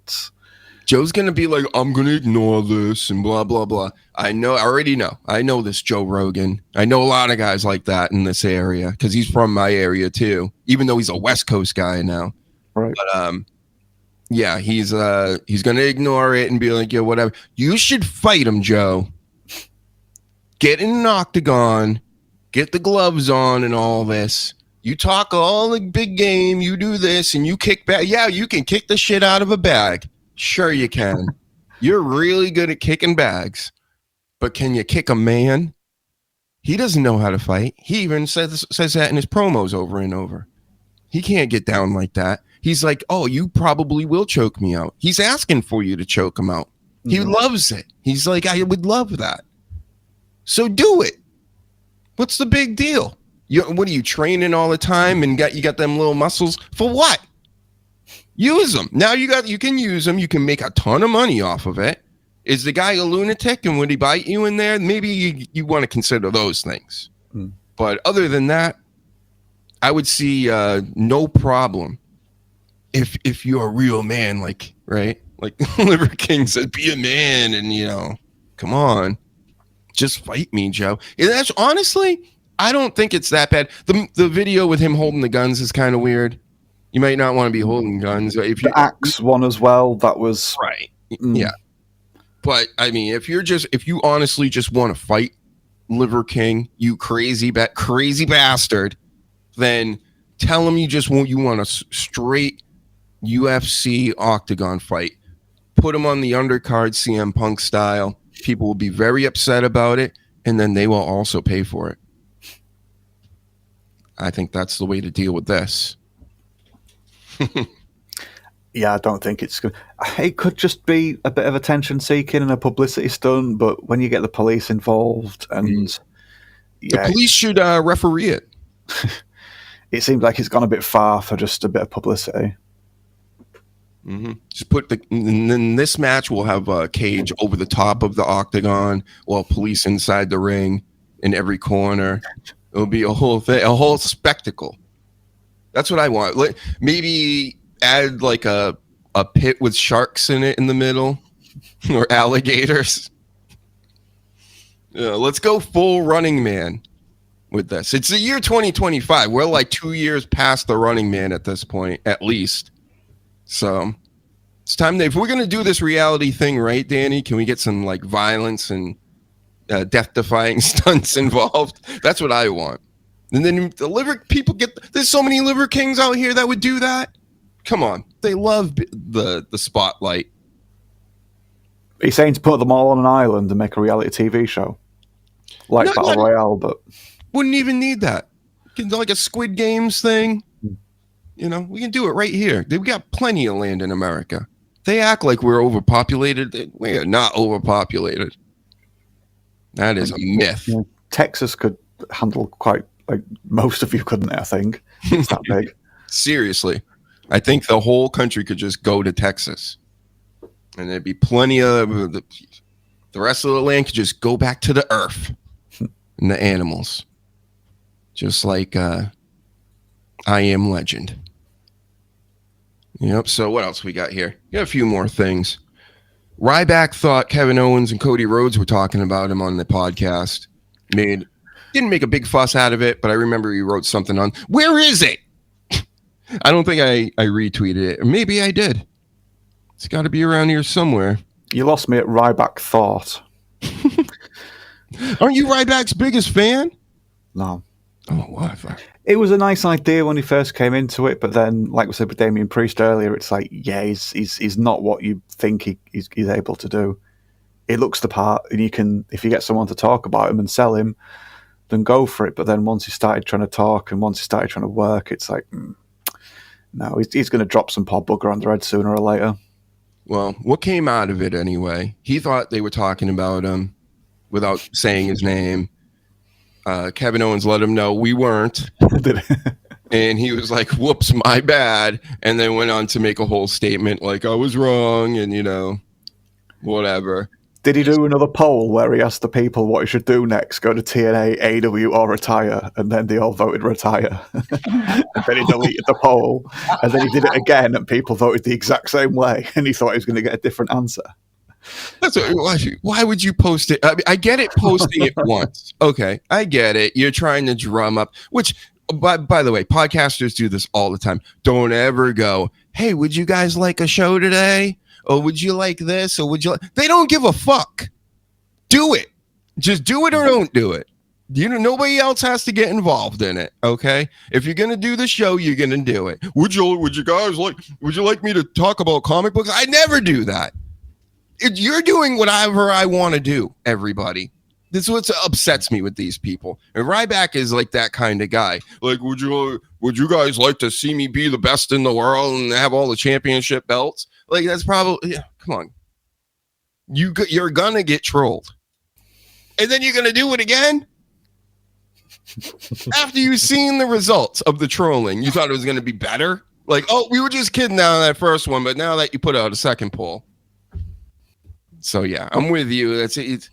D: Joe's going to be like, I'm going to ignore this and blah, blah, blah. I already know. I know this Joe Rogan. I know a lot of guys like that in this area because he's from my area too, even though he's a West Coast guy now.
F: Right.
D: But yeah, he's going to ignore it and be like, yeah, whatever. You should fight him, Joe. Get in an octagon, get the gloves on and all this. You talk all the big game, you do this and you kick back. Yeah, you can kick the shit out of a bag. Sure you can. You're really good at kicking bags. But can you kick a man? He doesn't know how to fight. He even says that in his promos over and over. He can't get down like that. He's like, oh, you probably will choke me out. He's asking for you to choke him out. He loves it. He's like, I would love that. So do it. What's the big deal? What are you training all the time and you got them little muscles for what? Use them. Now you can use them. You can make a ton of money off of it. Is the guy a lunatic and would he bite you in there? Maybe you want to consider those things. But other than that, I would see no problem if you're a real man, like, right? Like Liver King said, be a man and, come on. Just fight me, Joe. And that's honestly, I don't think it's that bad. The video with him holding the guns is kind of weird. You might not want to be holding guns. If
F: the axe one as well, that was
D: right. Yeah. But I mean, if you honestly just want to fight Liver King, you crazy bastard, then tell him you want a straight UFC octagon fight. Put him on the undercard CM Punk style. People will be very upset about it, and then they will also pay for it. I think that's the way to deal with this.
F: Yeah, I don't think it's good. It could just be a bit of attention seeking and a publicity stunt, but when you get the police involved and
D: the police should referee it.
F: It seems like it's gone a bit far for just a bit of publicity.
D: Just and then this match will have a cage over the top of the octagon, while police inside the ring in every corner. It'll be a whole thing, a whole spectacle. That's what I want. Maybe add like a pit with sharks in it in the middle, or alligators. Let's go full Running Man with this. It's the year 2025. We're like 2 years past the Running Man at this point, at least. So it's time if we're gonna do this reality thing, right, Danny? Can we get some like violence and death-defying stunts involved? That's what I want. And then there's so many Liver Kings out here that would do that. Come on. They love the spotlight.
F: He's saying to put them all on an island and make a reality TV show. Like Battle Royale, but...
D: Wouldn't even need that. Like a Squid Games thing. We can do it right here. We got plenty of land in America. They act like we're overpopulated. We are not overpopulated. That is a myth.
F: Texas could handle quite... Like most of you couldn't, I think. It's that big.
D: Seriously. I think the whole country could just go to Texas. And there'd be plenty of... The rest of the land could just go back to the earth. And the animals. Just like I Am Legend. Yep, so what else we got here? We got a few more things. Ryback thought Kevin Owens and Cody Rhodes were talking about him on the podcast. Didn't make a big fuss out of it, but I remember he wrote something on, where is it? I don't think I retweeted it. Or maybe I did. It's got to be around here somewhere.
F: You lost me at Ryback thought.
D: Aren't you Ryback's biggest fan?
F: No.
D: Oh, what?
F: It was a nice idea when he first came into it, but then, like we said with Damian Priest earlier, it's like, yeah, he's not what you think he's able to do. he looks the part, and you can, if you get someone to talk about him and sell him, then go for it. But then once he started trying to talk and once he started trying to work, it's like, no, he's going to drop some Paul Booger on the head sooner or later.
D: Well, what came out of it anyway? He thought they were talking about him without saying his name. Kevin Owens let him know we weren't. And he was like, whoops, my bad. And then went on to make a whole statement like, I was wrong and, whatever.
F: Did he do another poll where he asked the people what he should do next? Go to TNA, AW, or retire? And then they all voted retire. And then he deleted the poll. And then he did it again, and people voted the exact same way. And he thought he was going to get a different answer.
D: Why would you post it? I mean, I get it posting it once. Okay, I get it. You're trying to drum up, which, by the way, podcasters do this all the time. Don't ever go, hey, would you guys like a show today? Or would you like this? Or would you like... They don't give a fuck. Do it. Just do it or don't do it. Nobody else has to get involved in it. Okay. If you're gonna do the show, you're gonna do it. Would you like me to talk about comic books? I never do that. You're doing whatever I want to do, everybody. This is what upsets me with these people. And Ryback is like that kind of guy. Like, would you guys like to see me be the best in the world and have all the championship belts? Like, that's probably, come on. You're gonna get trolled. And then you're gonna do it again? After you've seen the results of the trolling, you thought it was gonna be better? Like, oh, we were just kidding on that first one, but now that you put out a second poll. So yeah, I'm with you. That's it.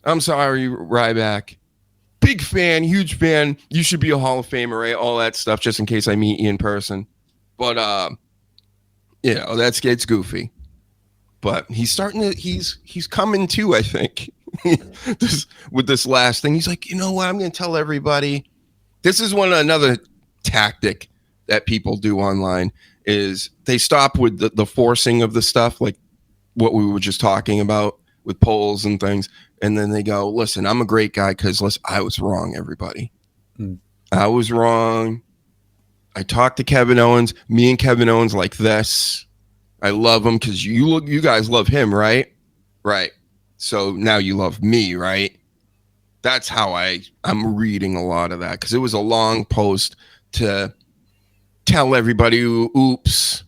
D: I'm sorry, Ryback. Big fan, huge fan. You should be a Hall of Famer, right? All that stuff, just in case I meet you in person. But it's goofy. But he's coming too, I think. With this last thing, he's like, you know what? I'm going to tell everybody. This is another tactic that people do online is they stop with the forcing of the stuff, like what we were just talking about with polls and things. And then they go, listen, I'm a great guy because I was wrong, everybody. I was wrong. I talked to Kevin Owens. Me and Kevin Owens like this. I love him because you guys love him, right? Right. So now you love me, right? That's how I'm reading a lot of that because it was a long post to tell everybody, oops,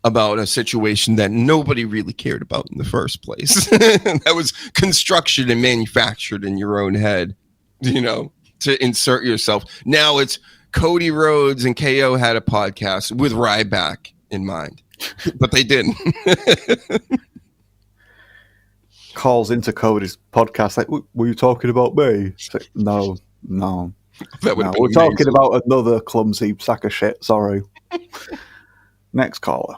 D: about a situation that nobody really cared about in the first place. That was construction and manufactured in your own head, to insert yourself. Now it's Cody Rhodes and KO had a podcast with Ryback in mind, but they didn't.
F: Calls into Cody's podcast like, were you talking about me? It's like, no. We're talking about another clumsy sack of shit. Sorry. Next caller.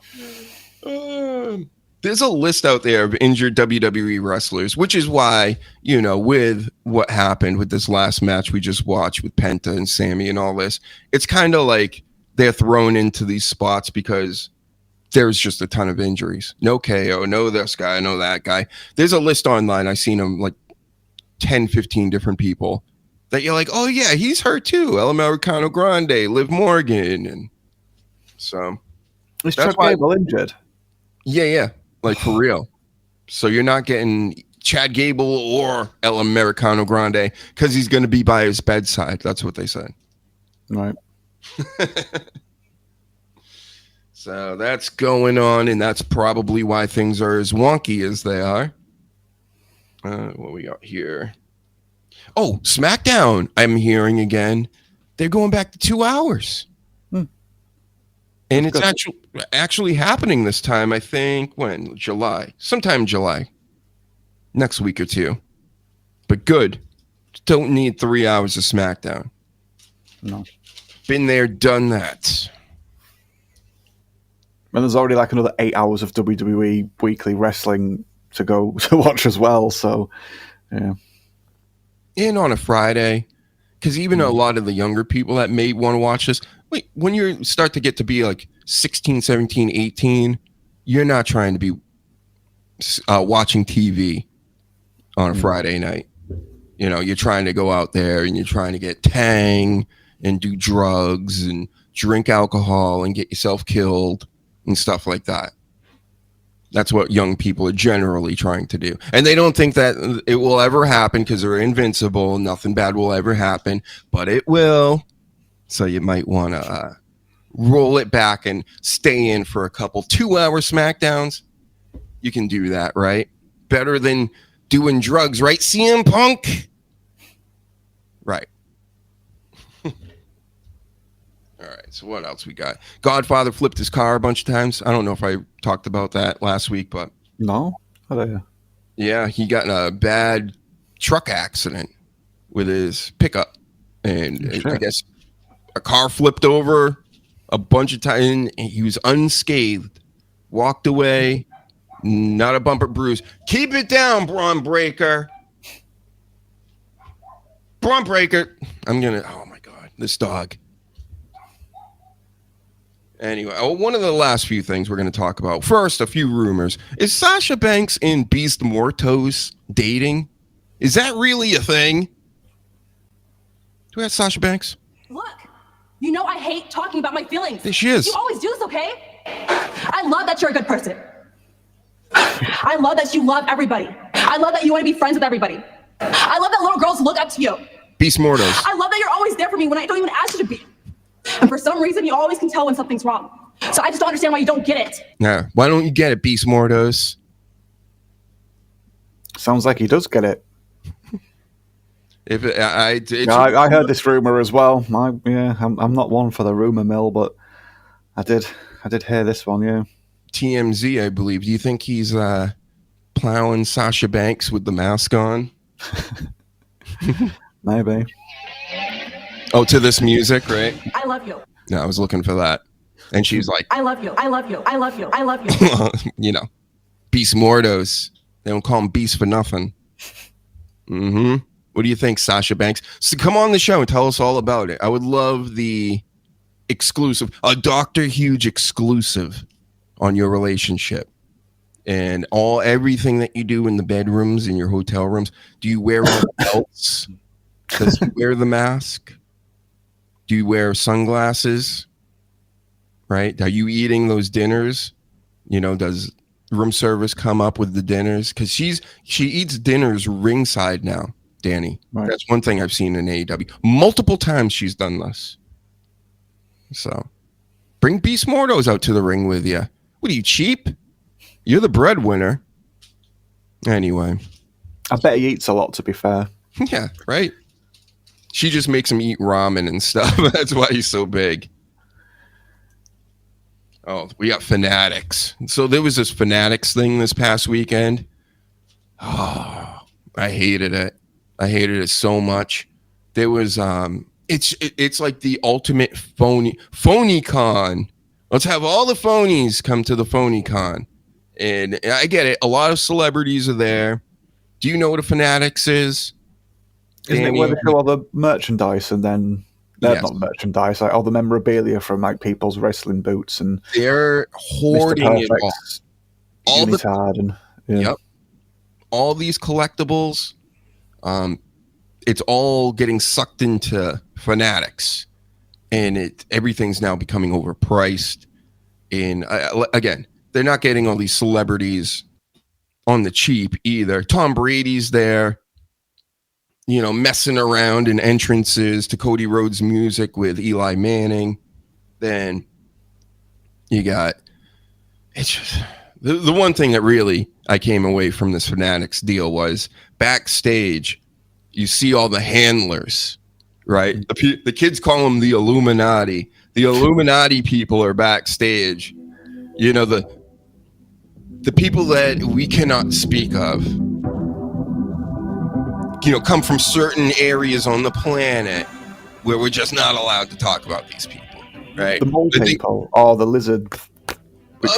D: There's a list out there of injured WWE wrestlers, which is why, with what happened with this last match we just watched with Penta and Sammy and all this, it's kind of like they're thrown into these spots because there's just a ton of injuries. No KO, no this guy, no that guy. There's a list online. I've seen them like 10, 15 different people that you're like, oh yeah, he's hurt too. El Americano Grande, Liv Morgan. And so...
F: Is Chad Gable injured?
D: Yeah. Like for real. So you're not getting Chad Gable or El Americano Grande because he's going to be by his bedside. That's what they said.
F: Right.
D: So that's going on, and that's probably why things are as wonky as they are. What we got here? Oh, SmackDown. I'm hearing again. They're going back to 2 hours. And it's actually happening this time, I think, when? July. Sometime in July. Next week or two. But good. Don't need 3 hours of SmackDown.
F: No.
D: Been there, done that.
F: And there's already like another 8 hours of WWE weekly wrestling to go to watch as well. So, yeah.
D: And on a Friday. Because even a lot of the younger people that may want to watch this, when you start to get to be like 16, 17, 18, you're not trying to be watching TV on a Friday night. You're trying to go out there and you're trying to get tang and do drugs and drink alcohol and get yourself killed and stuff like that. That's what young people are generally trying to do. And they don't think that it will ever happen because they're invincible. Nothing bad will ever happen, but it will. So you might want to roll it back and stay in for a couple 2-hour SmackDowns. You can do that, right? Better than doing drugs, right, CM Punk? Right. All right, so what else we got? Godfather flipped his car a bunch of times. I don't know if I talked about that last week, but...
F: No? I don't know.
D: Yeah, he got in a bad truck accident with his pickup. And I guess a car flipped over a bunch of times. And he was unscathed. Walked away. Not a bumper bruise. Keep it down, Braun Breaker. Braun Breaker. I'm going to... Oh, my God. This dog. Anyway, one of the last few things we're going to talk about. First, a few rumors. Is Sasha Banks and Beast Mortos dating? Is that really a thing? Do we have Sasha Banks?
J: Look, you know I hate talking about my feelings.
D: There she is.
J: You always do this, okay? I love that you're a good person. I love that you love everybody. I love that you want to be friends with everybody. I love that little girls look up to you.
D: Beast Mortos.
J: I love that you're always there for me when I don't even ask you to be. And for some reason, you always can tell when something's wrong. So I just don't understand why you don't get it.
D: Yeah, why don't you get it, Beast Mortos?
F: Sounds like he does get it.
D: If I
F: heard this rumor as well. I'm not one for the rumor mill, but I did hear this one. Yeah,
D: TMZ, I believe. Do you think he's plowing Sasha Banks with the mask on?
F: Maybe.
D: Oh, to this music, right?
J: I love you.
D: No, I was looking for that. And she's like,
J: I love you. I love you. I love you. I love you.
D: You know, Beast Mortos. They don't call him Beast for nothing. Mm-hmm. What do you think, Sasha Banks? So come on the show and tell us all about it. I would love the exclusive, a Dr. Huge exclusive on your relationship. And everything that you do in the bedrooms, in your hotel rooms. Do you wear all the belts? Does he wear the mask? Do you wear sunglasses? Right? Are you eating those dinners? You know, does room service come up with the dinners? Because she eats dinners ringside now, Danny. Right. That's one thing I've seen in AEW. Multiple times she's done this. So bring Beast Mortos out to the ring with you. What are you, cheap? You're the breadwinner. Anyway.
F: I bet he eats a lot, to be fair.
D: Yeah, right? She just makes him eat ramen and stuff. That's why he's so big. Oh, we got Fanatics. So there was this Fanatics thing this past weekend. Oh, I hated it. I hated it so much. There was it's like the ultimate phony con. Let's have all the phonies come to the phony con. And I get it. A lot of celebrities are there. Do you know what a Fanatics is?
F: Isn't it where they show all the merchandise and then
D: Yes.
F: not merchandise, like all the memorabilia from like people's wrestling boots and
D: they're hoarding it all. All
F: Unitard and
D: Yep. All these collectibles, it's all getting sucked into Fanatics, and everything's now becoming overpriced. And again, they're not getting all these celebrities on the cheap either. Tom Brady's there, you know, messing around in entrances to Cody Rhodes music with Eli Manning. Then you got, it's just the one thing that really I came away from this Fanatics deal was backstage, you see all the handlers, right? The kids call them the Illuminati. The Illuminati people are backstage. You know, the people that we cannot speak of, you know, come from certain areas on the planet where we're just not allowed to talk about these people, right?
F: The mole people or the lizard.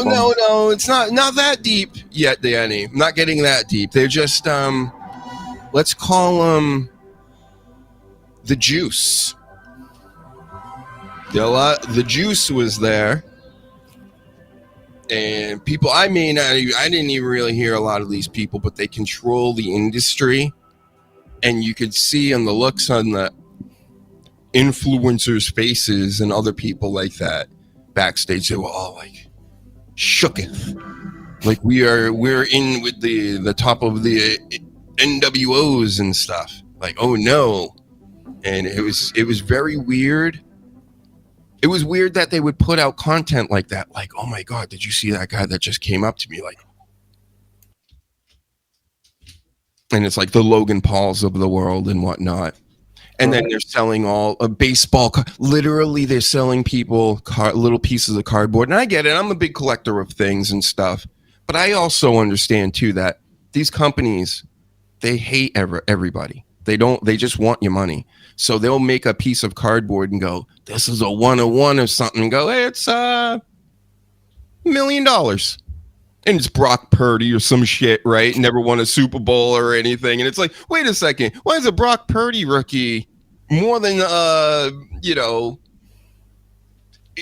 D: No, it's not that deep yet, Danny. I'm not getting that deep. They're just let's call them the Juice. The Juice was there. And people, I didn't even really hear a lot of these people, but they control the industry. And you could see on the looks on the influencers' faces and other people like that backstage, they were all like shooketh. Like we're in with the top of the NWOs and stuff. Like, oh no. And it was very weird. It was weird that they would put out content like that. Like, oh my God, did you see that guy that just came up to me? Like, and it's like the Logan Pauls of the world and whatnot. And then they're selling all a baseball. Literally, they're selling people little pieces of cardboard. And I get it. I'm a big collector of things and stuff. But I also understand, too, that these companies, they hate everybody. They just want your money. So they'll make a piece of cardboard and go, this is a 101 or something. And go, hey, it's $1 million. And it's Brock Purdy or some shit, right? Never won a Super Bowl or anything. And it's like, wait a second. Why is a Brock Purdy rookie more than,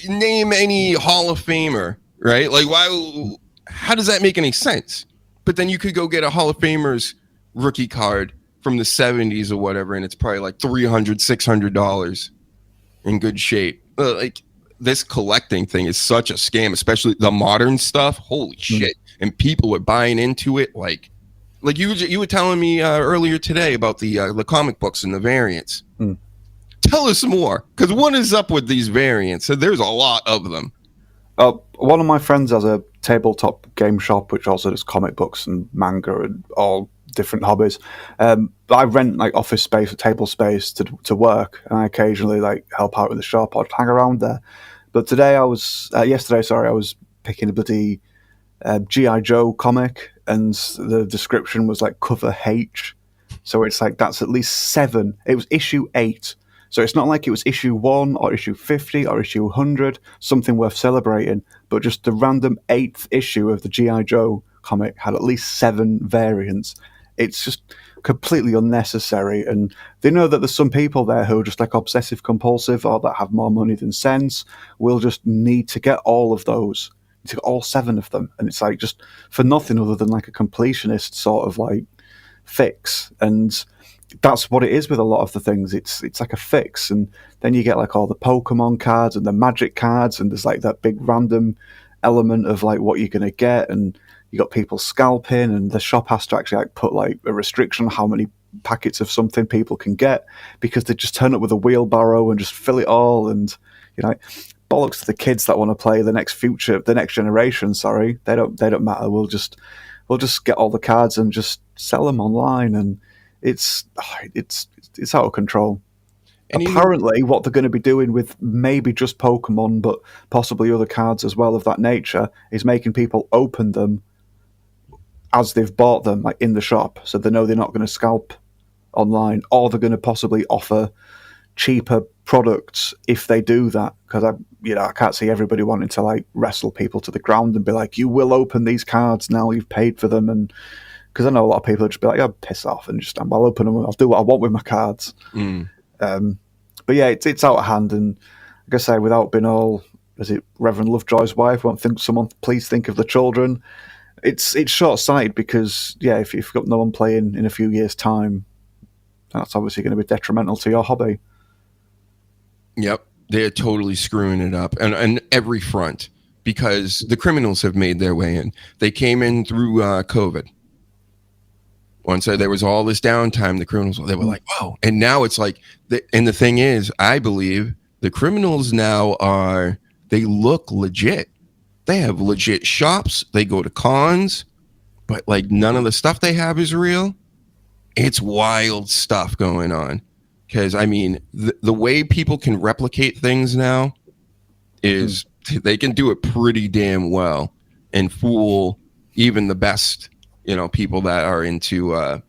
D: name any Hall of Famer, right? Like, how does that make any sense? But then you could go get a Hall of Famer's rookie card from the 70s or whatever, and it's probably like $300, $600 in good shape. Like, this collecting thing is such a scam, especially the modern stuff. Holy shit. And people are buying into it. Like you were telling me earlier today about the comic books and the variants. Tell us more, because what is up with these variants? There's a lot of them.
F: One of my friends has a tabletop game shop, which also does comic books and manga and all different hobbies. I rent like office space or table space to work, and I occasionally like help out with the shop or hang around there. But yesterday I was picking a bloody G.I. Joe comic, and the description was like cover H. So it's like, that's at least 7. It was issue 8. So it's not like it was issue 1 or issue 50 or issue 100, something worth celebrating, but just the random 8th issue of the G.I. Joe comic had at least 7 variants. It's just completely unnecessary. And they know that there's some people there who are just like obsessive compulsive or that have more money than sense, will just need to get all of those, to get all 7 of them. And it's like just for nothing other than like a completionist sort of like fix. And that's what it is with a lot of the things. It's like a fix. And then you get like all the Pokemon cards and the Magic cards, and there's like that big random element of like what you're going to get, and you got people scalping, and the shop has to actually like put like a restriction on how many packets of something people can get, because they just turn up with a wheelbarrow and just fill it all. And bollocks to the kids that want to play the next generation. Sorry, they don't matter. We'll just get all the cards and just sell them online, and it's out of control. And apparently what they're going to be doing with maybe just Pokemon, but possibly other cards as well of that nature, is making people open them as they've bought them, like in the shop, so they know they're not going to scalp online, or they're going to possibly offer cheaper products if they do that. Because I can't see everybody wanting to like wrestle people to the ground and be like, you will open these cards now you've paid for them. And because I know a lot of people would just be like, oh, piss off, and just I'll open them, I'll do what I want with my cards. But yeah, it's out of hand. And like I say, without being all, is it Reverend Lovejoy's wife, won't think someone, please think of the children. It's short-sighted, because yeah, if you've got no one playing in a few years' time, that's obviously going to be detrimental to your hobby. Yep,
D: they're totally screwing it up, and every front, because the criminals have made their way in. They came in through COVID. Once there was all this downtime, the criminals, they were like, whoa. And now it's like, and the thing is, I believe the criminals now they look legit. They have legit shops. They go to cons, but like none of the stuff they have is real. It's wild stuff going on. Because, I mean, the way people can replicate things now is they can do it pretty damn well and fool even the best, people that are into. And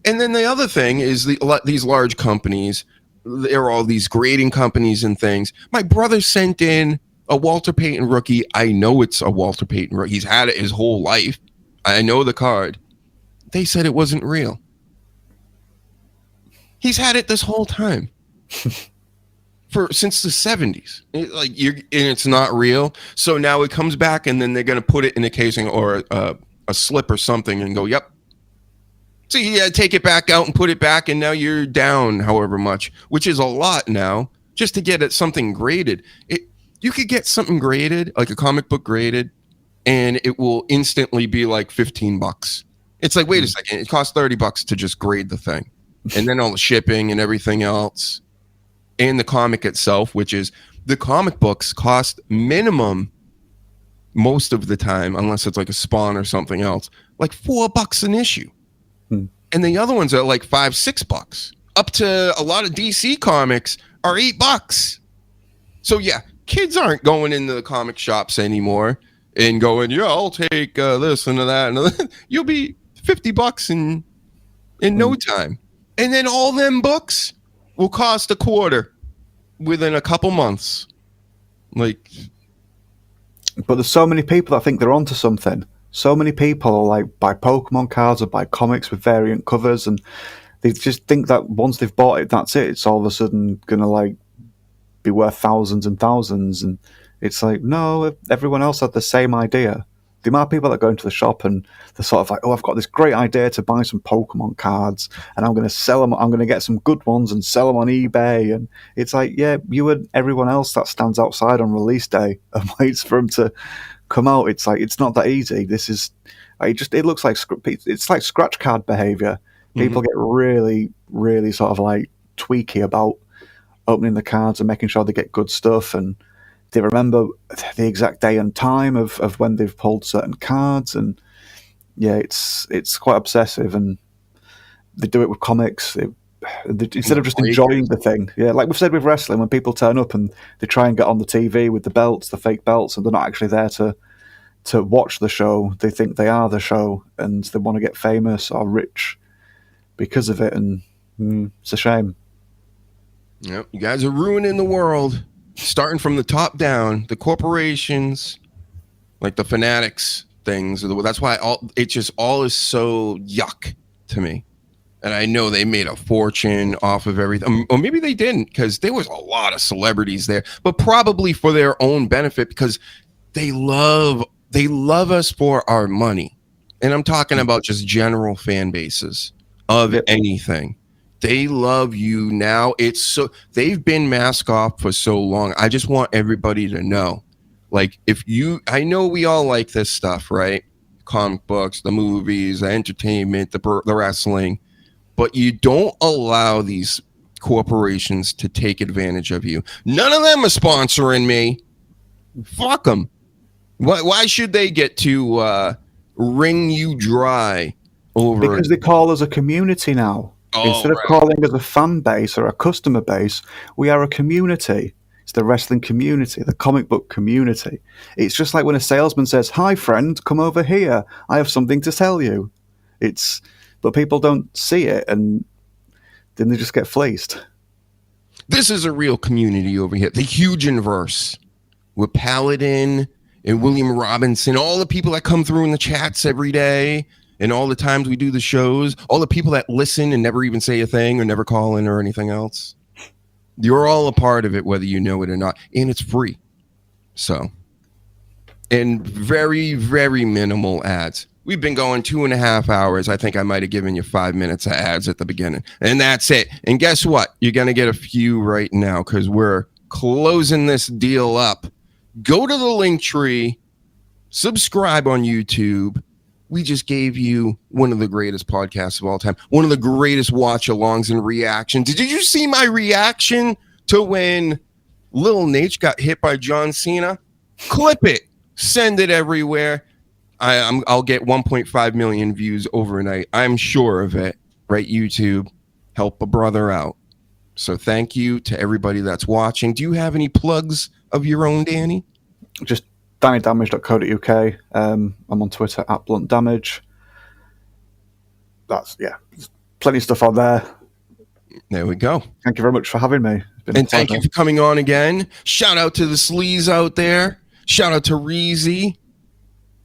D: then the other thing is these large companies, there are all these grading companies and things. My brother sent in a Walter Payton rookie. I know it's a Walter Payton rookie. He's had it his whole life. I know the card. They said it wasn't real. He's had it this whole time. Since the 70s. And it's not real. So now it comes back, and then they're going to put it in a casing or a slip or something and go, yep. So you take it back out and put it back, and now you're down however much, which is a lot now, just to get something graded. You could get something graded, like a comic book graded, and it will instantly be like $15. It's like, wait a second, it costs $30 to just grade the thing, and then all the shipping and everything else, and the comic itself, which is the comic books cost minimum most of the time, unless it's like a Spawn or something else, like $4 an issue, and the other ones are like $5-6, up to a lot of DC comics are $8. So yeah, kids aren't going into the comic shops anymore and going, yeah, I'll take this and that and that. You'll be $50 in no time, and then all them books will cost $25 within a couple months. Like,
F: but there's so many people that think they're onto something. So many people like buy Pokemon cards or buy comics with variant covers, and they just think that once they've bought it, that's it. It's all of a sudden gonna like be worth thousands and thousands, and it's like, no, everyone else had the same idea. The amount of people that go into the shop and they're sort of like, oh, I've got this great idea to buy some Pokemon cards, and I'm going to sell them. I'm going to get some good ones and sell them on eBay. And it's like, yeah, you and everyone else that stands outside on release day and waits for them to come out. It's like, it's not that easy. This is, it looks like, it's like scratch card behavior. People get really, really sort of like tweaky about opening the cards and making sure they get good stuff, and they remember the exact day and time of when they've pulled certain cards, and yeah, it's quite obsessive, and they do it with comics. Instead of just enjoying the thing, yeah, like we've said with wrestling, when people turn up and they try and get on the TV with the belts, the fake belts, and they're not actually there to watch the show. They think they are the show, and they want to get famous or rich because of it, and it's a shame.
D: Yep, you guys are ruining the world, starting from the top down. The corporations, like the Fanatics things, that's why all is so yuck to me. And I know they made a fortune off of everything, or maybe they didn't, because there was a lot of celebrities there, but probably for their own benefit, because they love us for our money. And I'm talking about just general fan bases of anything. They love you now. It's so they've been mask off for so long. I just want everybody to know, like, I know we all like this stuff, right? Comic books, the movies, the entertainment, the wrestling, but you don't allow these corporations to take advantage of you. None of them are sponsoring me. Fuck them. Why should they get to wring you dry over?
F: Because they call us a community now. Instead of calling us a fan base or a customer base, we are a community. It's the wrestling community, the comic book community. It's just like when a salesman says, "Hi, friend, come over here. I have something to tell you." But people don't see it, and then they just get fleeced.
D: This is a real community over here. The Huge Inverse with Paladin and William Robinson, all the people that come through in the chats every day. And all the times we do the shows, all the people that listen and never even say a thing or never call in or anything else, you're all a part of it, whether you know it or not. And it's free. So, and very, very minimal ads. We've been going 2.5 hours. I think I might have given you 5 minutes of ads at the beginning. And that's it. And guess what? You're going to get a few right now because we're closing this deal up. Go to the link tree, subscribe on YouTube. We just gave you one of the greatest podcasts of all time, one of the greatest watch-alongs and reactions. Did you see my reaction to when Lil Nate got hit by John Cena? Clip it. Send it everywhere. I'll get 1.5 million views overnight. I'm sure of it. Right, YouTube? Help a brother out. So thank you to everybody that's watching. Do you have any plugs of your own, Danny?
F: Just DannyDamage.co.uk. I'm on Twitter @BluntDamage. There's plenty of stuff on there.
D: There we go.
F: Thank you very much for having me.
D: And thank you for coming on again. Shout out to the sleaze out there. Shout out to Reezy,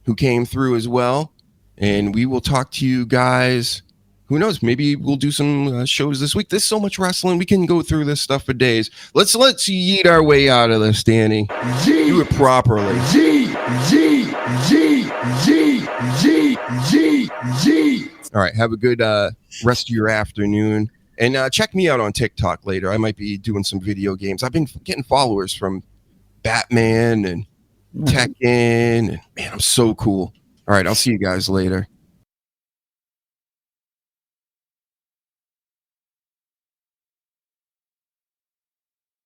D: who came through as well. And we will talk to you guys. Who knows? Maybe we'll do some shows this week. There's so much wrestling. We can go through this stuff for days. Let's yeet our way out of this, Danny. Do it properly. All right. Have a good rest of your afternoon. And check me out on TikTok later. I might be doing some video games. I've been getting followers from Batman and Tekken. And man, I'm so cool. All right, I'll see you guys later.